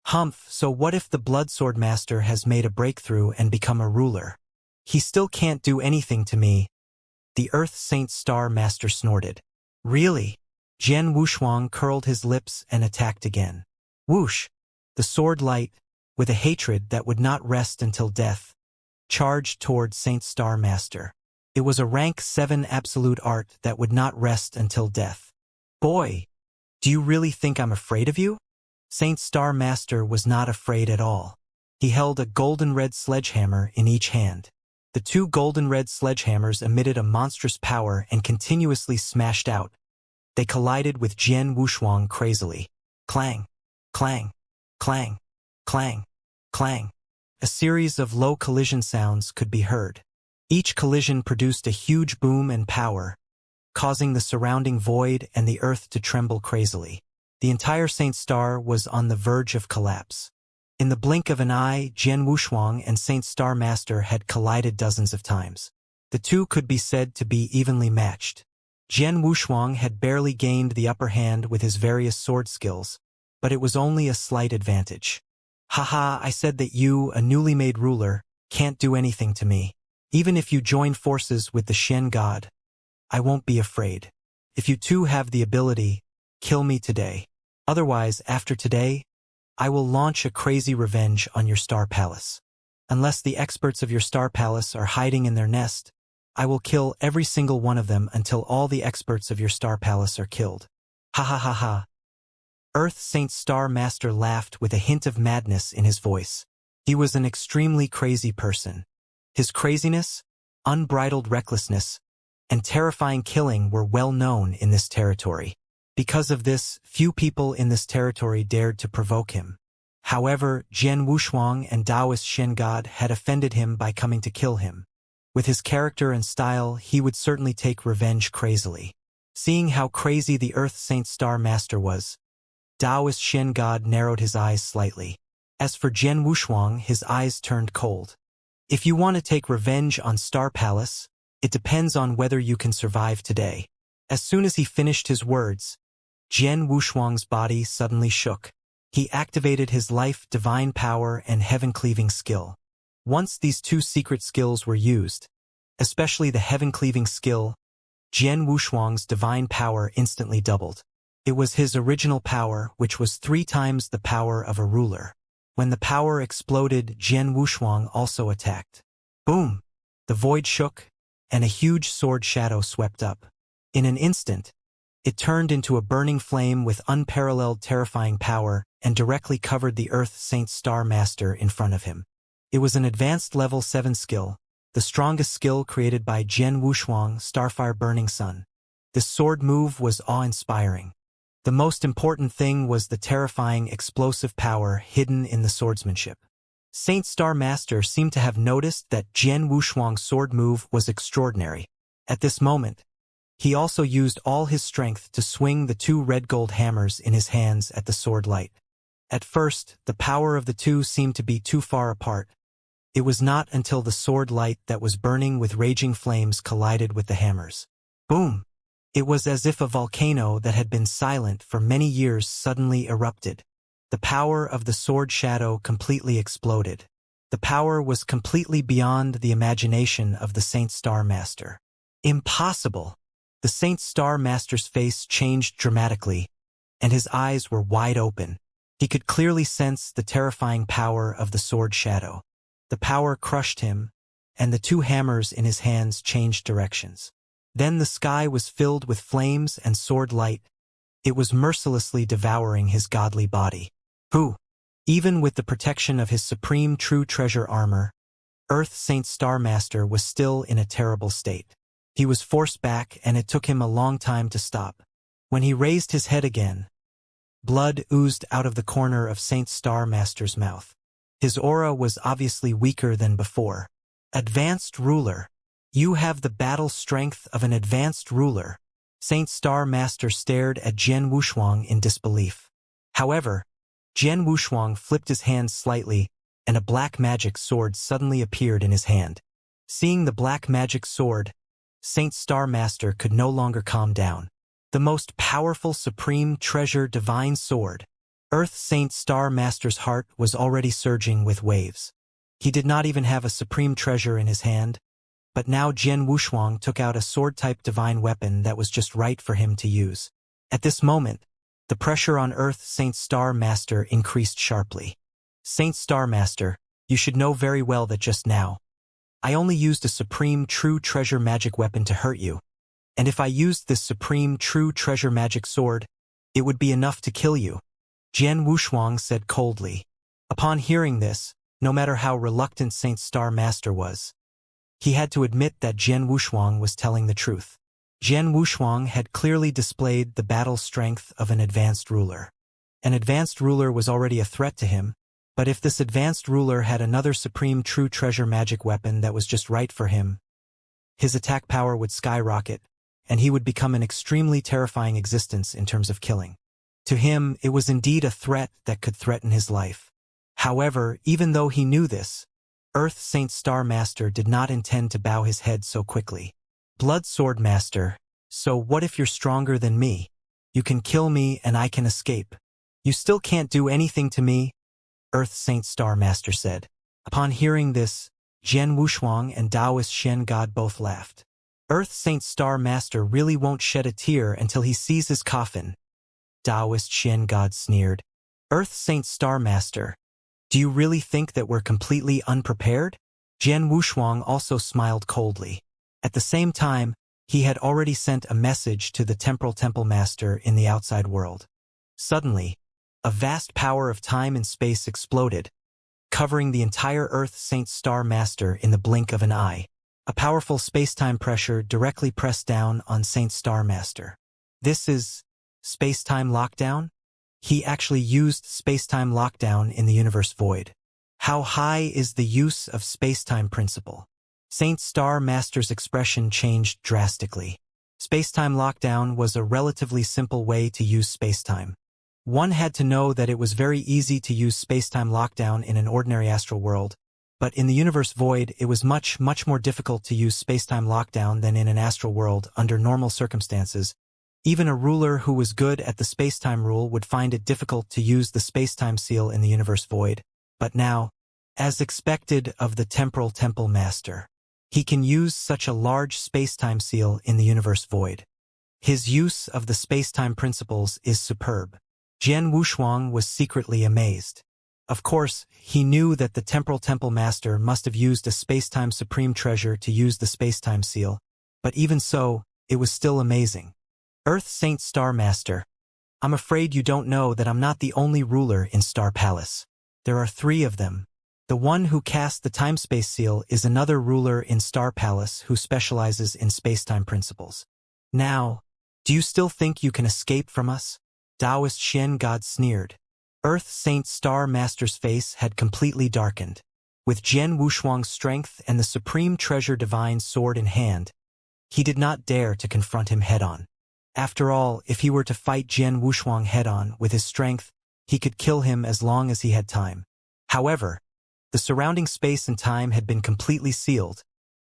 Humph, so what if the Bloodsword Master has made a breakthrough and become a ruler? He still can't do anything to me. The Earth Saint Star Master snorted. Really? Jian Wushuang curled his lips and attacked again. Whoosh! The sword light, with a hatred that would not rest until death, charged toward Saint Star Master. It was a rank 7 absolute art that would not rest until death. Boy! Do you really think I'm afraid of you? Saint Star Master was not afraid at all. He held a golden-red sledgehammer in each hand. The two golden-red sledgehammers emitted a monstrous power and continuously smashed out. They collided with Jian Wushuang crazily. Clang! Clang! Clang! Clang! Clang! A series of low collision sounds could be heard. Each collision produced a huge boom and power, causing the surrounding void and the earth to tremble crazily. The entire Saint Star was on the verge of collapse. In the blink of an eye, Jian Wushuang and Saint Star Master had collided dozens of times. The two could be said to be evenly matched. Jian Wushuang had barely gained the upper hand with his various sword skills, but it was only a slight advantage. Haha, I said that you, a newly made ruler, can't do anything to me. Even if you join forces with the Shen God, I won't be afraid. If you two have the ability, kill me today. Otherwise, after today, I will launch a crazy revenge on your Star Palace. Unless the experts of your Star Palace are hiding in their nest, I will kill every single one of them until all the experts of your Star Palace are killed. Ha ha ha ha. Earth Saint Star Master laughed with a hint of madness in his voice. He was an extremely crazy person. His craziness, unbridled recklessness, and terrifying killing were well known in this territory. Because of this, few people in this territory dared to provoke him. However, Jian Wushuang and Taoist Shen God had offended him by coming to kill him. With his character and style, he would certainly take revenge crazily. Seeing how crazy the Earth Saint Star Master was, Taoist Shen God narrowed his eyes slightly. As for Jian Wushuang, his eyes turned cold. If you want to take revenge on Star Palace, it depends on whether you can survive today. As soon as he finished his words, Jian Wushuang's body suddenly shook. He activated his life, divine power, and heaven-cleaving skill. Once these two secret skills were used, especially the heaven-cleaving skill, Jian Wushuang's divine power instantly doubled. It was his original power, which was 3 times the power of a ruler. When the power exploded, Jian Wushuang also attacked. Boom! The void shook, and a huge sword shadow swept up. In an instant, it turned into a burning flame with unparalleled terrifying power and directly covered the Earth Saint Star Master in front of him. It was an advanced level 7 skill, the strongest skill created by Jian Wushuang, Starfire Burning Sun. This sword move was awe-inspiring. The most important thing was the terrifying explosive power hidden in the swordsmanship. Saint Star Master seemed to have noticed that Jian Wushuang's sword move was extraordinary. At this moment, he also used all his strength to swing the 2 red gold hammers in his hands at the sword light. At first, the power of the two seemed to be too far apart. It was not until the sword light that was burning with raging flames collided with the hammers. Boom! It was as if a volcano that had been silent for many years suddenly erupted. The power of the sword shadow completely exploded. The power was completely beyond the imagination of the Saint Star Master. Impossible! The Saint Star Master's face changed dramatically, and his eyes were wide open. He could clearly sense the terrifying power of the sword shadow. The power crushed him, and the two hammers in his hands changed directions. Then the sky was filled with flames and sword light. It was mercilessly devouring his godly body. Who? Even with the protection of his supreme true treasure armor, Earth Saint Star Master was still in a terrible state. He was forced back, and it took him a long time to stop. When he raised his head again, blood oozed out of the corner of Saint Star Master's mouth. His aura was obviously weaker than before. Advanced ruler. You have the battle strength of an advanced ruler. Saint Star Master stared at Jian Wushuang in disbelief. However, Jian Wushuang flipped his hand slightly, and a black magic sword suddenly appeared in his hand. Seeing the black magic sword, Saint Star Master could no longer calm down. The most powerful supreme treasure divine sword. Earth Saint Star Master's heart was already surging with waves. He did not even have a supreme treasure in his hand, but now Jian Wushuang took out a sword-type divine weapon that was just right for him to use. At this moment, the pressure on Earth Saint Star Master increased sharply. Saint Star Master, you should know very well that just now, I only used a supreme true treasure magic weapon to hurt you. And if I used this supreme true treasure magic sword, it would be enough to kill you. Jian Wushuang said coldly. Upon hearing this, no matter how reluctant Saint Star Master was, he had to admit that Jian Wushuang was telling the truth. Jian Wushuang had clearly displayed the battle strength of an advanced ruler. An advanced ruler was already a threat to him, but if this advanced ruler had another supreme true treasure magic weapon that was just right for him, his attack power would skyrocket, and he would become an extremely terrifying existence in terms of killing. To him, it was indeed a threat that could threaten his life. However, even though he knew this, Earth Saint Star Master did not intend to bow his head so quickly. Blood Sword Master, so what if you're stronger than me? You can kill me and I can escape. You still can't do anything to me, Earth Saint Star Master said. Upon hearing this, Jian Wushuang and Taoist Shen God both laughed. Earth Saint Star Master really won't shed a tear until he sees his coffin, Taoist Shen God sneered. Earth Saint Star Master, do you really think that we're completely unprepared? Jian Wushuang also smiled coldly. At the same time, he had already sent a message to the Temporal Temple Master in the outside world. Suddenly, a vast power of time and space exploded, covering the entire Earth Saint Star Master in the blink of an eye. A powerful space-time pressure directly pressed down on Saint Star Master. This is space-time lockdown? He actually used space-time lockdown in the universe void. How high is the use of space-time principle? Saint Star Master's expression changed drastically. Space-time lockdown was a relatively simple way to use space-time. One had to know that it was very easy to use space-time lockdown in an ordinary astral world, but in the universe void it was much more difficult to use space-time lockdown than in an astral world under normal circumstances. Even a ruler who was good at the space-time rule would find it difficult to use the space-time seal in the universe void. But now, as expected of the Temporal Temple Master, he can use such a large space-time seal in the universe void. His use of the space-time principles is superb. Jian Wushuang was secretly amazed. Of course, he knew that the Temporal Temple Master must have used a space-time supreme treasure to use the space-time seal, but even so, it was still amazing. Earth Saint Star Master, I'm afraid you don't know that I'm not the only ruler in Star Palace. There are 3 of them. The one who cast the time-space seal is another ruler in Star Palace who specializes in space-time principles. Now, do you still think you can escape from us? Taoist Shen God sneered. Earth Saint Star Master's face had completely darkened. With Jian Wushuang's strength and the supreme treasure divine sword in hand, he did not dare to confront him head-on. After all, if he were to fight Jian Wushuang head-on with his strength, he could kill him as long as he had time. However, the surrounding space and time had been completely sealed,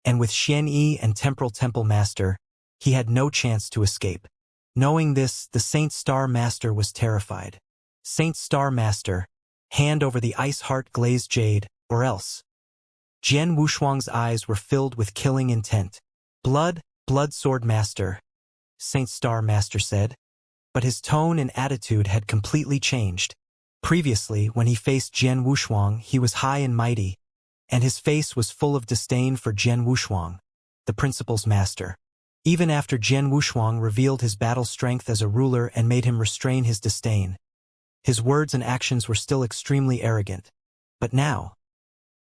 and with Xianxia and Temporal Temple Master, he had no chance to escape. Knowing this, the Saint Star Master was terrified. Saint Star Master, hand over the ice heart glazed jade, or else. Jian Wushuang's eyes were filled with killing intent. Blood Sword Master, Saint Star Master said. But his tone and attitude had completely changed. Previously, when he faced Jian Wushuang, he was high and mighty, and his face was full of disdain for Jian Wushuang, the principal's master. Even after Jian Wushuang revealed his battle strength as a ruler and made him restrain his disdain, his words and actions were still extremely arrogant. But now,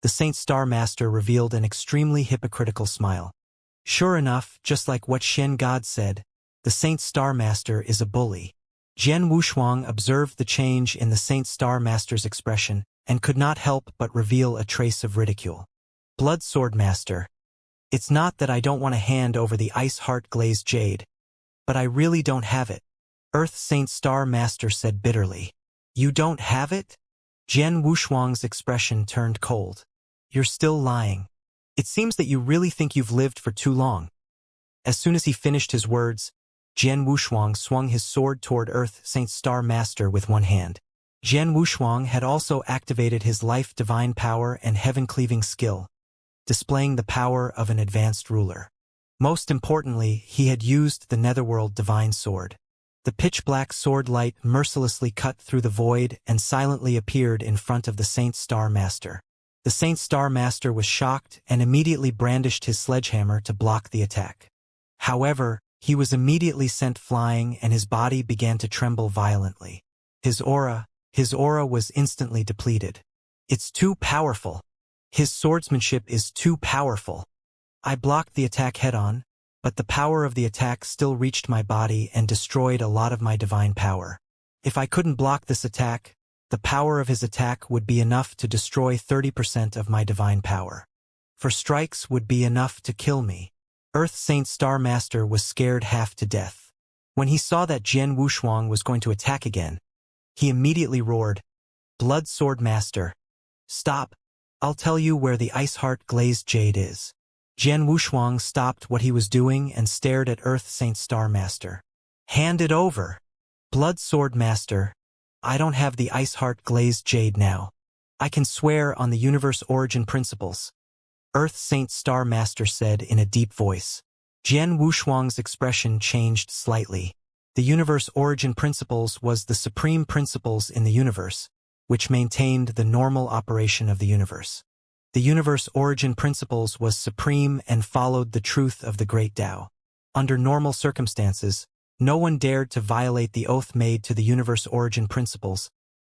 the Saint Star Master revealed an extremely hypocritical smile. Sure enough, just like what Shen God said, the Saint Star Master is a bully. Jian Wushuang observed the change in the Saint Star Master's expression and could not help but reveal a trace of ridicule. Blood Sword Master, it's not that I don't want to hand over the ice heart glazed jade, but I really don't have it. Earth Saint Star Master said bitterly. You don't have it? Jian Wushuang's expression turned cold. You're still lying. It seems that you really think you've lived for too long. As soon as he finished his words, Jian Wushuang swung his sword toward Earth Saint Star Master with one hand. Jian Wushuang had also activated his life divine power and heaven-cleaving skill, displaying the power of an advanced ruler. Most importantly, he had used the Netherworld divine sword. The pitch-black sword light mercilessly cut through the void and silently appeared in front of the Saint Star Master. The Saint Star Master was shocked and immediately brandished his sledgehammer to block the attack. However, he was immediately sent flying and his body began to tremble violently. His aura was instantly depleted. It's too powerful. His swordsmanship is too powerful. I blocked the attack head-on, but the power of the attack still reached my body and destroyed a lot of my divine power. If I couldn't block this attack, the power of his attack would be enough to destroy 30% of my divine power. 4 strikes would be enough to kill me. Earth Saint Star Master was scared half to death. When he saw that Jian Wushuang was going to attack again, he immediately roared, Blood Sword Master, stop! I'll tell you where the ice heart glazed jade is. Jian Wushuang stopped what he was doing and stared at Earth Saint Star Master. Hand it over! Blood Sword Master, I don't have the ice heart glazed jade now. I can swear on the universe origin principles. Earth Saint Star Master said in a deep voice. Jian Wushuang's expression changed slightly. The universe origin principles was the supreme principles in the universe, which maintained the normal operation of the universe. The universe origin principles was supreme and followed the truth of the Great Tao. Under normal circumstances, no one dared to violate the oath made to the universe origin principles.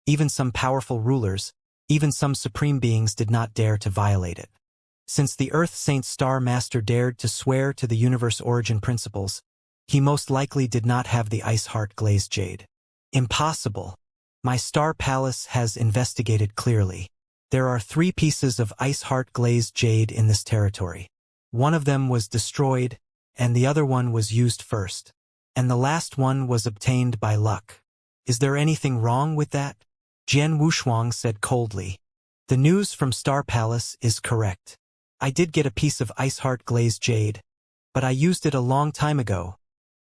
Even some powerful rulers, even some supreme beings did not dare to violate it. Since the Earth Saint Star Master dared to swear to the universe origin principles, he most likely did not have the ice heart glazed jade. Impossible. My star palace has investigated clearly. There are 3 pieces of ice heart glazed jade in this territory. One of them was destroyed, and the other one was used first. And the last one was obtained by luck. Is there anything wrong with that? Jian Wushuang said coldly. The news from Star Palace is correct. I did get a piece of ice heart glazed jade, but I used it a long time ago,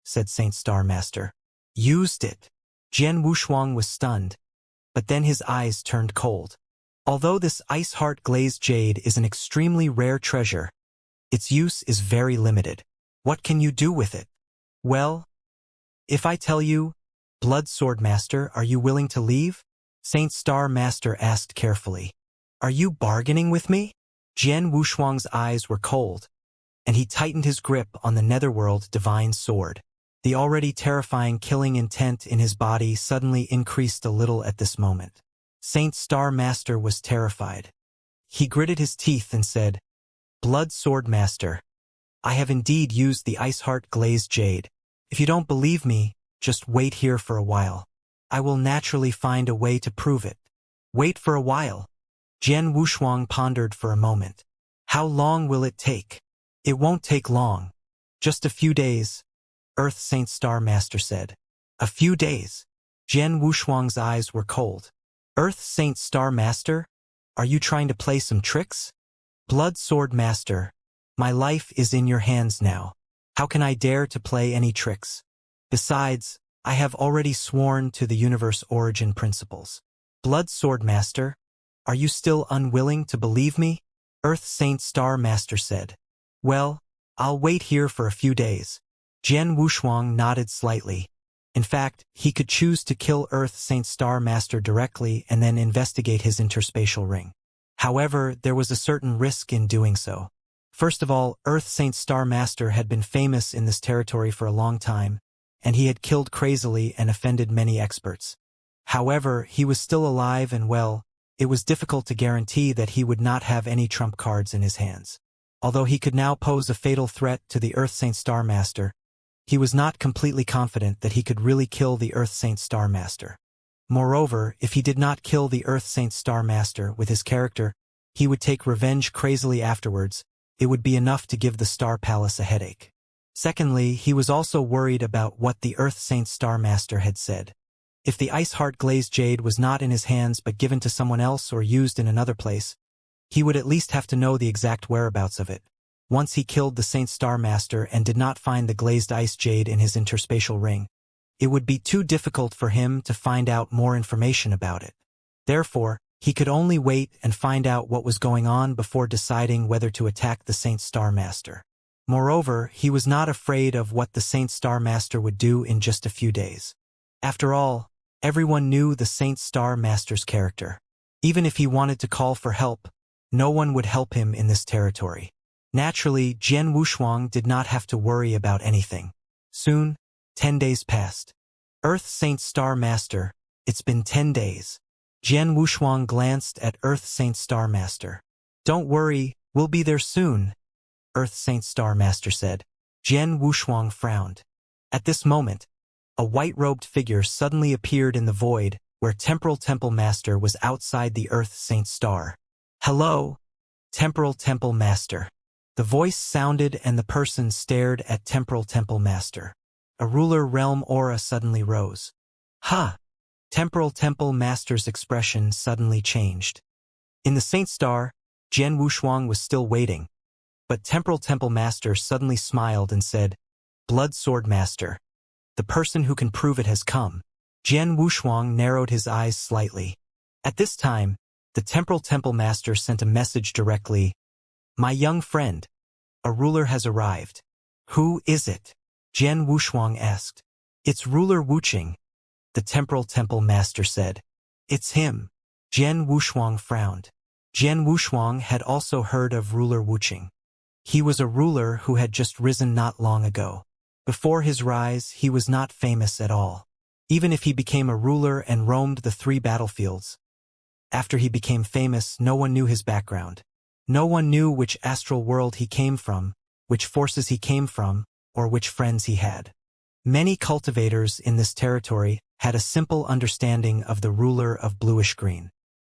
said Saint Star Master. Used it? Jian Wushuang was stunned, but then his eyes turned cold. Although this ice heart glazed jade is an extremely rare treasure, its use is very limited. What can you do with it? Well, if I tell you, Blood Sword Master, are you willing to leave? Saint Star Master asked carefully. Are you bargaining with me? Jian Wushuang's eyes were cold, and he tightened his grip on the Netherworld divine sword. The already terrifying killing intent in his body suddenly increased a little at this moment. Saint Star Master was terrified. He gritted his teeth and said, Blood Sword Master, I have indeed used the ice heart glazed jade. If you don't believe me, just wait here for a while. I will naturally find a way to prove it. Wait for a while. Jian Wushuang pondered for a moment. How long will it take? It won't take long. Just a few days, Earth Saint Star Master said. A few days. Jian Wushuang's eyes were cold. Earth Saint Star Master, are you trying to play some tricks? Blood Sword Master, my life is in your hands now. How can I dare to play any tricks? Besides, I have already sworn to the universe origin principles. Blood Sword Master, are you still unwilling to believe me? Earth Saint Star Master said. Well, I'll wait here for a few days. Jian Wushuang nodded slightly. In fact, he could choose to kill Earth Saint Star Master directly and then investigate his interspatial ring. However, there was a certain risk in doing so. First of all, Earth Saint Star Master had been famous in this territory for a long time, and he had killed crazily and offended many experts. However, he was still alive and well. It was difficult to guarantee that he would not have any trump cards in his hands. Although he could now pose a fatal threat to the Earth Saint Star Master, he was not completely confident that he could really kill the Earth Saint Star Master. Moreover, if he did not kill the Earth Saint Star Master with his character, he would take revenge crazily afterwards. It would be enough to give the Star Palace a headache. Secondly, he was also worried about what the Earth Saint Star Master had said. If the Ice Heart Glazed Jade was not in his hands but given to someone else or used in another place, he would at least have to know the exact whereabouts of it. Once he killed the Saint Star Master and did not find the glazed ice jade in his interspatial ring, it would be too difficult for him to find out more information about it. Therefore, he could only wait and find out what was going on before deciding whether to attack the Saint Star Master. Moreover, he was not afraid of what the Saint Star Master would do in just a few days. After all, everyone knew the Saint Star Master's character. Even if he wanted to call for help, no one would help him in this territory. Naturally, Jian Wushuang did not have to worry about anything. Soon, 10 days passed. Earth Saint Star Master, it's been 10 days. Jian Wushuang glanced at Earth Saint Star Master. Don't worry, we'll be there soon, Earth Saint Star Master said. Jian Wushuang frowned. At this moment, a white-robed figure suddenly appeared in the void where Temporal Temple Master was outside the Earth Saint Star. Hello, Temporal Temple Master. The voice sounded and the person stared at Temporal Temple Master. A ruler realm aura suddenly rose. Ha! Temporal Temple Master's expression suddenly changed. In the Saint Star, Jian Wushuang was still waiting, but Temporal Temple Master suddenly smiled and said, Blood Sword Master. The person who can prove it has come. Jian Wushuang narrowed his eyes slightly. At this time, the Temporal Temple Master sent a message directly. My young friend, a ruler has arrived. Who is it? Jian Wushuang asked. It's Ruler Wuqing, the Temporal Temple Master said. It's him. Jian Wushuang frowned. Jian Wushuang had also heard of Ruler Wuqing. He was a ruler who had just risen not long ago. Before his rise, he was not famous at all. Even if he became a ruler and roamed the 3 battlefields. After he became famous, no one knew his background. No one knew which astral world he came from, which forces he came from, or which friends he had. Many cultivators in this territory had a simple understanding of the ruler of bluish-green.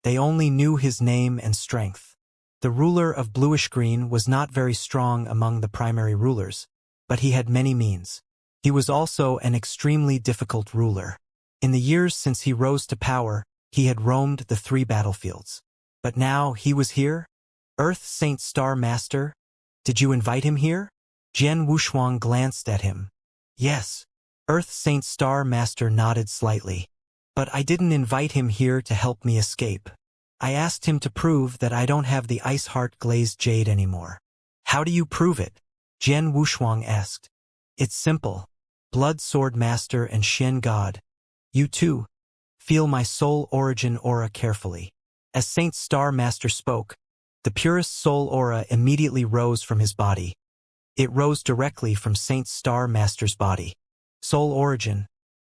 They only knew his name and strength. The ruler of bluish-green was not very strong among the primary rulers, but he had many means. He was also an extremely difficult ruler. In the years since he rose to power, he had roamed the 3 battlefields. But now he was here? Earth Saint Star Master? Did you invite him here? Jian Wushuang glanced at him. Yes. Earth Saint Star Master nodded slightly. But I didn't invite him here to help me escape. I asked him to prove that I don't have the Ice Heart Glazed Jade anymore. How do you prove it? Jian Wushuang asked. It's simple. Blood Sword Master and Shen God. You too. Feel my soul origin aura carefully. As Saint Star Master spoke, the purest soul aura immediately rose from his body. It rose directly from Saint Star Master's body. Soul origin.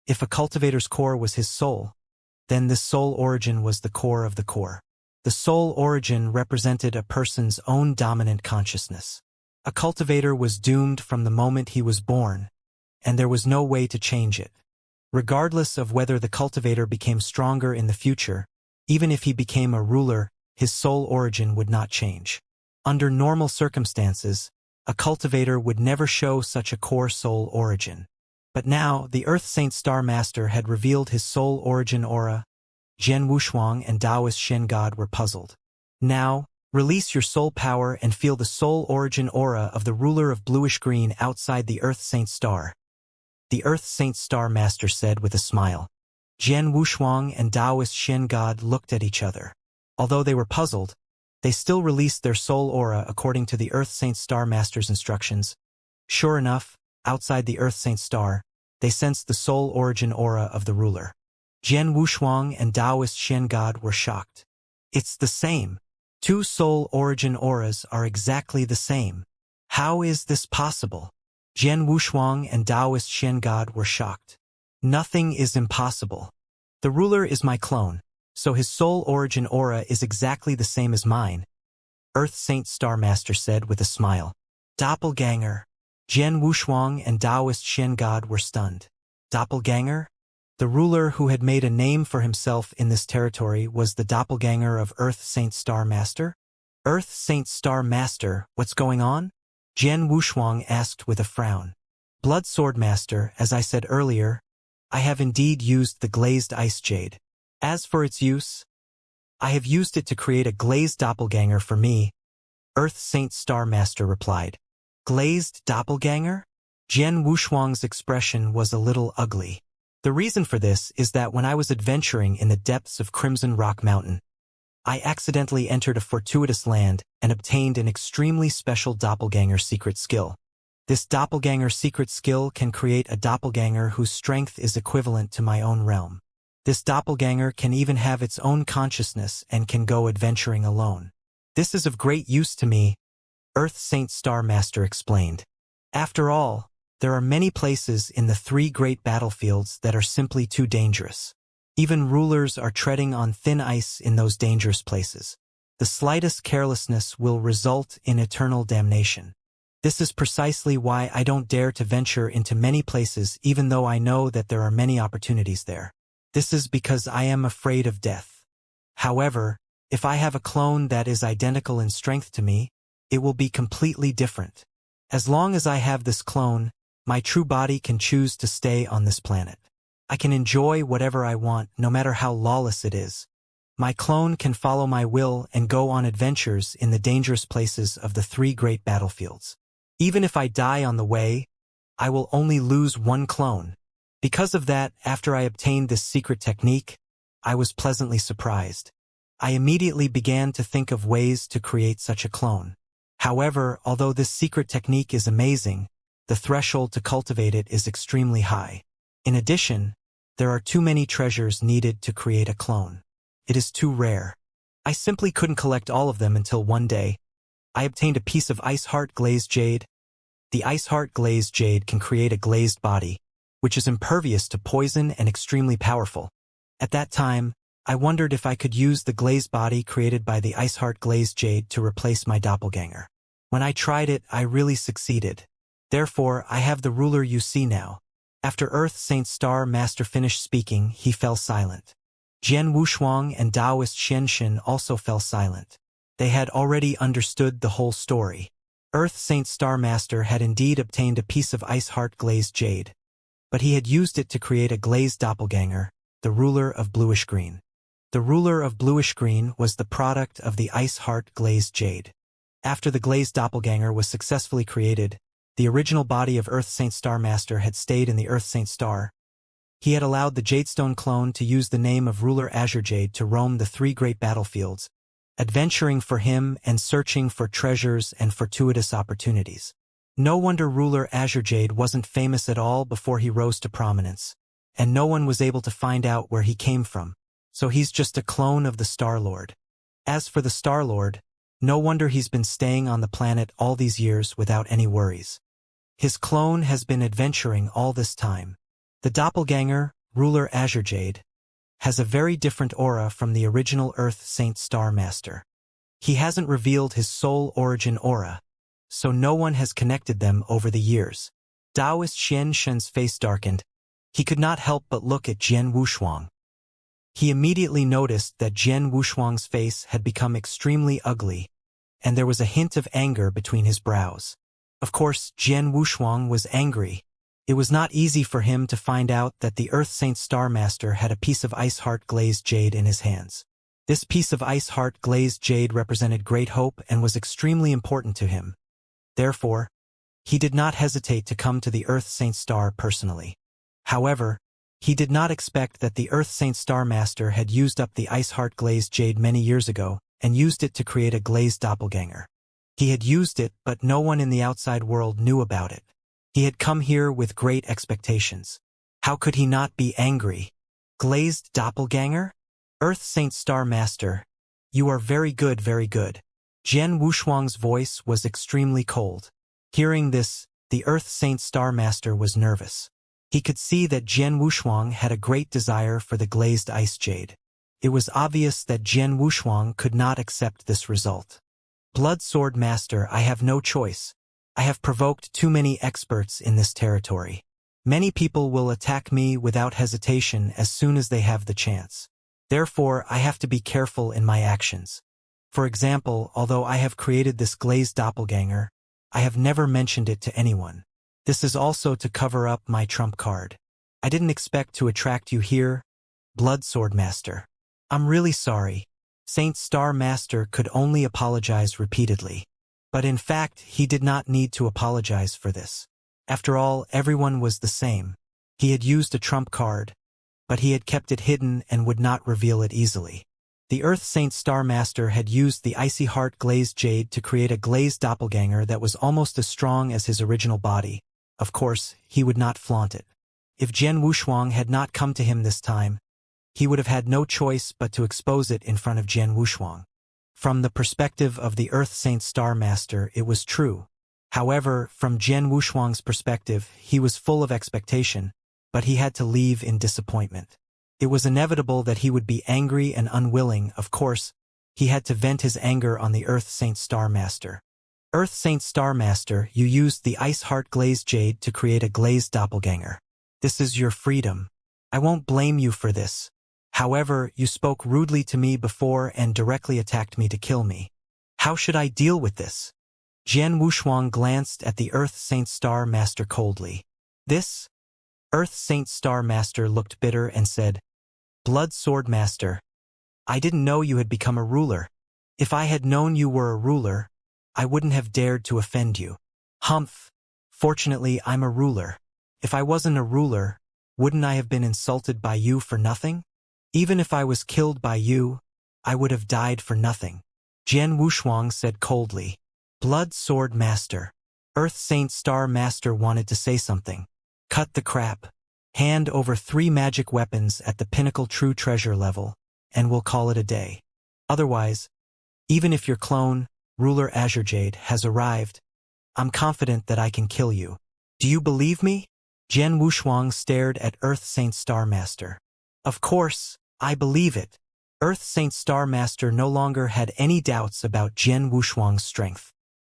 If a cultivator's core was his soul, then this soul origin was the core of the core. The soul origin represented a person's own dominant consciousness. A cultivator was doomed from the moment he was born, and there was no way to change it. Regardless of whether the cultivator became stronger in the future, even if he became a ruler, his soul origin would not change. Under normal circumstances, a cultivator would never show such a core soul origin. But now, the Earth Saint Star Master had revealed his soul origin aura. Jian Wushuang and Taoist Shen God were puzzled. Now, release your soul power and feel the soul origin aura of the ruler of bluish-green outside the Earth Saint Star. the Earth Saint Star Master said with a smile. Jian Wushuang and Taoist Shen God looked at each other. Although they were puzzled, they still released their soul aura according to the Earth Saint Star Master's instructions. Sure enough, outside the Earth Saint Star, they sensed the soul origin aura of the ruler. Jian Wushuang and Taoist Shen God were shocked. It's the same. Two soul origin auras are exactly the same. How is this possible? Jian Wushuang and Taoist Shen God were shocked. Nothing is impossible. The ruler is my clone, so his soul origin aura is exactly the same as mine, Earth Saint Star Master said with a smile. Doppelganger. Jian Wushuang and Taoist Shen God were stunned. Doppelganger? The ruler who had made a name for himself in this territory was the doppelganger of Earth Saint Star Master? Earth Saint Star Master, what's going on? Jian Wushuang asked with a frown. Blood Sword Master, as I said earlier, I have indeed used the glazed ice jade. As for its use, I have used it to create a glazed doppelganger for me, Earth Saint Star Master replied. Glazed doppelganger? Jian Wushuang's expression was a little ugly. The reason for this is that when I was adventuring in the depths of Crimson Rock Mountain, I accidentally entered a fortuitous land and obtained an extremely special doppelganger secret skill. This doppelganger secret skill can create a doppelganger whose strength is equivalent to my own realm. This doppelganger can even have its own consciousness and can go adventuring alone. This is of great use to me, Earth Saint Star Master explained. After all, there are many places in the three great battlefields that are simply too dangerous. Even rulers are treading on thin ice in those dangerous places. The slightest carelessness will result in eternal damnation. This is precisely why I don't dare to venture into many places even though I know that there are many opportunities there. This is because I am afraid of death. However, if I have a clone that is identical in strength to me, it will be completely different. As long as I have this clone, my true body can choose to stay on this planet. I can enjoy whatever I want, no matter how lawless it is. My clone can follow my will and go on adventures in the dangerous places of the three great battlefields. Even if I die on the way, I will only lose one clone. Because of that, after I obtained this secret technique, I was pleasantly surprised. I immediately began to think of ways to create such a clone. However, although this secret technique is amazing, the threshold to cultivate it is extremely high. In addition, there are too many treasures needed to create a clone. It is too rare. I simply couldn't collect all of them until one day, I obtained a piece of Ice Heart glazed jade. The Ice Heart glazed jade can create a glazed body, which is impervious to poison and extremely powerful. At that time, I wondered if I could use the glazed body created by the Ice Heart glazed jade to replace my doppelganger. When I tried it, I really succeeded. Therefore, I have the ruler you see now. After Earth Saint Star Master finished speaking, he fell silent. Jian Wushuang and Taoist Xianxia also fell silent. They had already understood the whole story. Earth Saint Star Master had indeed obtained a piece of Ice Heart glazed jade, but he had used it to create a glazed doppelganger, the ruler of bluish-green. The ruler of bluish-green was the product of the Ice Heart glazed jade. After the glazed doppelganger was successfully created, the original body of Earth Saint Star Master had stayed in the Earth Saint Star. He had allowed the Jadestone clone to use the name of Ruler Azure Jade to roam the three great battlefields, adventuring for him and searching for treasures and fortuitous opportunities. No wonder Ruler Azure Jade wasn't famous at all before he rose to prominence, and no one was able to find out where he came from, so he's just a clone of the Star-Lord. As for the Star-Lord, no wonder he's been staying on the planet all these years without any worries. His clone has been adventuring all this time. The doppelganger, Ruler Azure Jade, has a very different aura from the original Earth Saint Star Master. He hasn't revealed his soul origin aura, so no one has connected them over the years. Taoist Xianxia's face darkened. He could not help but look at Jian Wushuang. He immediately noticed that Jian Wushuang's face had become extremely ugly, and there was a hint of anger between his brows. Of course, Jian Wushuang was angry. It was not easy for him to find out that the Earth Saint Star Master had a piece of Ice Heart glazed jade in his hands. This piece of Ice Heart glazed jade represented great hope and was extremely important to him. Therefore, he did not hesitate to come to the Earth Saint Star personally. However, he did not expect that the Earth Saint Star Master had used up the Ice Heart Glazed Jade many years ago and used it to create a glazed doppelganger. He had used it, but no one in the outside world knew about it. He had come here with great expectations. How could he not be angry? Glazed doppelganger? Earth Saint Star Master, you are very good, very good. Jian Wushuang's voice was extremely cold. Hearing this, the Earth Saint Star Master was nervous. He could see that Jian Wushuang had a great desire for the glazed ice jade. It was obvious that Jian Wushuang could not accept this result. Blood Sword Master, I have no choice. I have provoked too many experts in this territory. Many people will attack me without hesitation as soon as they have the chance. Therefore, I have to be careful in my actions. For example, although I have created this glazed doppelganger, I have never mentioned it to anyone. This is also to cover up my trump card. I didn't expect to attract you here, Blood Sword Master. I'm really sorry. Saint Star Master could only apologize repeatedly. But in fact, he did not need to apologize for this. After all, everyone was the same. He had used a trump card, but he had kept it hidden and would not reveal it easily. The Earth Saint Star Master had used the Icy Heart Glazed Jade to create a glazed doppelganger that was almost as strong as his original body. Of course, he would not flaunt it. If Jian Wushuang had not come to him this time, he would have had no choice but to expose it in front of Jian Wushuang. From the perspective of the Earth Saint Star Master, it was true. However, from Jian Wushuang's perspective, he was full of expectation, but he had to leave in disappointment. It was inevitable that he would be angry and unwilling. Of course, he had to vent his anger on the Earth Saint Star Master. Earth Saint Star Master, you used the Ice Heart Glazed Jade to create a glazed doppelganger. This is your freedom. I won't blame you for this. However, you spoke rudely to me before and directly attacked me to kill me. How should I deal with this? Jian Wushuang glanced at the Earth Saint Star Master coldly. This? Earth Saint Star Master looked bitter and said, Blood Sword Master, I didn't know you had become a ruler. If I had known you were a ruler, I wouldn't have dared to offend you. Humph. Fortunately, I'm a ruler. If I wasn't a ruler, wouldn't I have been insulted by you for nothing? Even if I was killed by you, I would have died for nothing. Jian Wushuang said coldly. Blood Sword Master. Earth Saint Star Master wanted to say something. Cut the crap. Hand over 3 magic weapons at the pinnacle true treasure level, and we'll call it a day. Otherwise, even if your clone, Ruler Azure Jade, has arrived, I'm confident that I can kill you. Do you believe me? Jian Wushuang stared at Earth Saint Star Master. Of course, I believe it. Earth Saint Star Master no longer had any doubts about Jian Wushuang's strength.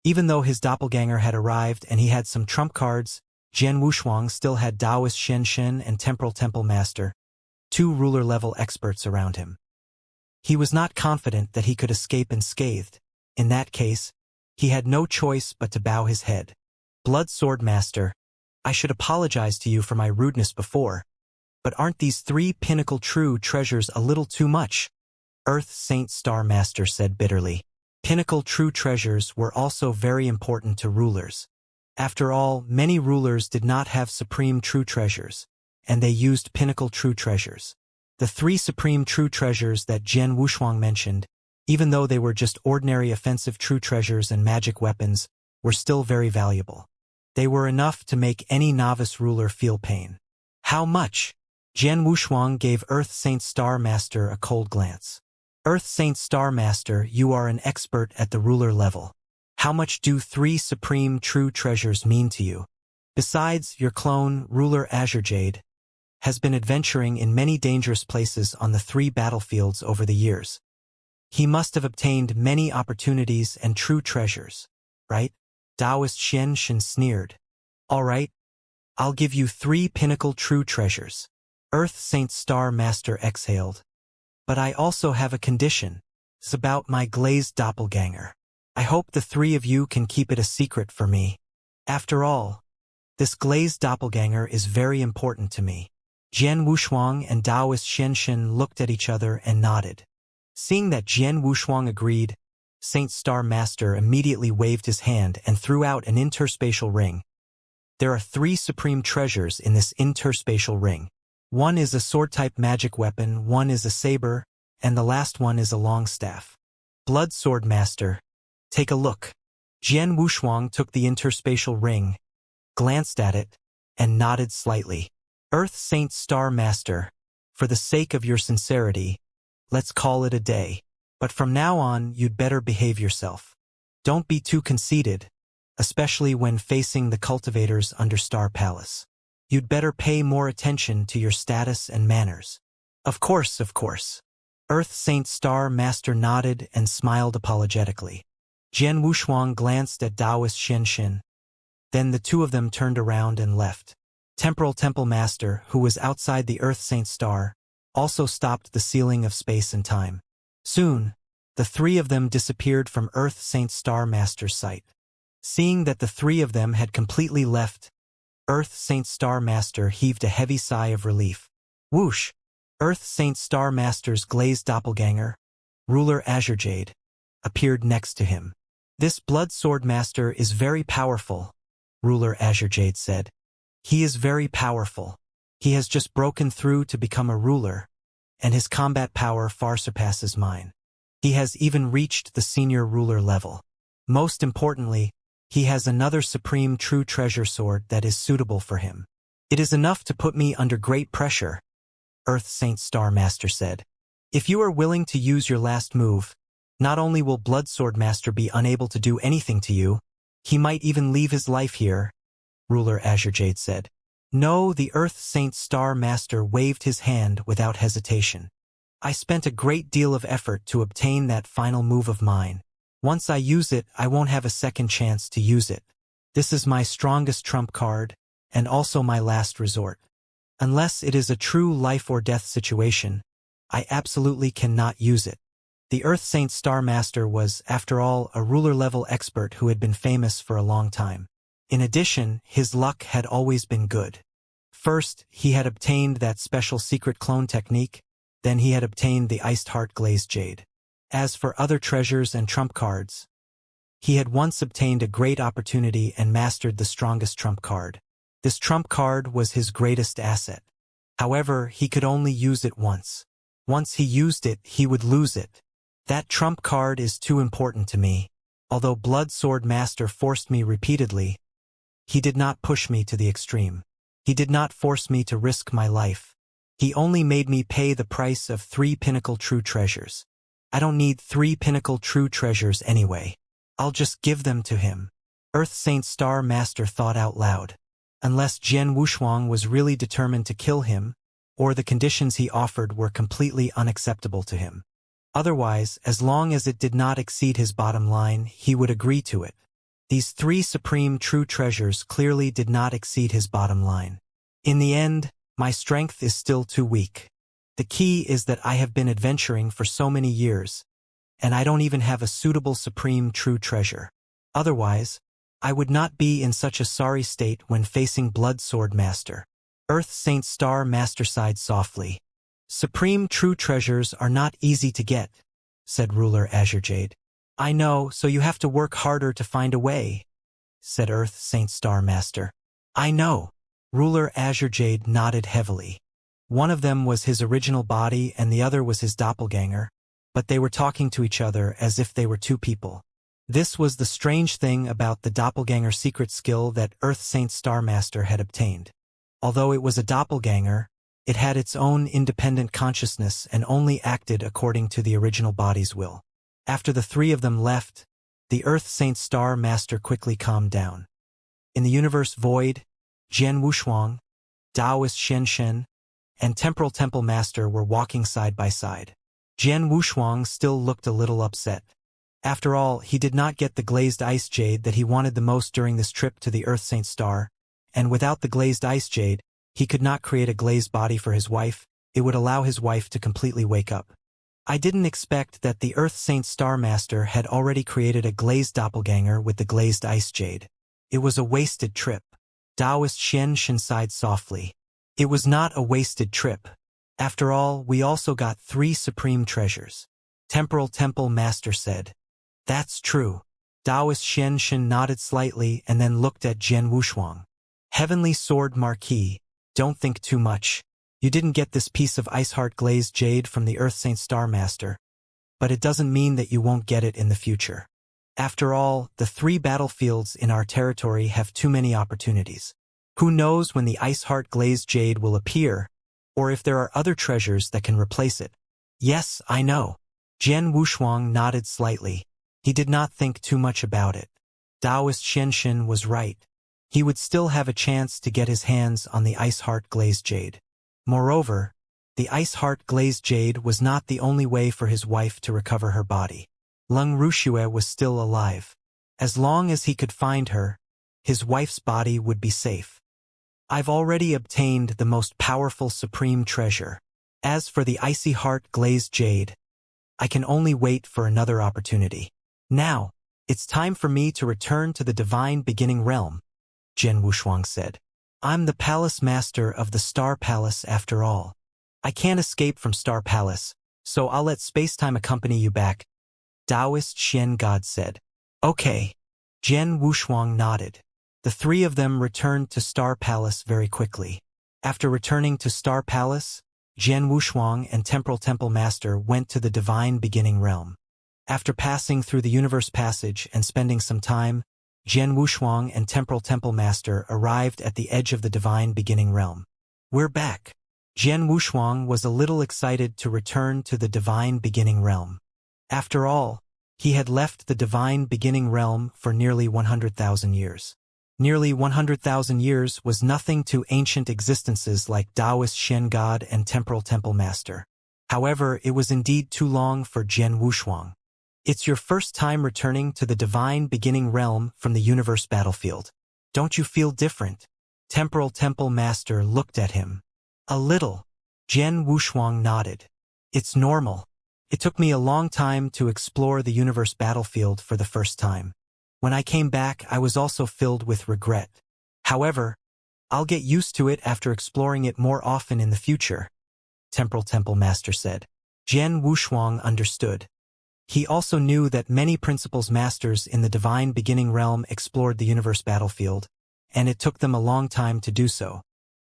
Even though his doppelganger had arrived and he had some trump cards, Jian Wushuang still had Taoist Xianxia and Temporal Temple Master, 2 ruler-level experts around him. He was not confident that he could escape unscathed. In that case, he had no choice but to bow his head. Blood Sword Master, I should apologize to you for my rudeness before, but aren't these 3 pinnacle true treasures a little too much? Earth Saint Star Master said bitterly. Pinnacle true treasures were also very important to rulers. After all, many rulers did not have supreme true treasures, and they used pinnacle true treasures. The 3 supreme true treasures that Jian Wushuang mentioned, even though they were just ordinary offensive true treasures and magic weapons, were still very valuable. They were enough to make any novice ruler feel pain. How much? Jian Wushuang gave Earth Saint Star Master a cold glance. Earth Saint Star Master, you are an expert at the ruler level. How much do 3 supreme true treasures mean to you? Besides, your clone, Ruler Azure Jade, has been adventuring in many dangerous places on the 3 battlefields over the years. He must have obtained many opportunities and true treasures, right? Taoist Xianxia sneered. All right, I'll give you 3 pinnacle true treasures. Earth Saint Star Master exhaled. But I also have a condition. It's about my glazed doppelganger. I hope the 3 of you can keep it a secret for me. After all, this glazed doppelganger is very important to me. Jian Wushuang and Taoist Xianxia looked at each other and nodded. Seeing that Jian Wushuang agreed, Saint Star Master immediately waved his hand and threw out an interspatial ring. There are 3 supreme treasures in this interspatial ring. One is a sword-type magic weapon, one is a saber, and the last one is a long staff. Blood Sword Master, take a look. Jian Wushuang took the interspatial ring, glanced at it, and nodded slightly. Earth Saint Star Master, for the sake of your sincerity, let's call it a day. But from now on, you'd better behave yourself. Don't be too conceited, especially when facing the cultivators under Star Palace. You'd better pay more attention to your status and manners. Of course, of course. Earth Saint Star Master nodded and smiled apologetically. Jian Wushuang glanced at Taoist Xianxia. Then the two of them turned around and left. Temporal Temple Master, who was outside the Earth Saint Star, also stopped the ceiling of space and time. Soon, the 3 of them disappeared from Earth Saint Star Master's sight. Seeing that the 3 of them had completely left, Earth Saint Star Master heaved a heavy sigh of relief. Whoosh! Earth Saint Star Master's glazed doppelganger, Ruler Azure Jade, appeared next to him. This Blood Sword Master is very powerful, Ruler Azure Jade said. He is very powerful. He has just broken through to become a ruler, and his combat power far surpasses mine. He has even reached the senior ruler level. Most importantly, he has another supreme true treasure sword that is suitable for him. It is enough to put me under great pressure, Earth Saint Star Master said. If you are willing to use your last move, not only will Blood Sword Master be unable to do anything to you, he might even leave his life here, Ruler Azure Jade said. No, the Earth Saint Star Master waved his hand without hesitation. I spent a great deal of effort to obtain that final move of mine. Once I use it, I won't have a second chance to use it. This is my strongest trump card, and also my last resort. Unless it is a true life or death situation, I absolutely cannot use it. The Earth Saint Star Master was, after all, a ruler-level expert who had been famous for a long time. In addition, his luck had always been good. First, he had obtained that special secret clone technique, then he had obtained the Iced Heart Glazed Jade. As for other treasures and trump cards, he had once obtained a great opportunity and mastered the strongest trump card. This trump card was his greatest asset. However, he could only use it once. Once he used it, he would lose it. That trump card is too important to me. Although Blood Sword Master forced me repeatedly, he did not push me to the extreme. He did not force me to risk my life. He only made me pay the price of 3 pinnacle true treasures. I don't need 3 pinnacle true treasures anyway. I'll just give them to him. Earth Saint Star Master thought out loud. Unless Jian Wushuang was really determined to kill him, or the conditions he offered were completely unacceptable to him. Otherwise, as long as it did not exceed his bottom line, he would agree to it. These 3 supreme true treasures clearly did not exceed his bottom line. In the end, my strength is still too weak. The key is that I have been adventuring for so many years, and I don't even have a suitable supreme true treasure. Otherwise, I would not be in such a sorry state when facing Blood Sword Master. Earth Saint Star Master sighed softly. Supreme true treasures are not easy to get, said Ruler Azure Jade. I know, so you have to work harder to find a way, said Earth Saint Star Master. I know. Ruler Azure Jade nodded heavily. One of them was his original body and the other was his doppelganger, but they were talking to each other as if they were 2 people. This was the strange thing about the doppelganger secret skill that Earth Saint Star Master had obtained. Although it was a doppelganger, it had its own independent consciousness and only acted according to the original body's will. After the 3 of them left, the Earth Saint Star Master quickly calmed down. In the universe void, Jian Wushuang, Taoist Xianxia, and Temporal Temple Master were walking side by side. Jian Wushuang still looked a little upset. After all, he did not get the glazed ice jade that he wanted the most during this trip to the Earth Saint Star, and without the glazed ice jade, he could not create a glazed body for his wife. It would allow his wife to completely wake up. I didn't expect that the Earth Saint Star Master had already created a glazed doppelganger with the glazed ice jade. It was a wasted trip. Taoist Xianxia sighed softly. It was not a wasted trip. After all, we also got 3 supreme treasures. Temporal Temple Master said. That's true. Taoist Xianxia nodded slightly and then looked at Jian Wushuang. Heavenly Sword Marquis, don't think too much. You didn't get this piece of Iceheart glazed jade from the Earth Saint Star Master, but it doesn't mean that you won't get it in the future. After all, the 3 battlefields in our territory have too many opportunities. Who knows when the Iceheart glazed jade will appear, or if there are other treasures that can replace it. Yes, I know. Jian Wushuang nodded slightly. He did not think too much about it. Taoist Xianxia was right. He would still have a chance to get his hands on the Iceheart glazed jade. Moreover, the Iceheart glazed jade was not the only way for his wife to recover her body. Lung Ruxue was still alive. As long as he could find her, his wife's body would be safe. I've already obtained the most powerful supreme treasure. As for the Icy Heart glazed jade, I can only wait for another opportunity. Now, it's time for me to return to the divine beginning realm, Jian Wushuang said. I'm the palace master of the Star Palace after all. I can't escape from Star Palace, so I'll let space-time accompany you back, Taoist Xian God said. Okay. Jian Wushuang nodded. The 3 of them returned to Star Palace very quickly. After returning to Star Palace, Jian Wushuang and Temporal Temple Master went to the divine beginning realm. After passing through the Universe Passage and spending some time, Jian Wushuang and Temporal Temple Master arrived at the edge of the divine beginning realm. We're back. Jian Wushuang was a little excited to return to the divine beginning realm. After all, he had left the divine beginning realm for nearly 100,000 years. Nearly 100,000 years was nothing to ancient existences like Taoist Shen God and Temporal Temple Master. However, it was indeed too long for Jian Wushuang. It's your first time returning to the divine beginning realm from the universe battlefield. Don't you feel different? Temporal Temple Master looked at him. A little. Jian Wushuang nodded. It's normal. It took me a long time to explore the universe battlefield for the first time. When I came back, I was also filled with regret. However, I'll get used to it after exploring it more often in the future, Temporal Temple Master said. Jian Wushuang understood. He also knew that many Principles Masters in the divine beginning realm explored the universe battlefield, and it took them a long time to do so.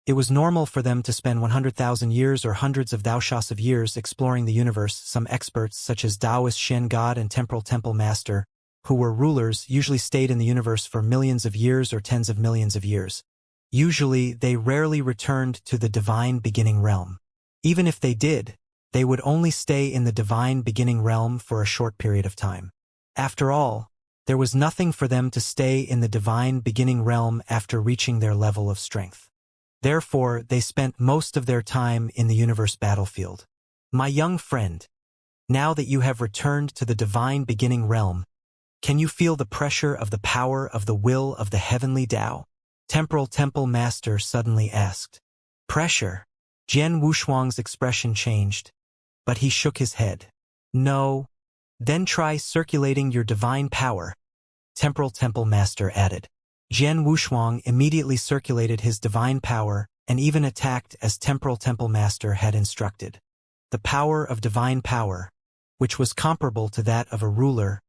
It was normal for them to spend 100,000 years or hundreds of Daoshas of years exploring the universe. Some experts, such as Taoist Shen God and Temporal Temple Master, who were rulers, usually stayed in the universe for millions of years or tens of millions of years. Usually, they rarely returned to the divine beginning realm. Even if they did, they would only stay in the divine beginning realm for a short period of time. After all, there was nothing for them to stay in the divine beginning realm after reaching their level of strength. Therefore, they spent most of their time in the universe battlefield. My young friend, now that you have returned to the divine beginning realm, can you feel the pressure of the power of the will of the heavenly Tao? Temporal Temple Master suddenly asked. Pressure? Jian Wushuang's expression changed, but he shook his head. No. Then try circulating your divine power, Temporal Temple Master added. Jian Wushuang immediately circulated his divine power and even attacked as Temporal Temple Master had instructed. The power of divine power, which was comparable to that of a ruler,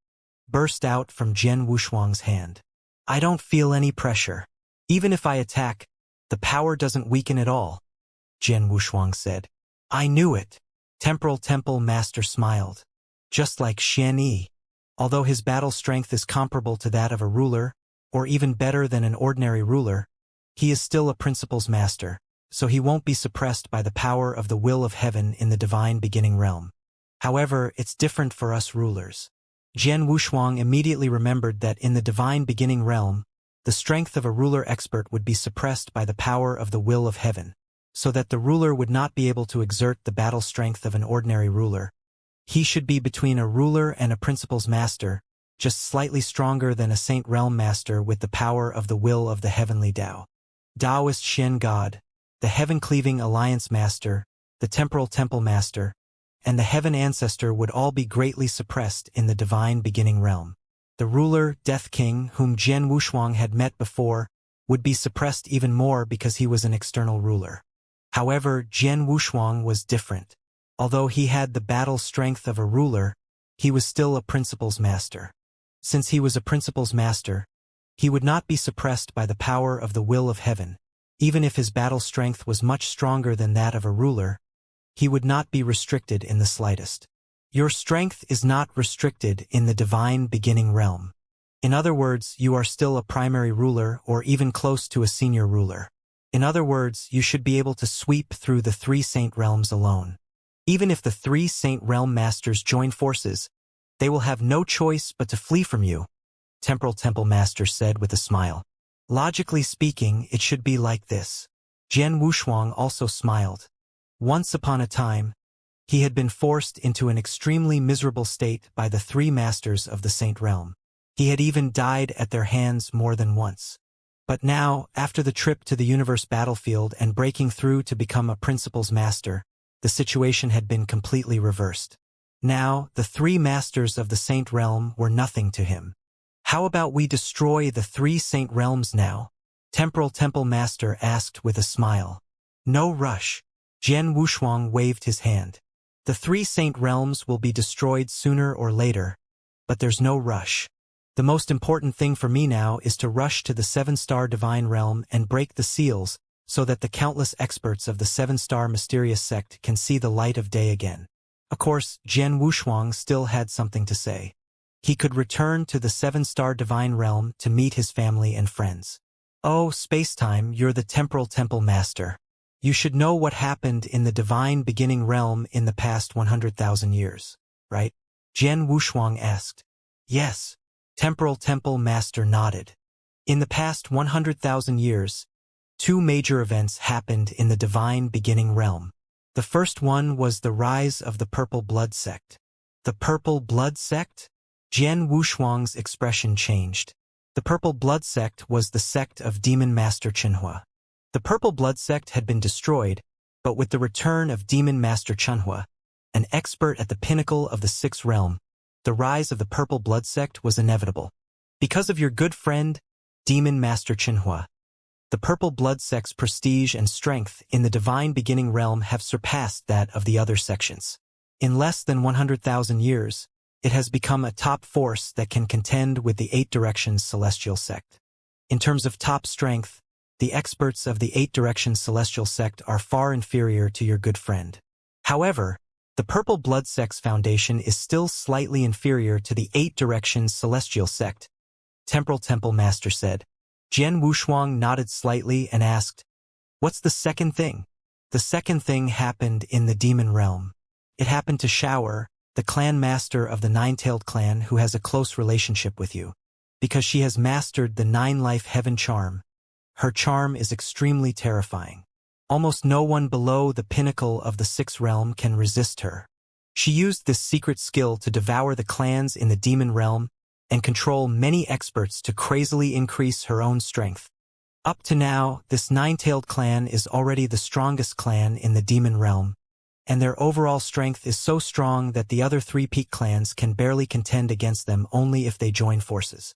burst out from Jian Wushuang's hand. I don't feel any pressure. Even if I attack, the power doesn't weaken at all, Jian Wushuang said. I knew it. Temporal Temple Master smiled. Just like Xian Yi. Although his battle strength is comparable to that of a ruler, or even better than an ordinary ruler, he is still a Principles Master, so he won't be suppressed by the power of the will of heaven in the divine beginning realm. However, it's different for us rulers. Jian Wushuang immediately remembered that in the divine beginning realm, the strength of a ruler expert would be suppressed by the power of the will of heaven, so that the ruler would not be able to exert the battle strength of an ordinary ruler. He should be between a ruler and a Principles Master, just slightly stronger than a Saint Realm Master with the power of the will of the heavenly Tao. Taoist Shen God, the Heaven-Cleaving Alliance Master, the Temporal Temple Master, and the Heaven Ancestor would all be greatly suppressed in the divine beginning realm. The ruler, Death King, whom Jian Wushuang had met before, would be suppressed even more because he was an external ruler. However, Jian Wushuang was different. Although he had the battle strength of a ruler, he was still a Principles Master. Since he was a Principles Master, He would not be suppressed by the power of the will of heaven. Even if his battle strength was much stronger than that of a ruler, he would not be restricted in the slightest. Your strength is not restricted in the divine beginning realm. In other words, you are still a primary ruler or even close to a senior ruler. In other words, you should be able to sweep through the three saint realms alone. Even if the three saint realm masters join forces, they will have no choice but to flee from you, Temporal Temple Master said with a smile. Logically speaking, it should be like this. Jian Wushuang also smiled. Once upon a time, he had been forced into an extremely miserable state by the three masters of the Saint Realm. He had even died at their hands more than once. But now, after the trip to the universe battlefield and breaking through to become a Principal's Master, the situation had been completely reversed. Now, the three masters of the Saint Realm were nothing to him. How about we destroy the three Saint Realms now? Temporal Temple Master asked with a smile. No rush. Jian Wushuang waved his hand. The three Saint Realms will be destroyed sooner or later, but there's no rush. The most important thing for me now is to rush to the seven-star divine realm and break the seals so that the countless experts of the seven-star mysterious sect can see the light of day again. Of course, Jian Wushuang still had something to say. He could return to the seven-star divine realm to meet his family and friends. Oh, Spacetime, you're the Temporal Temple Master. You should know what happened in the divine beginning realm in the past 100,000 years, right? Jian Wushuang asked. Yes. Temporal Temple Master nodded. In the past 100,000 years, two major events happened in the divine beginning realm. The first one was the rise of the Purple Blood Sect. The Purple Blood Sect? Jian Wushuang's expression changed. The Purple Blood Sect was the sect of Demon Master Chenhua. The Purple Blood Sect had been destroyed, but with the return of Demon Master Chenhua, an expert at the pinnacle of the sixth realm, the rise of the Purple Blood Sect was inevitable. Because of your good friend, Demon Master Chenhua, the Purple Blood Sect's prestige and strength in the divine beginning realm have surpassed that of the other sections. In less than 100,000 years, it has become a top force that can contend with the Eight Directions Celestial Sect. In terms of top strength, the experts of the Eight Directions Celestial Sect are far inferior to your good friend. However, the Purple Blood Sect's foundation is still slightly inferior to the Eight Directions Celestial Sect, Temporal Temple Master said. Jian Wushuang nodded slightly and asked, What's the second thing? The second thing happened in the demon realm. It happened to Shower, the clan master of the Nine-Tailed clan who has a close relationship with you. Because she has mastered the Nine-Life Heaven charm. Her charm is extremely terrifying. Almost no one below the pinnacle of the sixth realm can resist her. She used this secret skill to devour the clans in the demon realm and control many experts to crazily increase her own strength. Up to now, this Nine-Tailed clan is already the strongest clan in the demon realm, and their overall strength is so strong that the other three peak clans can barely contend against them only if they join forces.